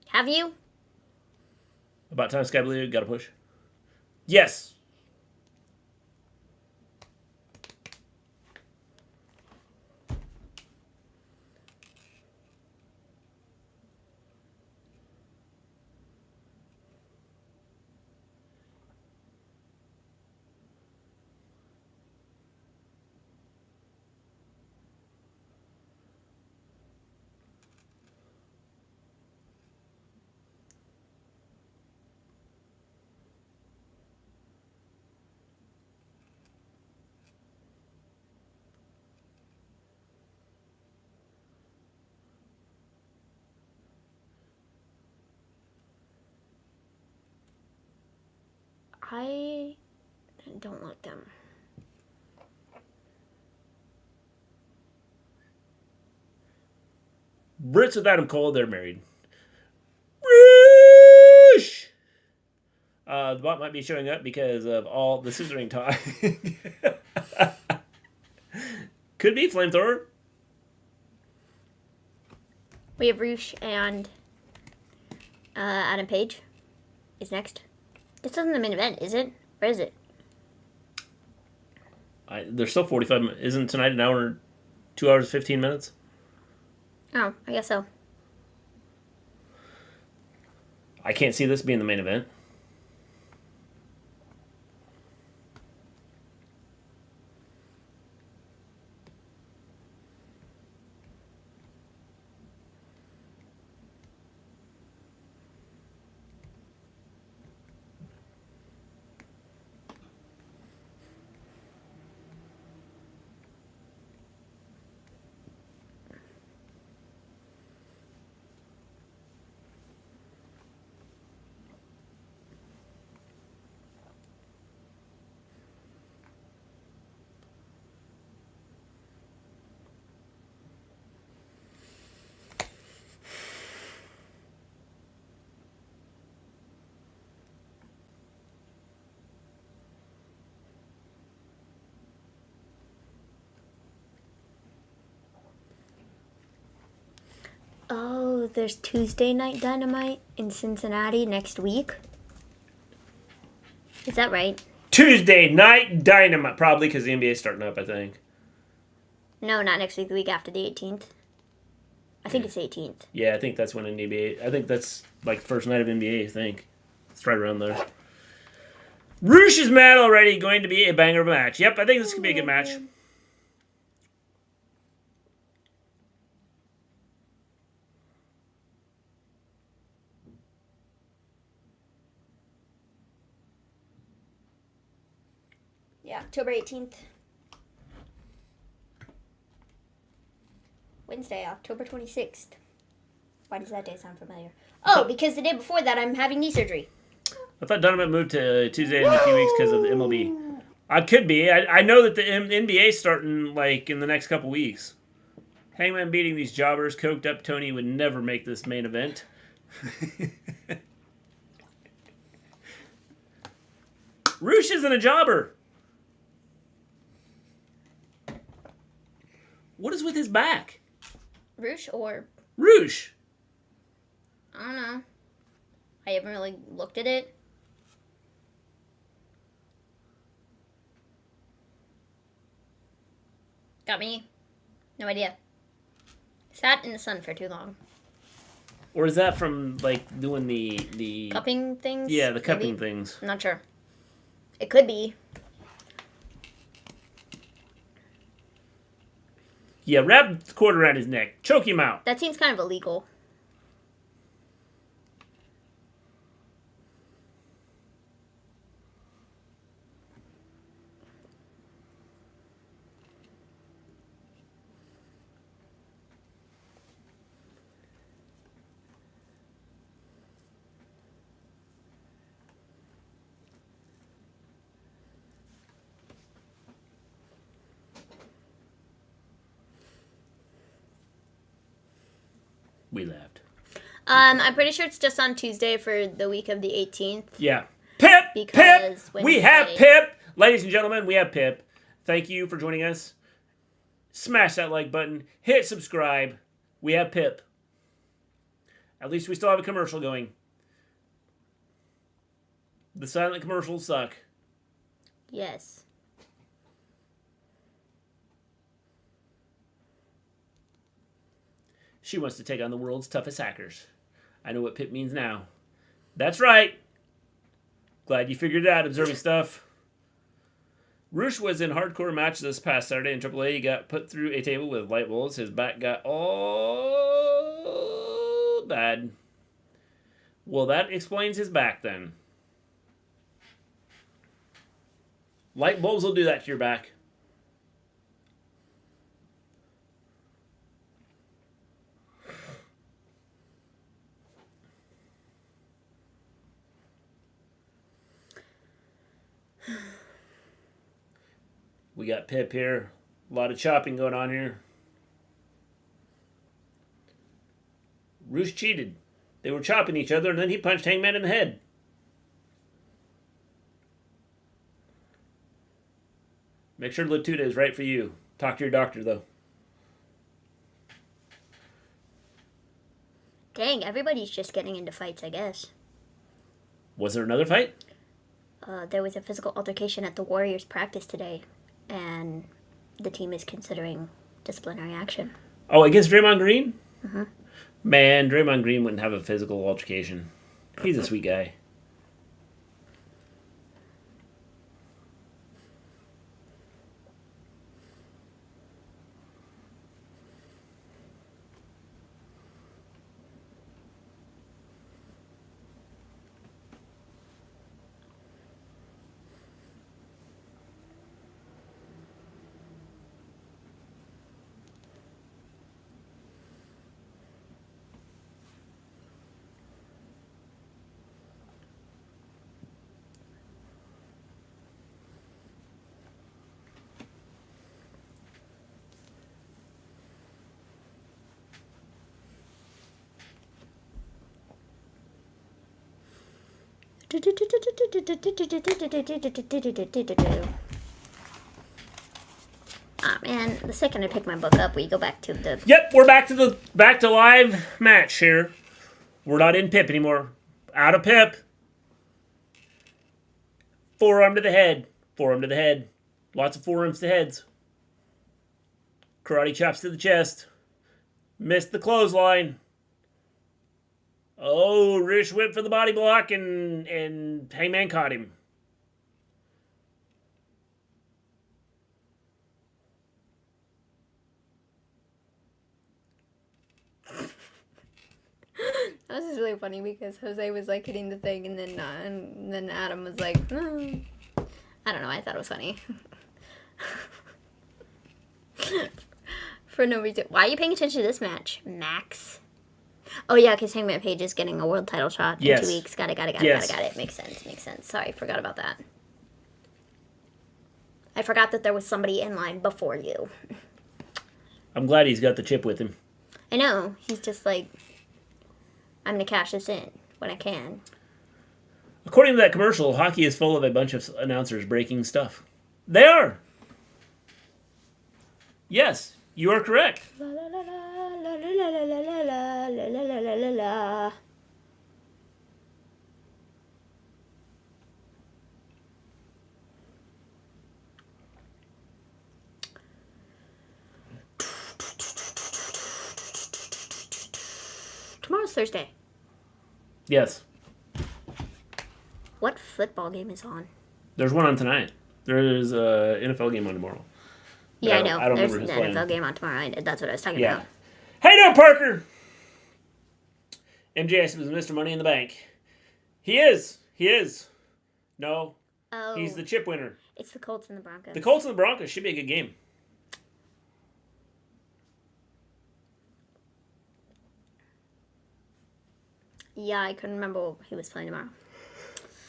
Have you? About time Sky Blue, gotta push. Yes! I don't like them. Brits with Adam Cole, they're married. Whoosh! The bot might be showing up because of all the scissoring talk. Could be Flamethrower. We have Roosh and Adam Page is next. This isn't the main event, is it? Or is it? There's still 45 minutes. Isn't tonight an hour, 2 hours, 15 minutes? Oh, I guess so. I can't see this being the main event. Oh, there's Tuesday Night Dynamite in Cincinnati next week. Is that right? Tuesday Night Dynamite. Probably because the NBA's starting up, I think. No, not next week. The week after, the 18th. I think it's 18th. Yeah, I think that's when NBA... I think that's like first night of NBA, I think. It's right around there. Roosh is mad already. Going to be a banger of a match. Yep, I think this could be a good match. Yeah, October 18th. Wednesday, October 26th. Why does that day sound familiar? Oh, because the day before that I'm having knee surgery. I thought Dynamite moved to Tuesday in a few weeks because of the MLB. I could be. I know that the NBA's starting like in the next couple weeks. Hangman beating these jobbers. Coked up Tony would never make this main event. Roosh isn't a jobber. What is with his back? Roosh or? Roosh. I don't know. I haven't really looked at it. Got me. No idea. Sat in the sun for too long. Or is that from like doing the Cupping things? Yeah, the cupping maybe? things. I'm not sure. It could be. Yeah, wrap the cord around his neck. Choke him out. That seems kind of illegal. We laughed. I'm pretty sure it's just on Tuesday for the week of the 18th. Yeah. Pip! Because Pip! We have Pip! Ladies and gentlemen, we have Pip. Thank you for joining us. Smash that like button. Hit subscribe. We have Pip. At least we still have a commercial going. The silent commercials suck. Yes. She wants to take on the world's toughest hackers. I know what Pip means now. That's right. Glad you figured it out, observing stuff. Roosh was in hardcore match this past Saturday in AAA. He got put through a table with light bulbs. His back got all bad. Well, that explains his back then. Light bulbs will do that to your back. We got Pip here. A lot of chopping going on here. Roos cheated. They were chopping each other, and then he punched Hangman in the head. Make sure Latuda is right for you. Talk to your doctor, though. Dang, everybody's just getting into fights, I guess. Was there another fight? There was a physical altercation at the Warriors practice today, and the team is considering disciplinary action. Oh, against Draymond Green? Mm-hmm. Man, Draymond Green wouldn't have a physical altercation. He's a sweet guy. Ah man, the second I pick my book up, we go back to the. Yep, we're back to live match here. We're not in Pip anymore. Out of Pip. Forearm to the head. Forearm to the head. Lots of forearms to heads. Karate chops to the chest. Missed the clothesline. Oh, Rish went for the body block and Hangman caught him. That was just really funny because Jose was like hitting the thing and then Adam was like, I don't know, I thought it was funny. For no reason. Why are you paying attention to this match, Max? Oh yeah, because Hangman Page is getting a world title shot in 2 weeks. Got it. Makes sense. Sorry, forgot about that. I forgot that there was somebody in line before you. I'm glad he's got the chip with him. I know. He's just like, I'm going to cash this in when I can. According to that commercial, hockey is full of a bunch of announcers breaking stuff. They are. Yes, you are correct. La la la la la la la la la la la la la la. Tomorrow's Thursday. Yes. What football game is on? There's one on tonight. There's an NFL game on tomorrow. Yeah, I know. I don't There's remember an who's playing. NFL game on tomorrow. That's what I was talking Yeah. about. Hey now, Parker! MJS was Mr. Money in the Bank. He is. No. Oh. He's the chip winner. It's the Colts and the Broncos. The Colts and the Broncos should be a good game. Yeah, I couldn't remember who was playing tomorrow.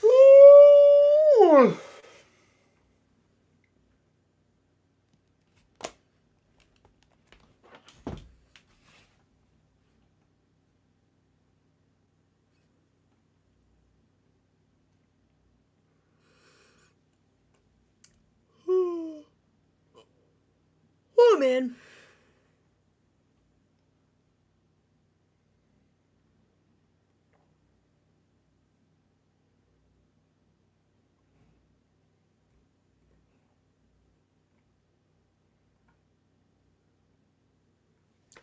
Ooh. Oh, man.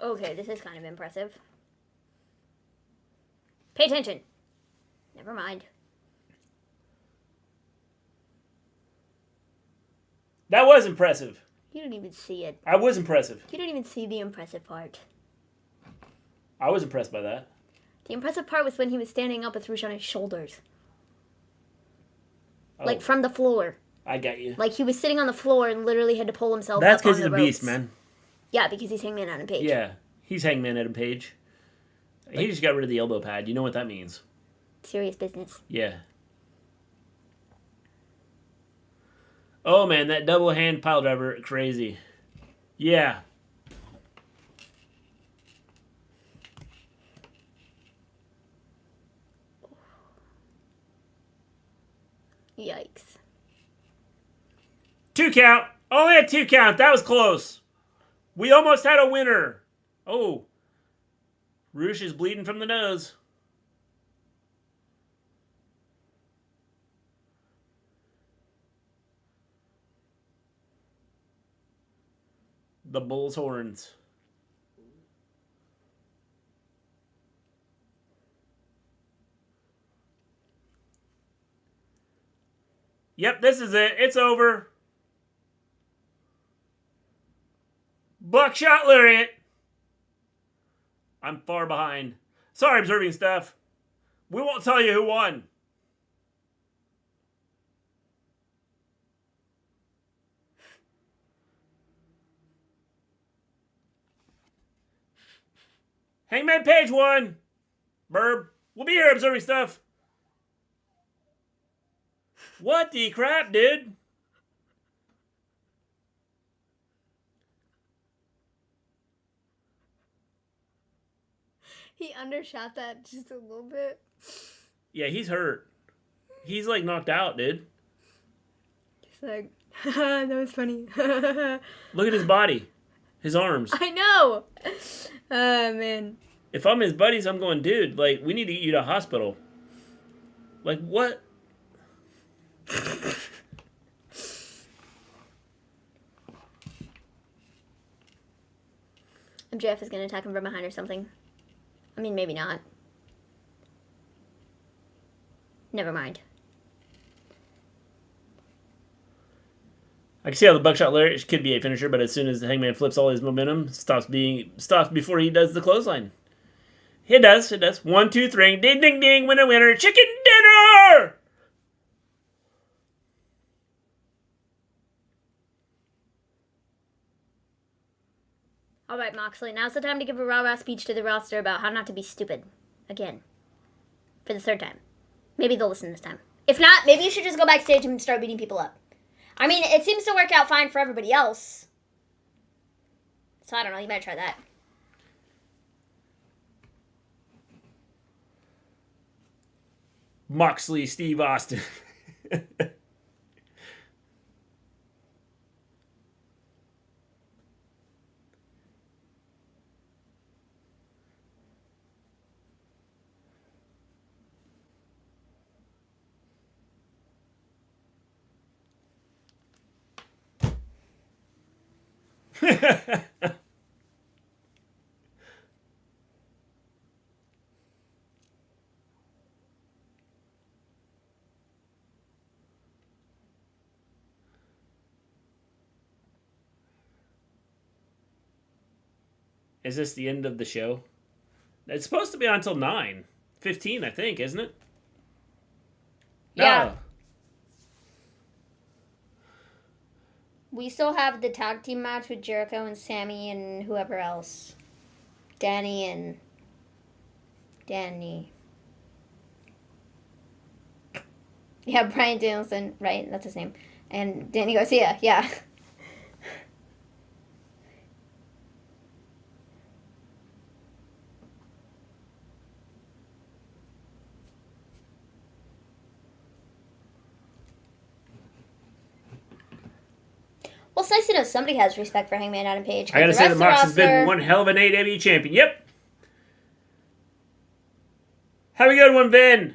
Okay, this is kind of impressive. Pay attention. Never mind. That was impressive. You don't even see it. I was impressive. You don't even see the impressive part. I was impressed by that. The impressive part was when he was standing up with Rouge on his shoulders. Oh, Like, from the floor. I got you. Like, he was sitting on the floor and literally had to pull himself That's up on because the he's a ropes. beast, man. Yeah, because he's Hangman Adam Page. Yeah, he's Hangman Adam Page. He just got rid of the elbow pad. You know what that means. Serious business. Yeah. Oh man, that double hand pile driver, crazy. Yeah. Yikes. 2 count. Only a 2 count. That was close. We almost had a winner. Oh. Roosh is bleeding from the nose. The bull's horns. Yep, this is it. It's over. Buckshot Lariat. I'm far behind. Sorry, observing stuff. We won't tell you who won. Hangman Page won. Burb. We'll be here observing stuff. What the crap, dude? He undershot that just a little bit. Yeah, he's hurt. He's like knocked out, dude. He's like, that was funny. Look at his body. His arms. I know. Oh, man. If I'm his buddies, I'm going, dude, like, we need to get you to a hospital. Like, what? MJF is going to attack him from behind or something. I mean, maybe not. Never mind. I can see how the buckshot lariat could be a finisher, but as soon as the Hangman flips all his momentum, stops before he does the clothesline. It does. 1, 2, 3. Ding, ding, ding. Winner, winner. Chicken dinner! All right, Moxley. Now's the time to give a rah-rah speech to the roster about how not to be stupid. Again. For the 3rd time. Maybe they'll listen this time. If not, maybe you should just go backstage and start beating people up. I mean, it seems to work out fine for everybody else. So I don't know. You might try that. Moxley, Steve Austin. Is this the end of the show? It's supposed to be on until 9:15, I think, isn't it? Yeah. No. We still have the tag team match with Jericho and Sammy and whoever else. Danny. Yeah, Brian Danielson, right? That's his name. And Danny Garcia, yeah. Well, it's nice to know somebody has respect for Hangman Adam Page. I gotta say that Mox has been one hell of an AEW champion. Yep. Have a good one, Vin.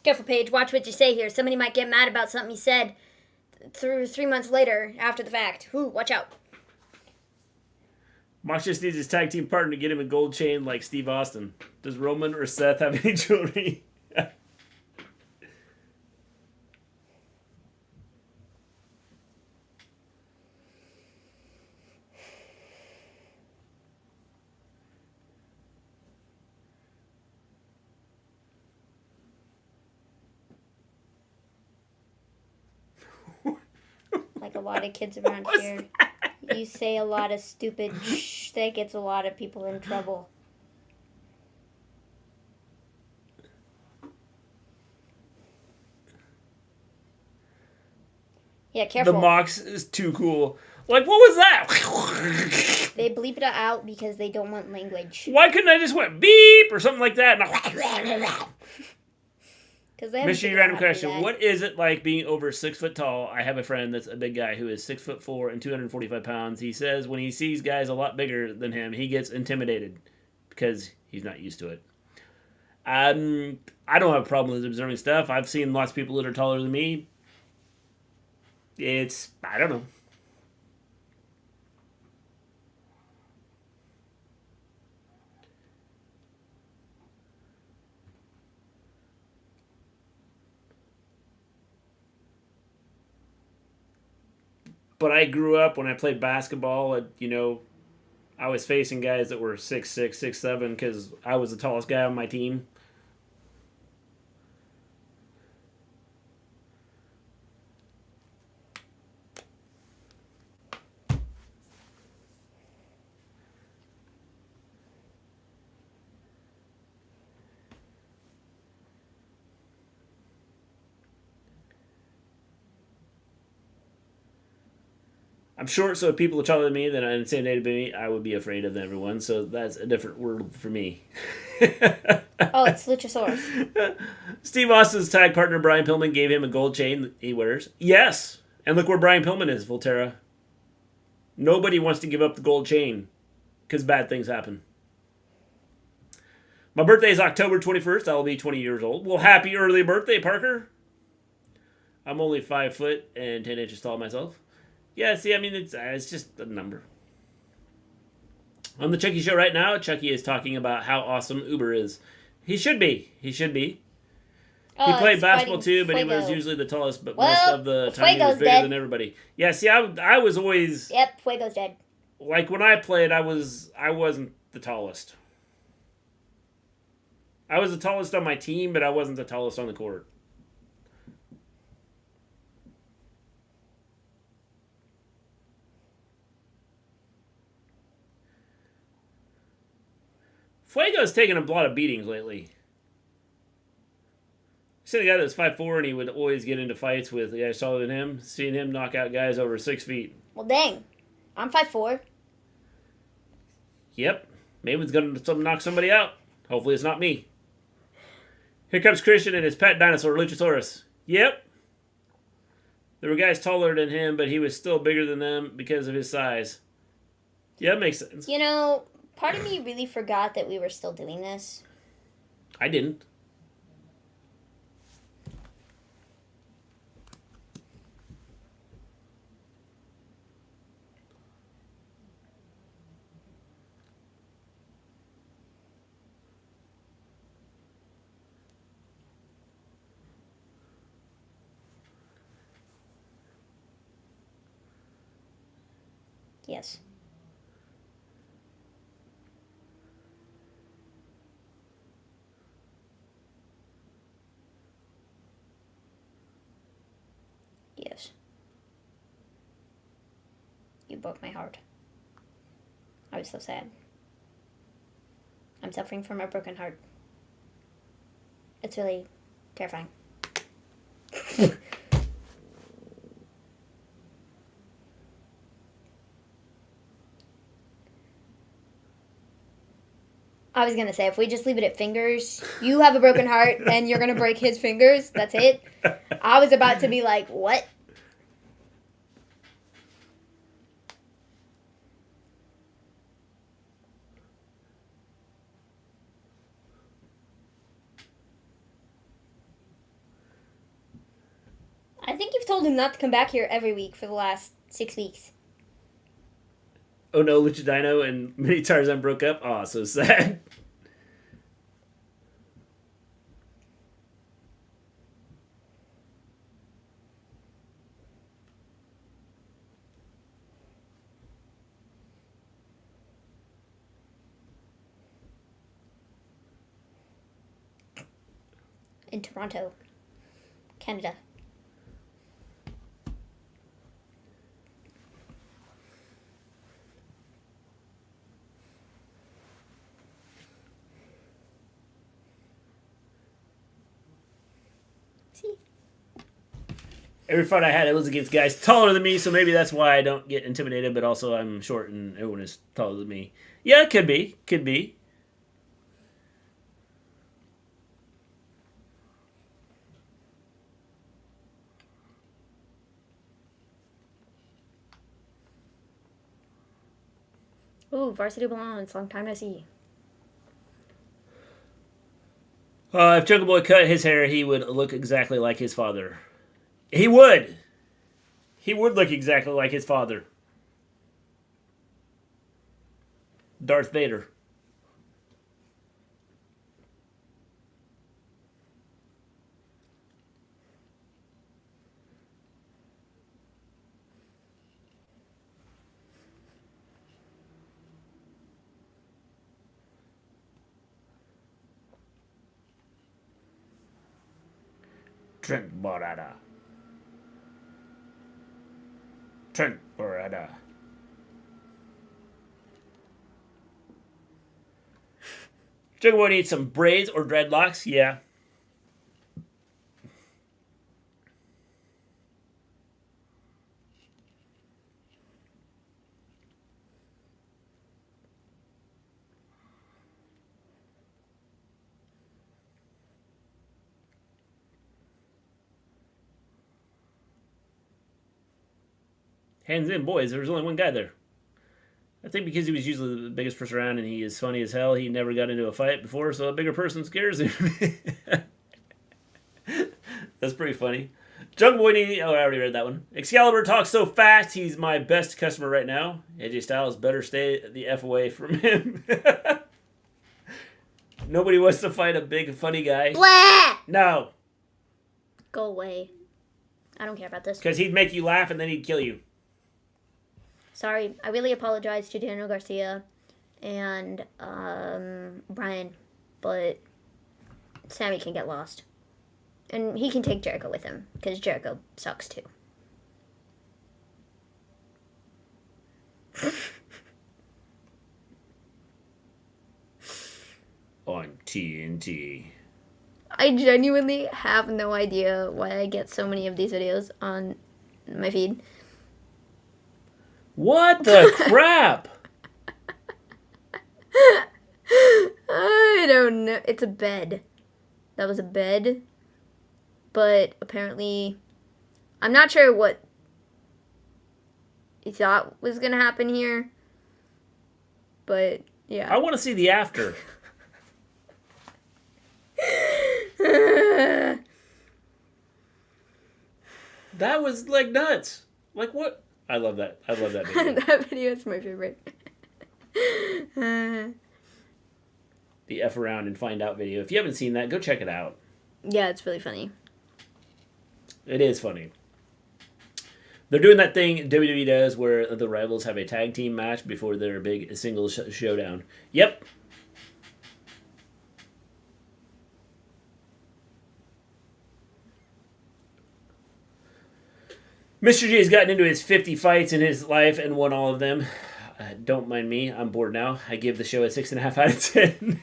Careful, Paige. Watch what you say here. Somebody might get mad about something you said through 3 months later after the fact. Ooh, watch out. Mox just needs his tag team partner to get him a gold chain like Steve Austin. Does Roman or Seth have any jewelry? Like a lot of kids around What's here. that? You say a lot of stupid shh that gets a lot of people in trouble. Yeah, careful. The Mox is too cool. Like, what was that? They bleep it out because they don't want language. Why couldn't I just went beep or something like that? Mystery random question. What is it like being over 6 foot tall? I have a friend that's a big guy who is 6'4" and 245 pounds. He says when he sees guys a lot bigger than him, he gets intimidated because he's not used to it. I don't have a problem with observing stuff. I've seen lots of people that are taller than me. I don't know. But I grew up when I played basketball. I was facing guys that were 6'6", 6'7", because I was the tallest guy on my team. I'm short, so if people are taller than me, then I intimidated me, I would be afraid of everyone. So that's a different world for me. Oh, it's Luchasaurus. Steve Austin's tag partner Brian Pillman gave him a gold chain that he wears. Yes, and look where Brian Pillman is, Volterra. Nobody wants to give up the gold chain because bad things happen. My birthday is October 21st. I will be 20 years old. Well, happy early birthday, Parker. I'm only 5 foot and 10 inches tall myself. Yeah, see, I mean, it's just a number. On the Chucky show right now, Chucky is talking about how awesome Uber is. He should be. He played basketball too, but Fuego. he was usually the tallest, but most of the time he was Fuego's bigger dead. than everybody. Yeah, see, I was always... Yep, Fuego's dead. Like, when I played, I wasn't the tallest. I was the tallest on my team, but I wasn't the tallest on the court. Fuego's taken a lot of beatings lately. See the guy that's 5'4", and he would always get into fights with guys taller than him. Seeing him knock out guys over 6 feet. Well, dang. I'm 5'4". Yep. Maven's going to knock somebody out. Hopefully it's not me. Here comes Christian and his pet dinosaur, Luchasaurus. Yep. There were guys taller than him, but he was still bigger than them because of his size. Yeah, that makes sense. You know, part of me really forgot that we were still doing this. I didn't. Yes. Yes. You broke my heart. I was so sad. I'm suffering from a broken heart. It's really terrifying. I was gonna say, if we just leave it at fingers, you have a broken heart and you're gonna break his fingers. That's it. I was about to be like, what? I think you've told him not to come back here every week for the last 6 weeks. Oh no, Lucha Dino and Mini Tarzan broke up? Aw, so sad. In Toronto, Canada. see. Every fight I had, it was against guys taller than me, so maybe that's why I don't get intimidated, but also I'm short and everyone is taller than me. Yeah, it could be. Could be. Ooh, Varsity Blondes. Long time no see. If Jungle Boy cut his hair, he would look exactly like his father. He would. He would look exactly like his father. Darth Vader. Trent Barada. Trent Barada. Jungle Boy needs some braids or dreadlocks. Yeah. Hands in, boys. There was only one guy there. I think because he was usually the biggest person around and he is funny as hell, he never got into a fight before, so a bigger person scares him. That's pretty funny. Jungle Boy needs... Oh, I already read that one. Excalibur talks so fast, he's my best customer right now. AJ Styles better stay the F away from him. Nobody wants to fight a big, funny guy. Blah! No. Go away. I don't care about this. Because he'd make you laugh and then he'd kill you. Sorry, I really apologize to Daniel Garcia and Brian, but Sammy can get lost. And he can take Jericho with him, because Jericho sucks too. On TNT. I genuinely have no idea why I get so many of these videos on my feed. What the crap? I don't know. It's a bed. That was a bed. But apparently, I'm not sure what he thought was going to happen here. But, yeah. I want to see the after. That was like nuts. Like what? I love that. I love that video. That video is my favorite. The F around and find out video. If you haven't seen that, go check it out. Yeah, it's really funny. It is funny. They're doing that thing WWE does where the rivals have a tag team match before their big single showdown. Yep. Mr. G has gotten into his 50 fights in his life and won all of them. Don't mind me. I'm bored now. I give the show a 6.5 out of 10.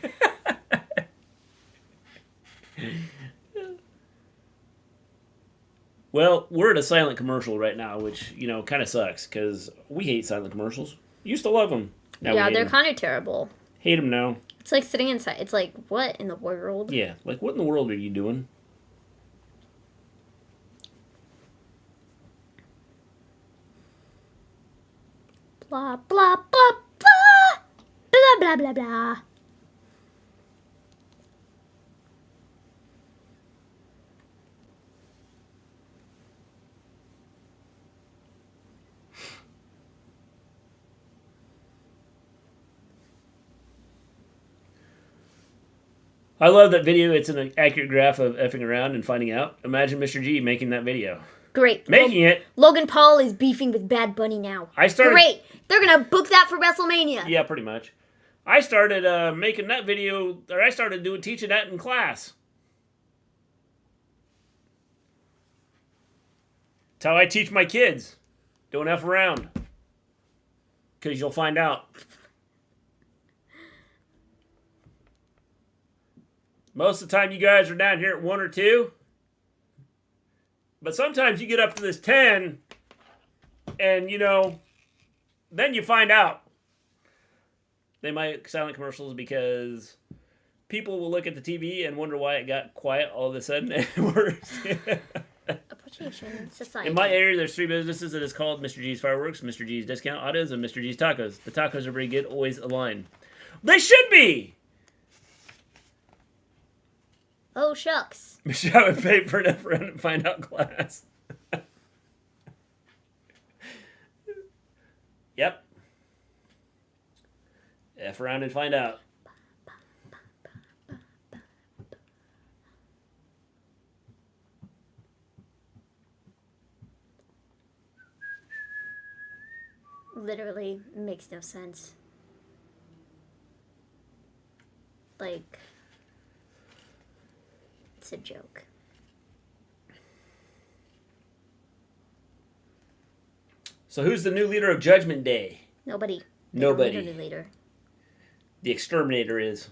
Well, we're at a silent commercial right now, which, you know, kind of sucks because we hate silent commercials. Used to love them. Now yeah, they're kind of terrible. Hate them now. It's like sitting inside. It's like, what in the world? Yeah, like what in the world are you doing? Blah, blah, blah, blah. Blah, blah, blah, blah. I love that video. It's an accurate graph of effing around and finding out. Imagine Mr. G making that video. Great. Making it. Logan Paul is beefing with Bad Bunny now. Great. They're going to book that for WrestleMania. Yeah, pretty much. I started making that video, or I started teaching that in class. That's how I teach my kids. Don't F around. Because you'll find out. Most of the time you guys are down here at 1 or 2. But sometimes you get up to this 10, and, then you find out. They might silent commercials because people will look at the TV and wonder why it got quiet all of a sudden. Appreciation society. In my area, there's 3 businesses that is called Mr. G's Fireworks, Mr. G's Discount Autos, and Mr. G's Tacos. The tacos are pretty good, always aligned. They should be! Oh, shucks. Michelle would pay for an F around and find out class. Yep. F around and find out. Literally makes no sense. Like, it's a joke. So who's the new leader of Judgment Day? Nobody. Nobody. They don't need a new leader. The Exterminator is.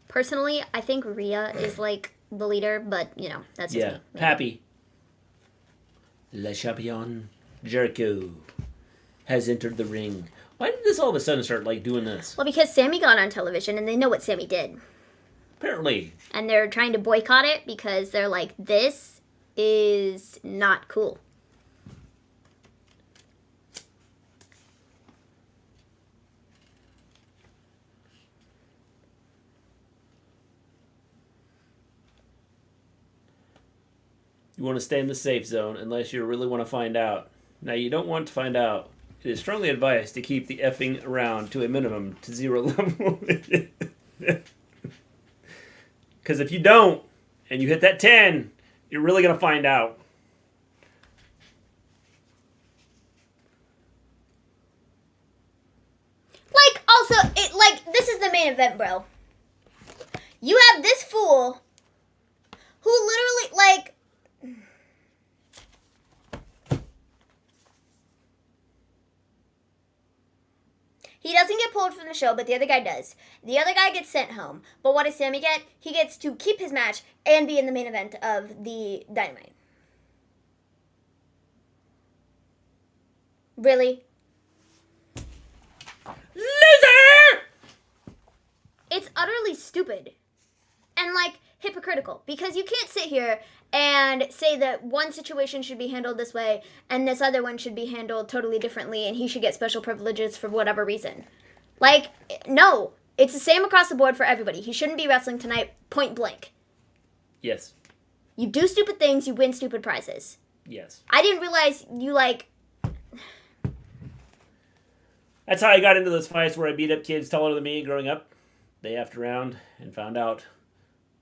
Personally, I think Rhea is like the leader, but that's just me. Yeah, Pappy. Le Champion Jericho has entered the ring. Why did this all of a sudden start doing this? Well, because Sammy got on television and they know what Sammy did. Apparently. And they're trying to boycott it because they're like, this is not cool. You want to stay in the safe zone unless you really want to find out. Now, you don't want to find out. It is strongly advised to keep the effing around to a minimum to 0 level. Because if you don't, and you hit that 10, you're really going to find out. Also, this is the main event, bro. You have this fool who literally, he doesn't get pulled from the show, but the other guy does. The other guy gets sent home. But what does Sammy get? He gets to keep his match and be in the main event of the Dynamite. Really? Loser! It's utterly stupid. And, hypocritical. Because you can't sit here and say that one situation should be handled this way and this other one should be handled totally differently and he should get special privileges for whatever reason. No. It's the same across the board for everybody. He shouldn't be wrestling tonight, point blank. Yes. You do stupid things, you win stupid prizes. Yes. I didn't realize you, That's how I got into those fights where I beat up kids taller than me growing up. They effed around and found out.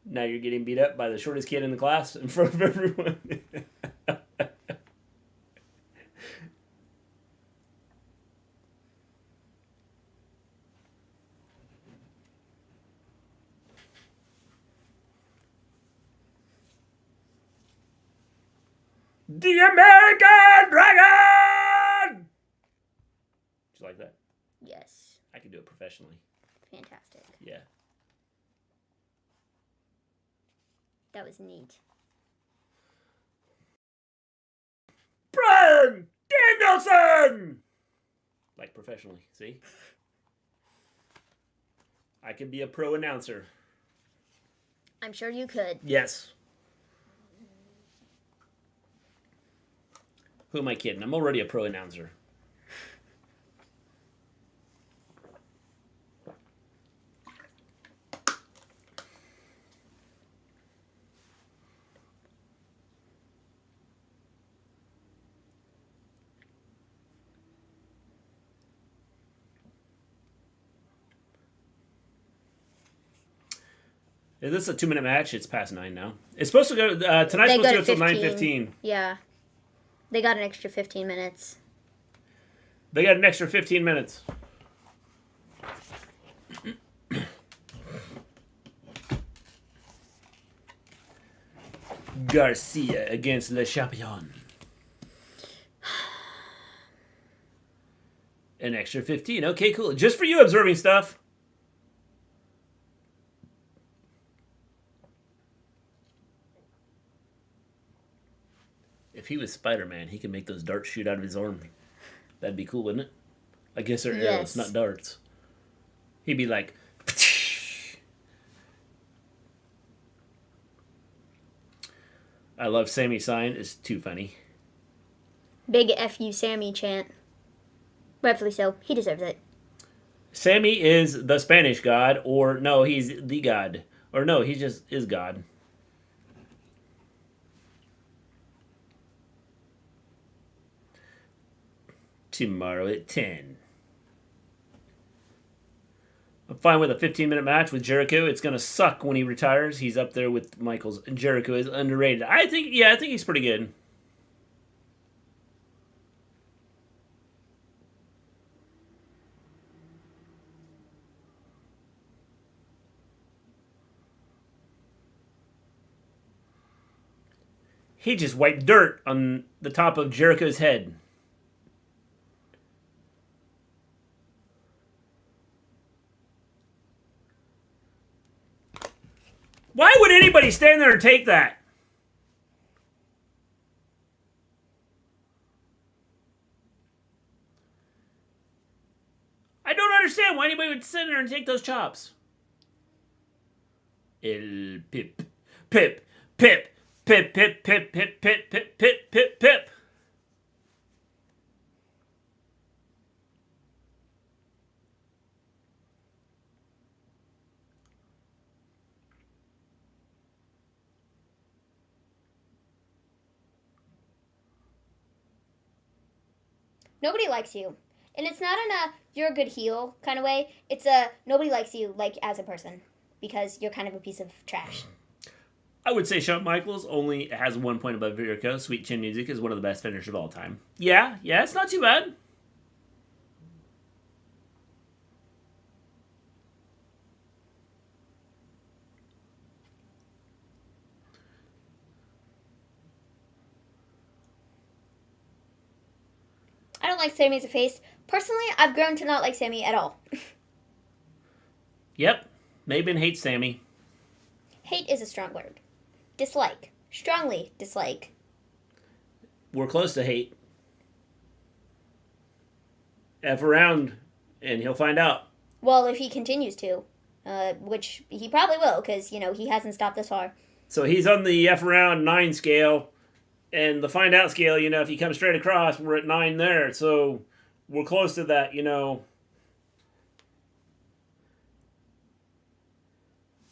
Now you're getting beat up by the shortest kid in the class in front of everyone. The American Dragon! Did you like that? Yes. I can do it professionally. Fantastic. Yeah. That was neat. Brian Danielson! Like professionally, see? I could be a pro announcer. I'm sure you could. Yes. Who am I kidding? I'm already a pro announcer. Is this a 2-minute match? It's past 9 now. It's supposed to go. Tonight's supposed to go till 9:15. Yeah. They got an extra 15 minutes. They got an extra 15 minutes. Garcia against Le Champion. An extra 15. Okay, cool. Just for you observing stuff. If he was Spider-Man, he could make those darts shoot out of his arm. That'd be cool, wouldn't it? I guess they're arrows, not darts. He'd be like... I love Sammy's sign. It's too funny. Big F you Sammy chant. Rightfully so. He deserves it. Sammy is the Spanish god, or no, he's the god. Or no, he just is God. Tomorrow at 10. I'm fine with a 15-minute match with Jericho. It's going to suck when he retires. He's up there with Michaels. And Jericho is underrated. I think he's pretty good. He just wiped dirt on the top of Jericho's head. Why would anybody stand there and take that? I don't understand why anybody would sit there and take those chops. El pip, pip, pip, pip, pip, pip, pip, pip, pip, pip, pip, pip. Nobody likes you. And it's not in a you're a good heel kind of way. It's a nobody likes you like as a person because you're kind of a piece of trash. I would say Shawn Michaels only has 1 point above Jericho. Sweet Chin Music is one of the best finishers of all time. Yeah, it's not too bad. I don't like Sammy as a face. Personally, I've grown to not like Sammy at all. Yep. Maven hates Sammy. Hate is a strong word. Dislike. Strongly dislike. We're close to hate. F around, and he'll find out. Well, if he continues to, which he probably will, because, he hasn't stopped this far. So he's on the F around 9 scale, and the find out scale, if you come straight across, we're at 9 there. So we're close to that,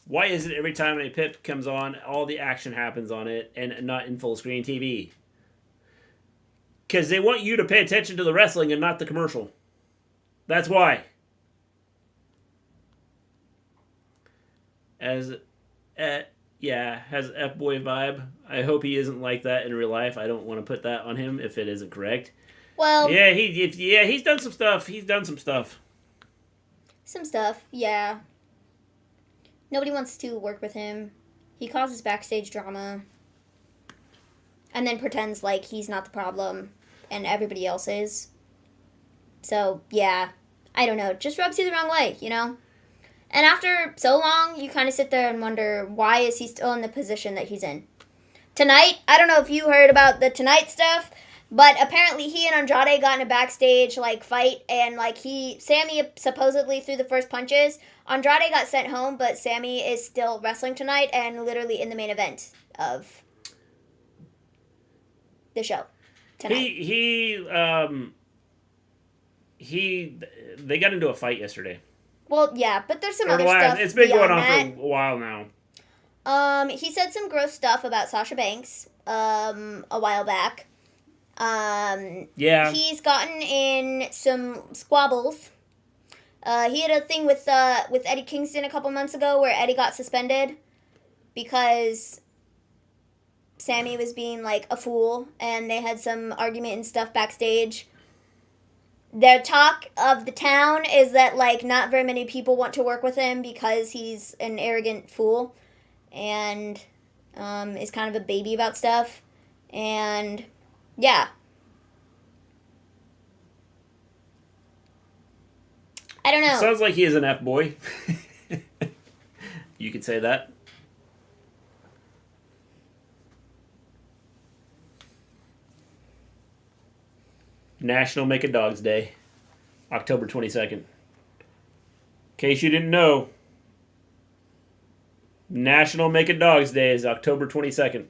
Why is it every time a pip comes on, all the action happens on it and not in full screen TV? Because they want you to pay attention to the wrestling and not the commercial. That's why. Has F-boy vibe. I hope he isn't like that in real life. I don't want to put that on him if it isn't correct. Well, he's done some stuff. Some stuff, yeah. Nobody wants to work with him. He causes backstage drama. And then pretends like he's not the problem and everybody else is. So, yeah. I don't know. Just rubs you the wrong way, And after so long, you kind of sit there and wonder, why is he still in the position that he's in? Tonight, I don't know if you heard about the Tonight stuff, but apparently he and Andrade got in a backstage, fight, and, Sammy supposedly threw the first punches. Andrade got sent home, but Sammy is still wrestling tonight and literally in the main event of the show tonight. They got into a fight yesterday. Well, yeah, but there's some other stuff. It's been going on for a while now. He said some gross stuff about Sasha Banks, a while back. Yeah. He's gotten in some squabbles. He had a thing with Eddie Kingston a couple months ago where Eddie got suspended because Sammy was being a fool, and they had some argument and stuff backstage. Their talk of the town is that not very many people want to work with him because he's an arrogant fool and is kind of a baby about stuff. And yeah. I don't know. Sounds like he is an F-boy. You could say that. National Make a Dogs Day, October 22nd. In case you didn't know, National Make a Dogs Day is October 22nd.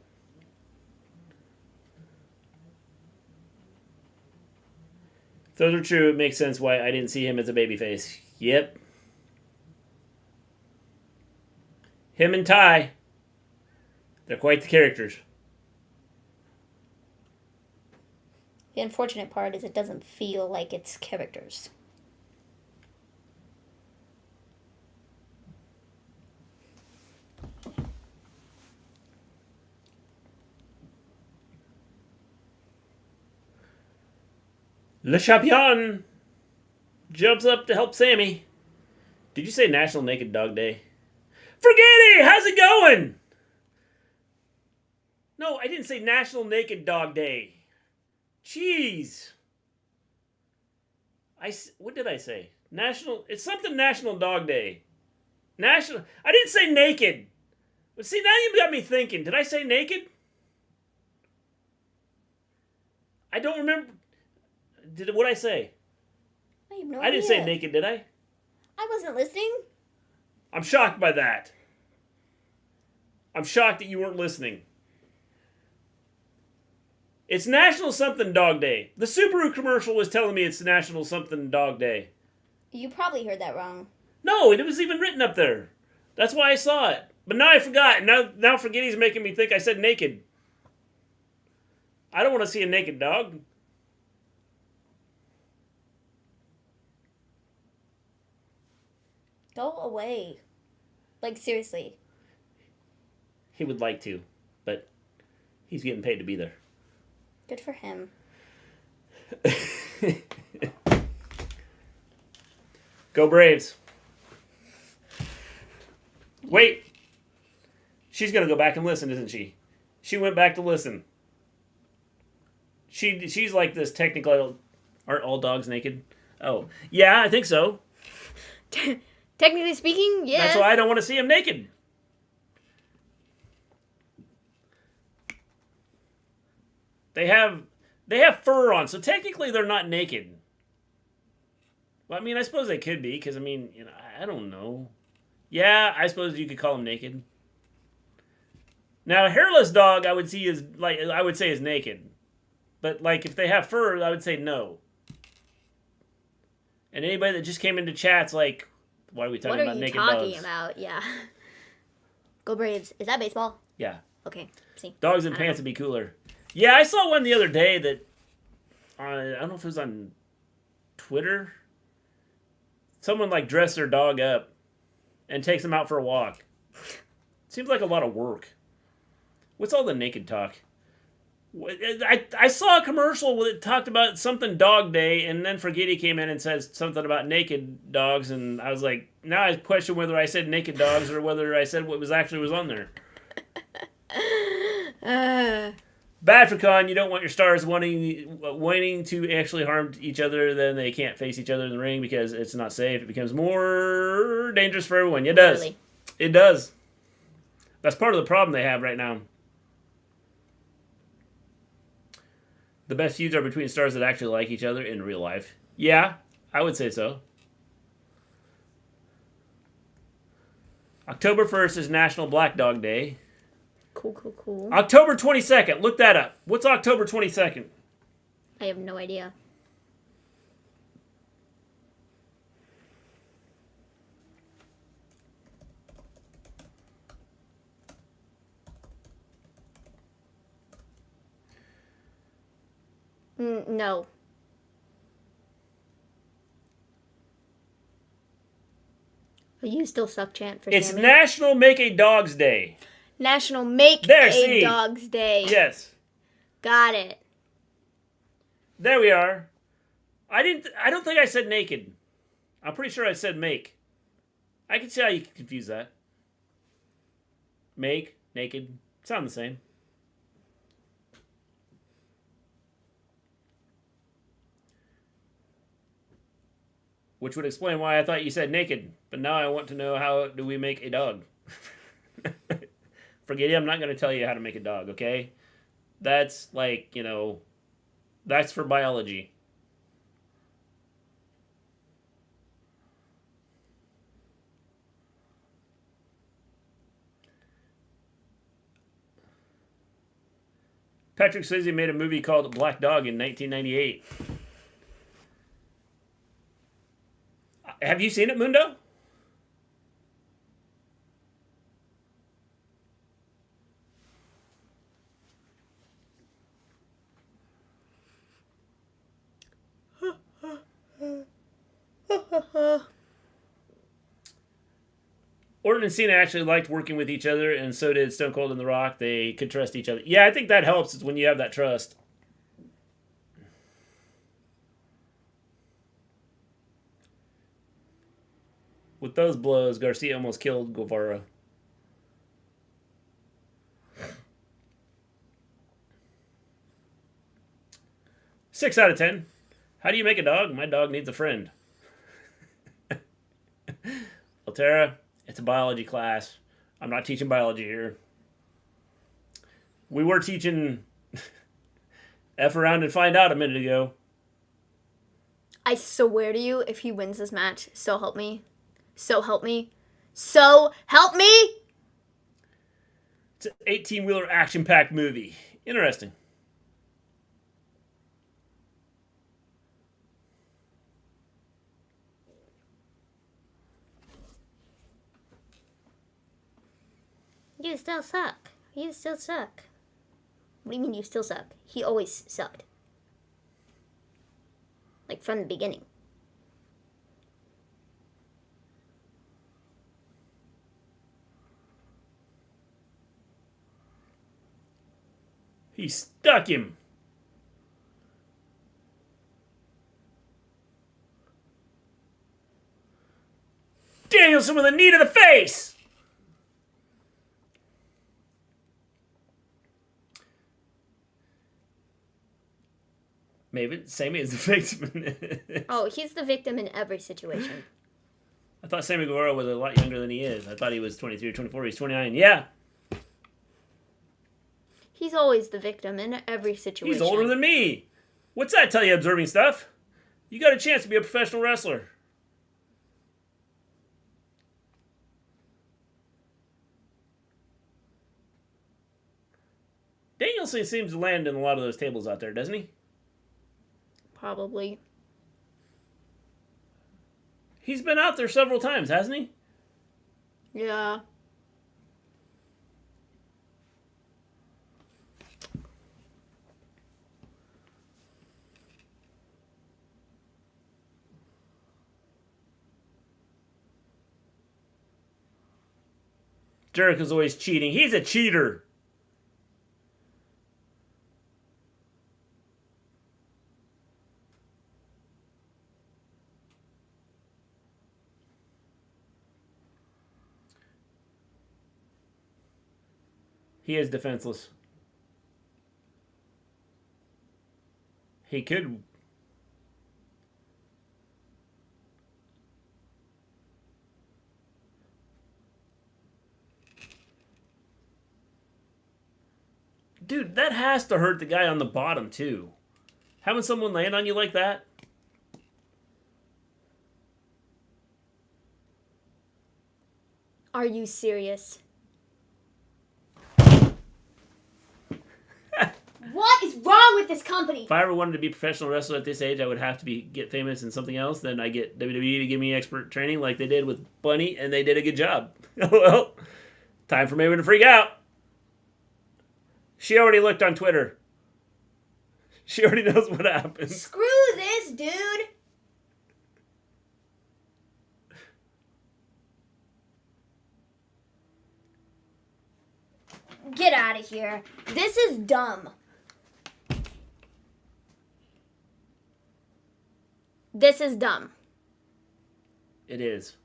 If those are true, it makes sense why I didn't see him as a babyface. Yep. Him and Ty, they're quite the characters. The unfortunate part is it doesn't feel like it's characters. Le Champion jumps up to help Sammy. Did you say National Naked Dog Day? Forgetty, how's it going? No, I didn't say National Naked Dog Day. Jeez. What did I say? It's something National Dog Day. I didn't say naked. But see, now you got me thinking. Did I say naked? I don't remember. What did I say? I have no idea. I didn't say naked, did I? I wasn't listening. I'm shocked by that. I'm shocked that you weren't listening. It's National Something Dog Day. The Subaru commercial was telling me it's National Something Dog Day. You probably heard that wrong. No, it was even written up there. That's why I saw it. But now I forgot. Now Forgetty's making me think I said naked. I don't want to see a naked dog. Go away. Like, seriously. He would like to, but he's getting paid to be there. Good for him. Go Braves. Wait. She's going to go back and listen, isn't she? She went back to listen. She's like this technical... Aren't all dogs naked? Oh. Yeah, I think so. Technically speaking, yes. That's why I don't want to see him naked. They have fur on, so technically they're not naked. Well, I mean, I suppose they could be, because, I mean, I don't know. Yeah, I suppose you could call them naked. Now, a hairless dog, I would say is naked. But, like, if they have fur, I would say no. And anybody that just came into chat's like, why are we talking about naked dogs? What are you talking about? Yeah. Go Braves. Is that baseball? Yeah. Okay. See. Dogs in pants would be cooler. Yeah, I saw one the other day that, I don't know if it was on Twitter. Someone, like, dressed their dog up and takes them out for a walk. Seems like a lot of work. What's all the naked talk? I saw a commercial that talked about something dog day, and then Forgetty came in and said something about naked dogs, and I was like, now I question whether I said naked dogs or whether I said what was on there. Bad for Con, you don't want your stars wanting to actually harm each other, then they can't face each other in the ring because it's not safe. It becomes more dangerous for everyone. It does. Really? It does. That's part of the problem they have right now. The best feuds are between stars that actually like each other in real life. Yeah, I would say so. October 1st is National Black Dog Day. Cool. October 22nd. Look that up. What's October 22nd? I have no idea. No. You still suck, chant for It's Sammy. National Make a Dogs Day. National Make a Dogs Day. Yes. Got it. There we are. I don't think I said naked. I'm pretty sure I said make. I can see how you can confuse that. Make, naked, sound the same. Which would explain why I thought you said naked. But now I want to know, how do we make a dog? Forget it, I'm not going to tell you how to make a dog, okay? That's like, that's for biology. Patrick Swayze made a movie called Black Dog in 1998. Have you seen it, Mundo? Orton and Cena actually liked working with each other, and so did Stone Cold and The Rock. They could trust each other. Yeah, I think that helps when you have that trust. With those blows, Garcia almost killed Guevara. Six out of 10. How do you make a dog? My dog needs a friend. Altera, it's a biology class. I'm not teaching biology here. We were teaching F around and find out a minute ago. I swear to you, if he wins this match, so help me. So help me. So help me! It's an 18-wheeler action-packed movie. Interesting. You still suck. You still suck. What do you mean you still suck? He always sucked. Like from the beginning. He stuck him. Danielson with a knee to the face. Maven, Sammy is the victim. Oh, he's the victim in every situation. I thought Sammy Guevara was a lot younger than he is. I thought he was 23 or 24. He's 29. Yeah. He's always the victim in every situation. He's older than me. What's that tell you, observing stuff? You got a chance to be a professional wrestler. Danielson seems to land in a lot of those tables out there, doesn't he? Probably. He's been out there several times, hasn't he? Yeah. Jericho's always cheating. He's a cheater. He is defenseless. He could... Dude, that has to hurt the guy on the bottom, too. Having someone land on you like that? Are you serious? What is wrong with this company? If I ever wanted to be a professional wrestler at this age, I would have to get famous in something else. Then I get WWE to give me expert training like they did with Bunny, and they did a good job. Well, time for Maven to freak out. She already looked on Twitter. She already knows what happened. Screw this, dude. Get out of here. This is dumb. This is dumb. It is.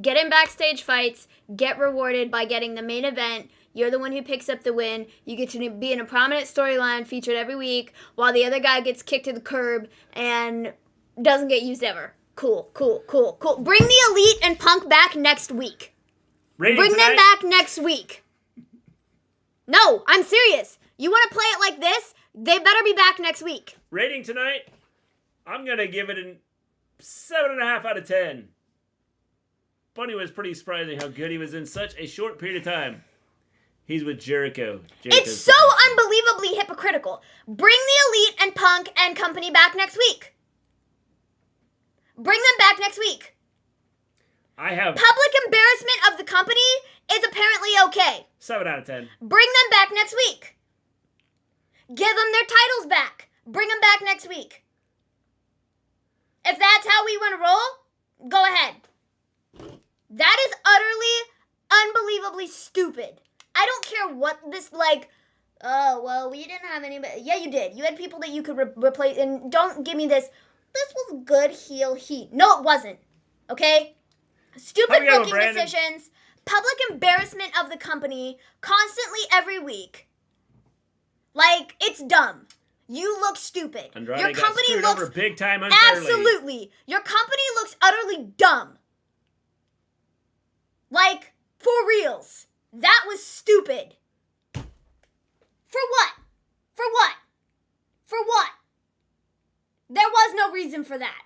Get in backstage fights. Get rewarded by getting the main event. You're the one who picks up the win. You get to be in a prominent storyline featured every week while the other guy gets kicked to the curb and doesn't get used ever. Cool, cool, cool, cool. Bring the Elite and Punk back next week. Rating Bring tonight? them back next week. No, I'm serious. You want to play it like this? They better be back next week. Rating tonight, I'm going to give it a 7.5 out of 10. Bunny was pretty surprising how good he was in such a short period of time. He's with Jericho. It's so unbelievably hypocritical. Bring the Elite and Punk and company back next week. Bring them back next week. Public embarrassment of the company is apparently okay. 7 out of 10. Bring them back next week. Give them their titles back. Bring them back next week. If that's how we want to roll, go ahead. That is utterly, unbelievably stupid. I don't care what this, like, oh, well, we didn't have anybody. Yeah, you did. You had people that you could replace, and don't give me this was good heel heat. No, it wasn't. Okay? Stupid booking decisions, public embarrassment of the company, constantly every week. Like, it's dumb. You look stupid. Andrade Your got company screwed looks over big time unfairly. Absolutely. Your company looks utterly dumb. Like, for reals. That was stupid. For what? For what? For what? There was no reason for that.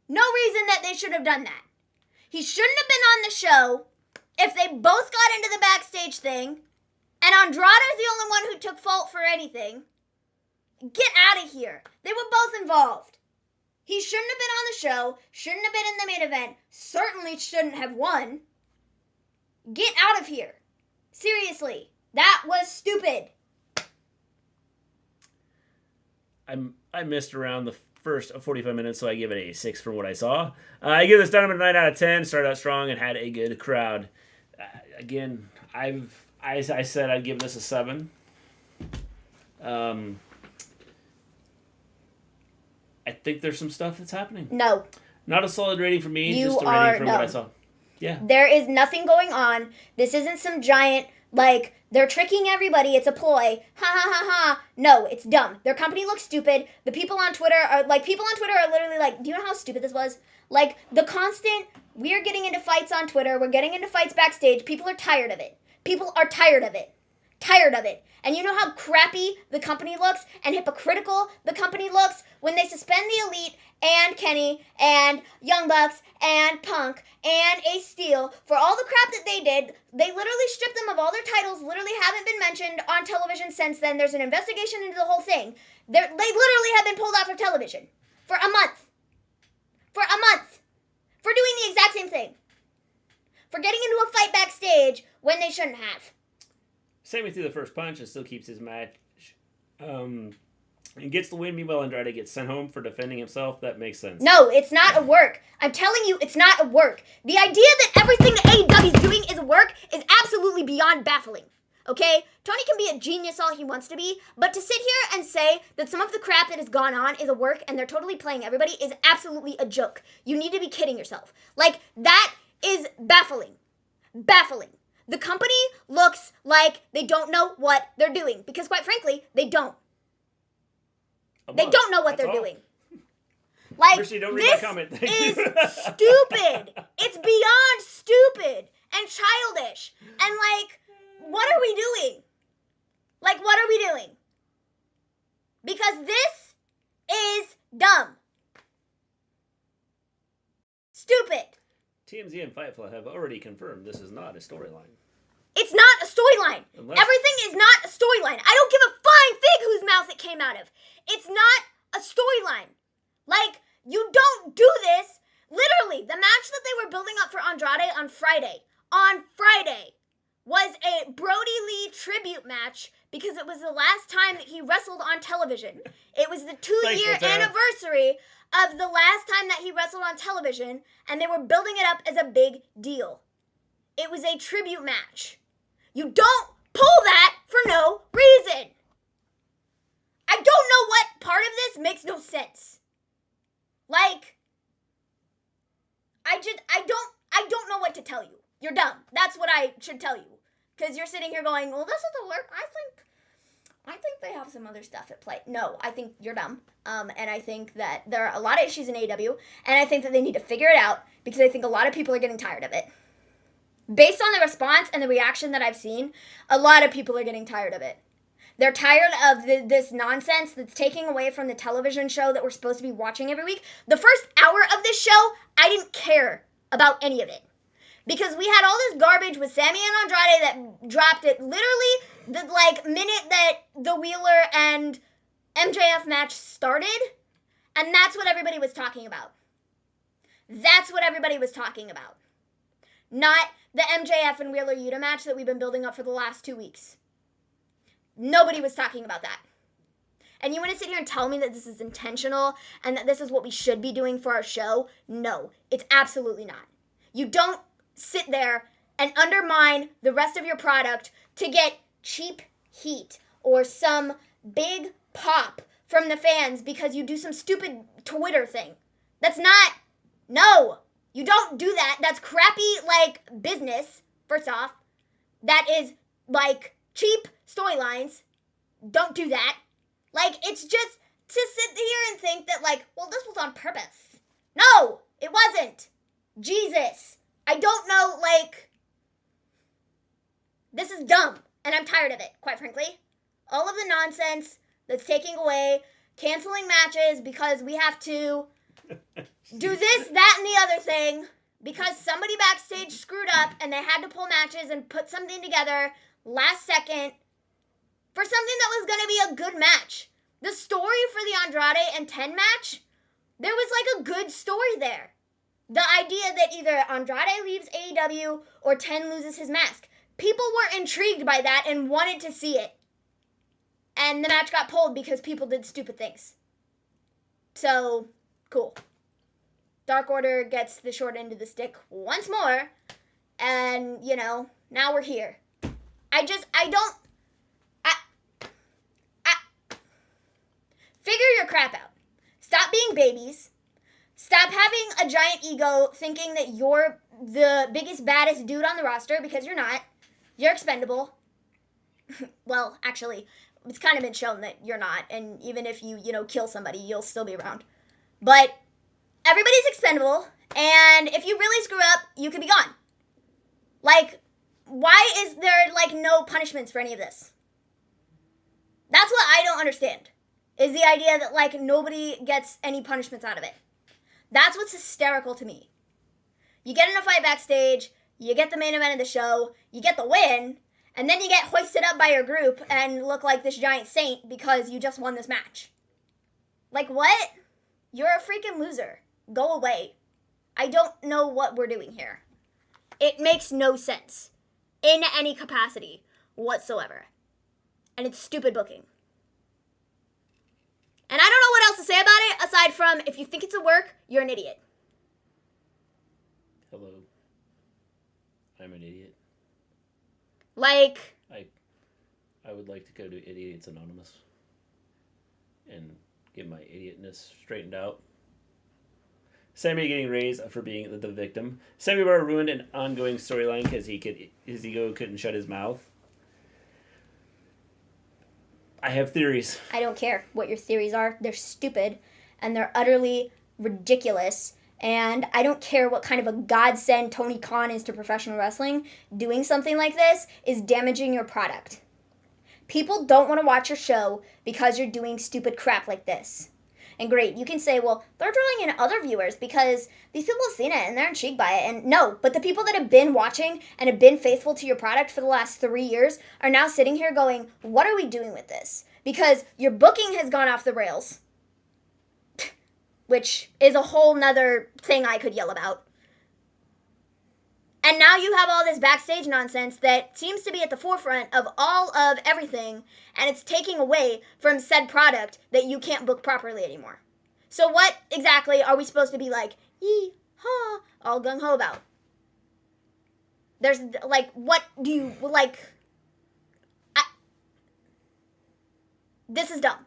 No reason that they should have done that. He shouldn't have been on the show if they both got into the backstage thing, and Andrade's the only one who took fault for anything. Get out of here. They were both involved. He shouldn't have been on the show, shouldn't have been in the main event, certainly shouldn't have won. Get out of here. Seriously. That was stupid. I missed around the first 45 minutes, so I give it a 6 from what I saw. I give this Dynamite a 9 out of 10. Started out strong and had a good crowd. Again, I said I'd give this a 7. I think there's some stuff that's happening. No. Not a solid rating for me, just a rating from what I saw. Yeah. There is nothing going on. This isn't some giant, like, they're tricking everybody. It's a ploy. Ha ha ha ha. No, it's dumb. Their company looks stupid. The people on Twitter are literally like, do you know how stupid this was? Like, the constant, we're getting into fights on Twitter. We're getting into fights backstage. People are tired of it. People are tired of it. Tired of it. And you know how crappy the company looks and hypocritical the company looks when they suspend the Elite and Kenny and Young Bucks and Punk and Ace Steel for all the crap that they did. They literally stripped them of all their titles, literally haven't been mentioned on television since then. There's an investigation into the whole thing. They literally have been pulled off of television for a month. For a month. For doing the exact same thing. For getting into a fight backstage when they shouldn't have. Sammy threw the first punch and still keeps his match. And gets the win. Meanwhile, Andrade gets sent home for defending himself. That makes sense. No, it's not a work. I'm telling you, it's not a work. The idea that everything that AEW is doing is a work is absolutely beyond baffling. Okay? Tony can be a genius all he wants to be, but to sit here and say that some of the crap that has gone on is a work and they're totally playing everybody is absolutely a joke. You need to be kidding yourself. Like, that is baffling. Baffling. The company looks like they don't know what they're doing because, quite frankly, they don't. They don't know what they're doing. Like, Mercy, don't read my comment. This is stupid. It's beyond stupid and childish. And, like, what are we doing? Like, what are we doing? Because this is dumb. Stupid. TMZ and Fightful have already confirmed this is not a storyline. It's not a storyline. Everything is not a storyline. I don't give a flying fig whose mouth it came out of. It's not a storyline. Like, you don't do this. Literally, the match that they were building up for Andrade on Friday was a Brody Lee tribute match because it was the last time that he wrestled on television. It was the 2-year anniversary of the last time that he wrestled on television, and they were building it up as a big deal. It was a tribute match. You don't pull that for no reason. I don't know what part of this makes no sense. Like, I don't know what to tell you. You're dumb. That's what I should tell you. Because you're sitting here going, well, this is the work. I think they have some other stuff at play. No, I think you're dumb. And I think that there are a lot of issues in AEW, and I think that they need to figure it out because I think a lot of people are getting tired of it. Based on the response and the reaction that I've seen, a lot of people are getting tired of it. They're tired of this nonsense that's taking away from the television show that we're supposed to be watching every week. The first hour of this show, I didn't care about any of it. Because we had all this garbage with Sammy and Andrade that dropped it literally the minute that the Wheeler and MJF match started, and that's what everybody was talking about. That's what everybody was talking about. Not the MJF and Wheeler Yuta match that we've been building up for the last 2 weeks. Nobody was talking about that. And you want to sit here and tell me that this is intentional and that this is what we should be doing for our show? No, it's absolutely not. You don't sit there and undermine the rest of your product to get cheap heat or some big pop from the fans because you do some stupid Twitter thing. That's not, no, you don't do that. That's crappy, business, first off. That is, cheap storylines. Don't do that. It's just to sit here and think that, well, this was on purpose. No, it wasn't. Jesus. I don't know, this is dumb, and I'm tired of it, quite frankly. All of the nonsense that's taking away, canceling matches because we have to do this, that, and the other thing because somebody backstage screwed up and they had to pull matches and put something together last second for something that was going to be a good match. The story for the Andrade and 10 match, there was a good story there. The idea that either Andrade leaves AEW or 10 loses his mask. People were intrigued by that and wanted to see it. And the match got pulled because people did stupid things. So, cool. Dark Order gets the short end of the stick once more. And, now we're here. Figure your crap out. Stop being babies. Stop having a giant ego thinking that you're the biggest, baddest dude on the roster because you're not. You're expendable. Well, actually, it's kind of been shown that you're not. And even if you, kill somebody, you'll still be around. But everybody's expendable. And if you really screw up, you could be gone. Why is there, no punishments for any of this? That's what I don't understand. Is the idea that, nobody gets any punishments out of it. That's what's hysterical to me. You get in a fight backstage, you get the main event of the show, you get the win, and then you get hoisted up by your group and look like this giant saint because you just won this match. What? You're a freaking loser. Go away. I don't know what we're doing here. It makes no sense in any capacity whatsoever. And it's stupid booking. And I don't know what else to say about it aside from if you think it's a work, you're an idiot. Hello. I'm an idiot. I would like to go to Idiots Anonymous and get my idiotness straightened out. Sammy getting raised for being the victim. Sammy Bar ruined an ongoing storyline because his ego couldn't shut his mouth. I have theories. I don't care what your theories are. They're stupid, and they're utterly ridiculous. And I don't care what kind of a godsend Tony Khan is to professional wrestling. Doing something like this is damaging your product. People don't want to watch your show because you're doing stupid crap like this. And great, you can say, well, they're drawing in other viewers because these people have seen it and they're intrigued by it. And no, but the people that have been watching and have been faithful to your product for the last 3 years are now sitting here going, what are we doing with this? Because your booking has gone off the rails, which is a whole nother thing I could yell about. And now you have all this backstage nonsense that seems to be at the forefront of all of everything, and it's taking away from said product that you can't book properly anymore. So what exactly are we supposed to be yee-haw, all gung-ho about? There's, what do you, this is dumb.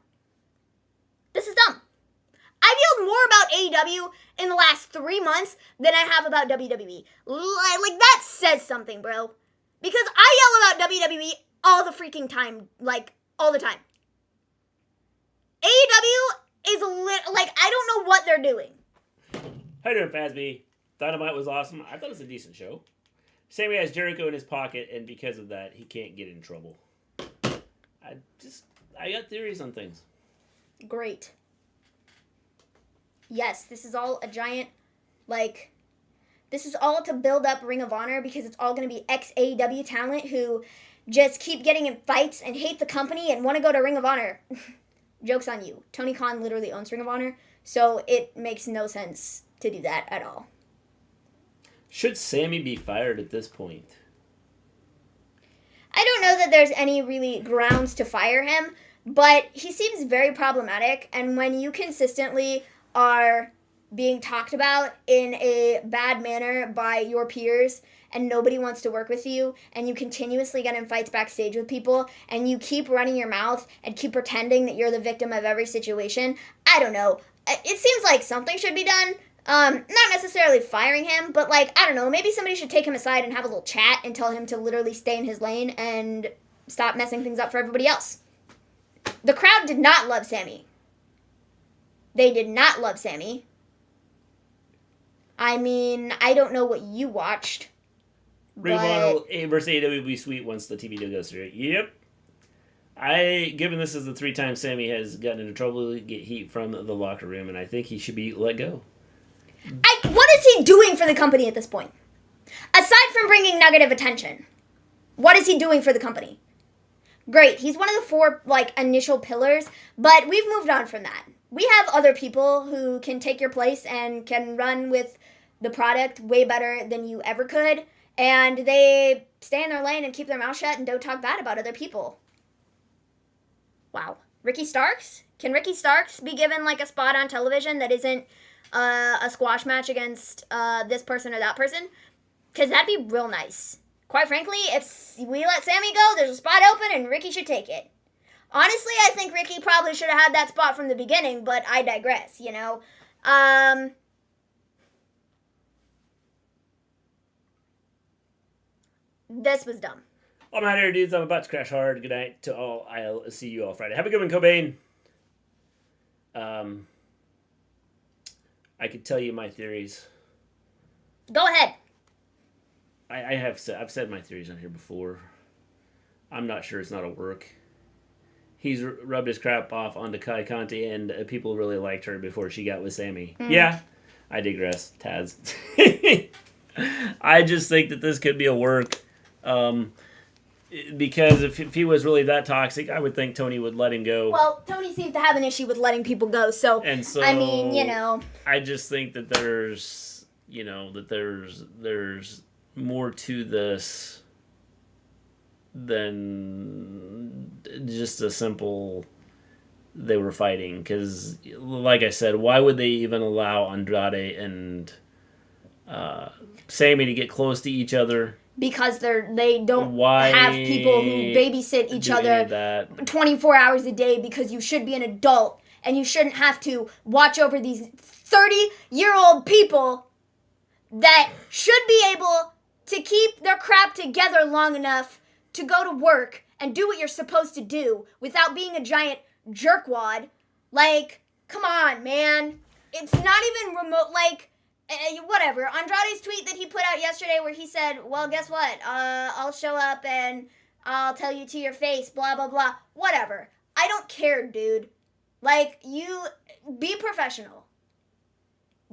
This is dumb. I've yelled more about AEW in the last 3 months than I have about WWE. That says something, bro. Because I yell about WWE all the freaking time. All the time. AEW is I don't know what they're doing. How you doing, Fazby? Dynamite was awesome. I thought it was a decent show. Sammy has Jericho in his pocket, and because of that, he can't get in trouble. I got theories on things. Great. Yes, this is all a giant, This is all to build up Ring of Honor because it's all going to be ex-AEW talent who just keep getting in fights and hate the company and want to go to Ring of Honor. Joke's on you. Tony Khan literally owns Ring of Honor, so it makes no sense to do that at all. Should Sammy be fired at this point? I don't know that there's any really grounds to fire him, but he seems very problematic, and when you consistently are being talked about in a bad manner by your peers and nobody wants to work with you and you continuously get in fights backstage with people and you keep running your mouth and keep pretending that you're the victim of every situation, I don't know. It seems like something should be done. Not necessarily firing him, but like, I don't know, maybe somebody should take him aside and have a little chat and tell him to literally stay in his lane and stop messing things up for everybody else. The crowd did not love Sammy. They did not love Sammy. I mean, I don't know what you watched. Ring of Honor versus AEW will be sweet once the TV deal goes through. Yep. Given this is the 3 times Sammy has gotten into trouble, get heat from the locker room, and I think he should be let go. What is he doing for the company at this point? Aside from bringing negative attention, what is he doing for the company? Great, he's one of the 4, initial pillars, but we've moved on from that. We have other people who can take your place and can run with the product way better than you ever could, and they stay in their lane and keep their mouth shut and don't talk bad about other people. Wow. Ricky Starks? Can Ricky Starks be given, a spot on television that isn't a squash match against this person or that person? Because that'd be real nice. Quite frankly, if we let Sammy go, there's a spot open and Ricky should take it. Honestly, I think Ricky probably should have had that spot from the beginning, but I digress, This was dumb. I'm out here, dudes. I'm about to crash hard. Good night to all. I'll see you all Friday. Have a good one, Cobain. I could tell you my theories. Go ahead. I've said my theories on here before. I'm not sure it's not a work. He's rubbed his crap off onto Kai Conti, and people really liked her before she got with Sammy. Yeah, I digress. Taz. I just think that this could be a work. Because if he was really that toxic, I would think Tony would let him go. Well, Tony seems to have an issue with letting people go, so I mean, I just think that there's more to this than just a simple they were fighting. Because, like I said, why would they even allow Andrade and Sammy to get close to each other? Because they don't have people who babysit each other 24 hours a day, because you should be an adult and you shouldn't have to watch over these 30-year-old people that should be able to keep their crap together long enough to go to work and do what you're supposed to do without being a giant jerkwad. Come on, man. It's not even remote, whatever. Andrade's tweet that he put out yesterday where he said, well, guess what? I'll show up and I'll tell you to your face, blah, blah, blah. Whatever. I don't care, dude. You be professional.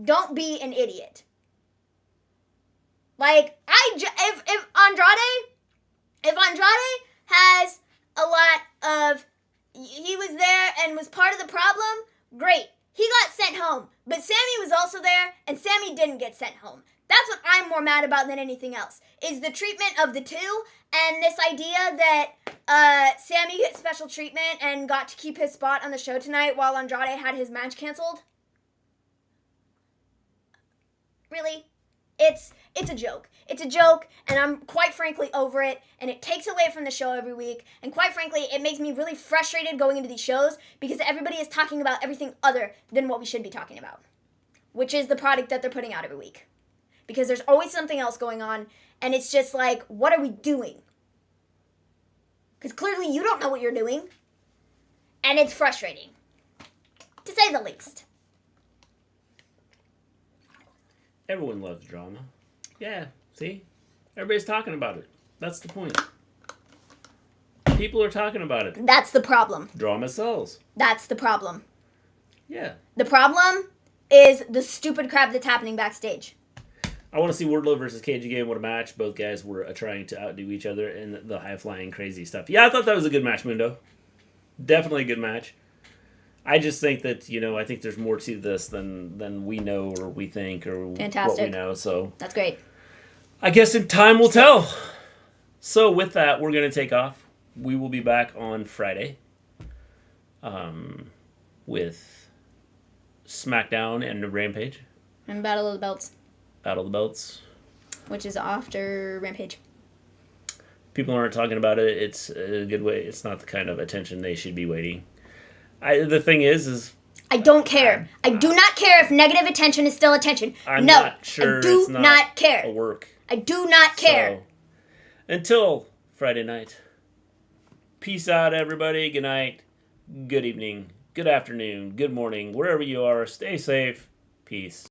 Don't be an idiot. If Andrade has a lot of, he was there and was part of the problem, great. He got sent home, but Sammy was also there, and Sammy didn't get sent home. That's what I'm more mad about than anything else, is the treatment of the two, and this idea that Sammy gets special treatment and got to keep his spot on the show tonight while Andrade had his match canceled. Really? It's a joke. It's a joke, and I'm quite frankly over it, and it takes away from the show every week, and quite frankly, it makes me really frustrated going into these shows because everybody is talking about everything other than what we should be talking about, which is the product that they're putting out every week. Because there's always something else going on, and it's just what are we doing? Because clearly you don't know what you're doing, and it's frustrating, to say the least. Everyone loves drama. Yeah, see? Everybody's talking about it. That's the point. People are talking about it. That's the problem. Drama sells. That's the problem. Yeah. The problem is the stupid crap that's happening backstage. I want to see Wardlow versus Cage again. What a match. Both guys were trying to outdo each other in the high-flying, crazy stuff. Yeah, I thought that was a good match, Mundo. Definitely a good match. I just think that, I think there's more to this than we know or we think or Fantastic. what we know. So That's great. I guess in time will tell. So with that, we're going to take off. We will be back on Friday with SmackDown and Rampage. And Battle of the Belts. Battle of the Belts. Which is after Rampage. People aren't talking about it. It's a good way. It's not the kind of attention they should be waiting. The thing is I don't care. I do not care if negative attention is still attention. I'm no, not sure I do it's not care. A work. I do not care. So, until Friday night. Peace out, everybody. Good night. Good evening. Good afternoon. Good morning. Wherever you are, stay safe. Peace.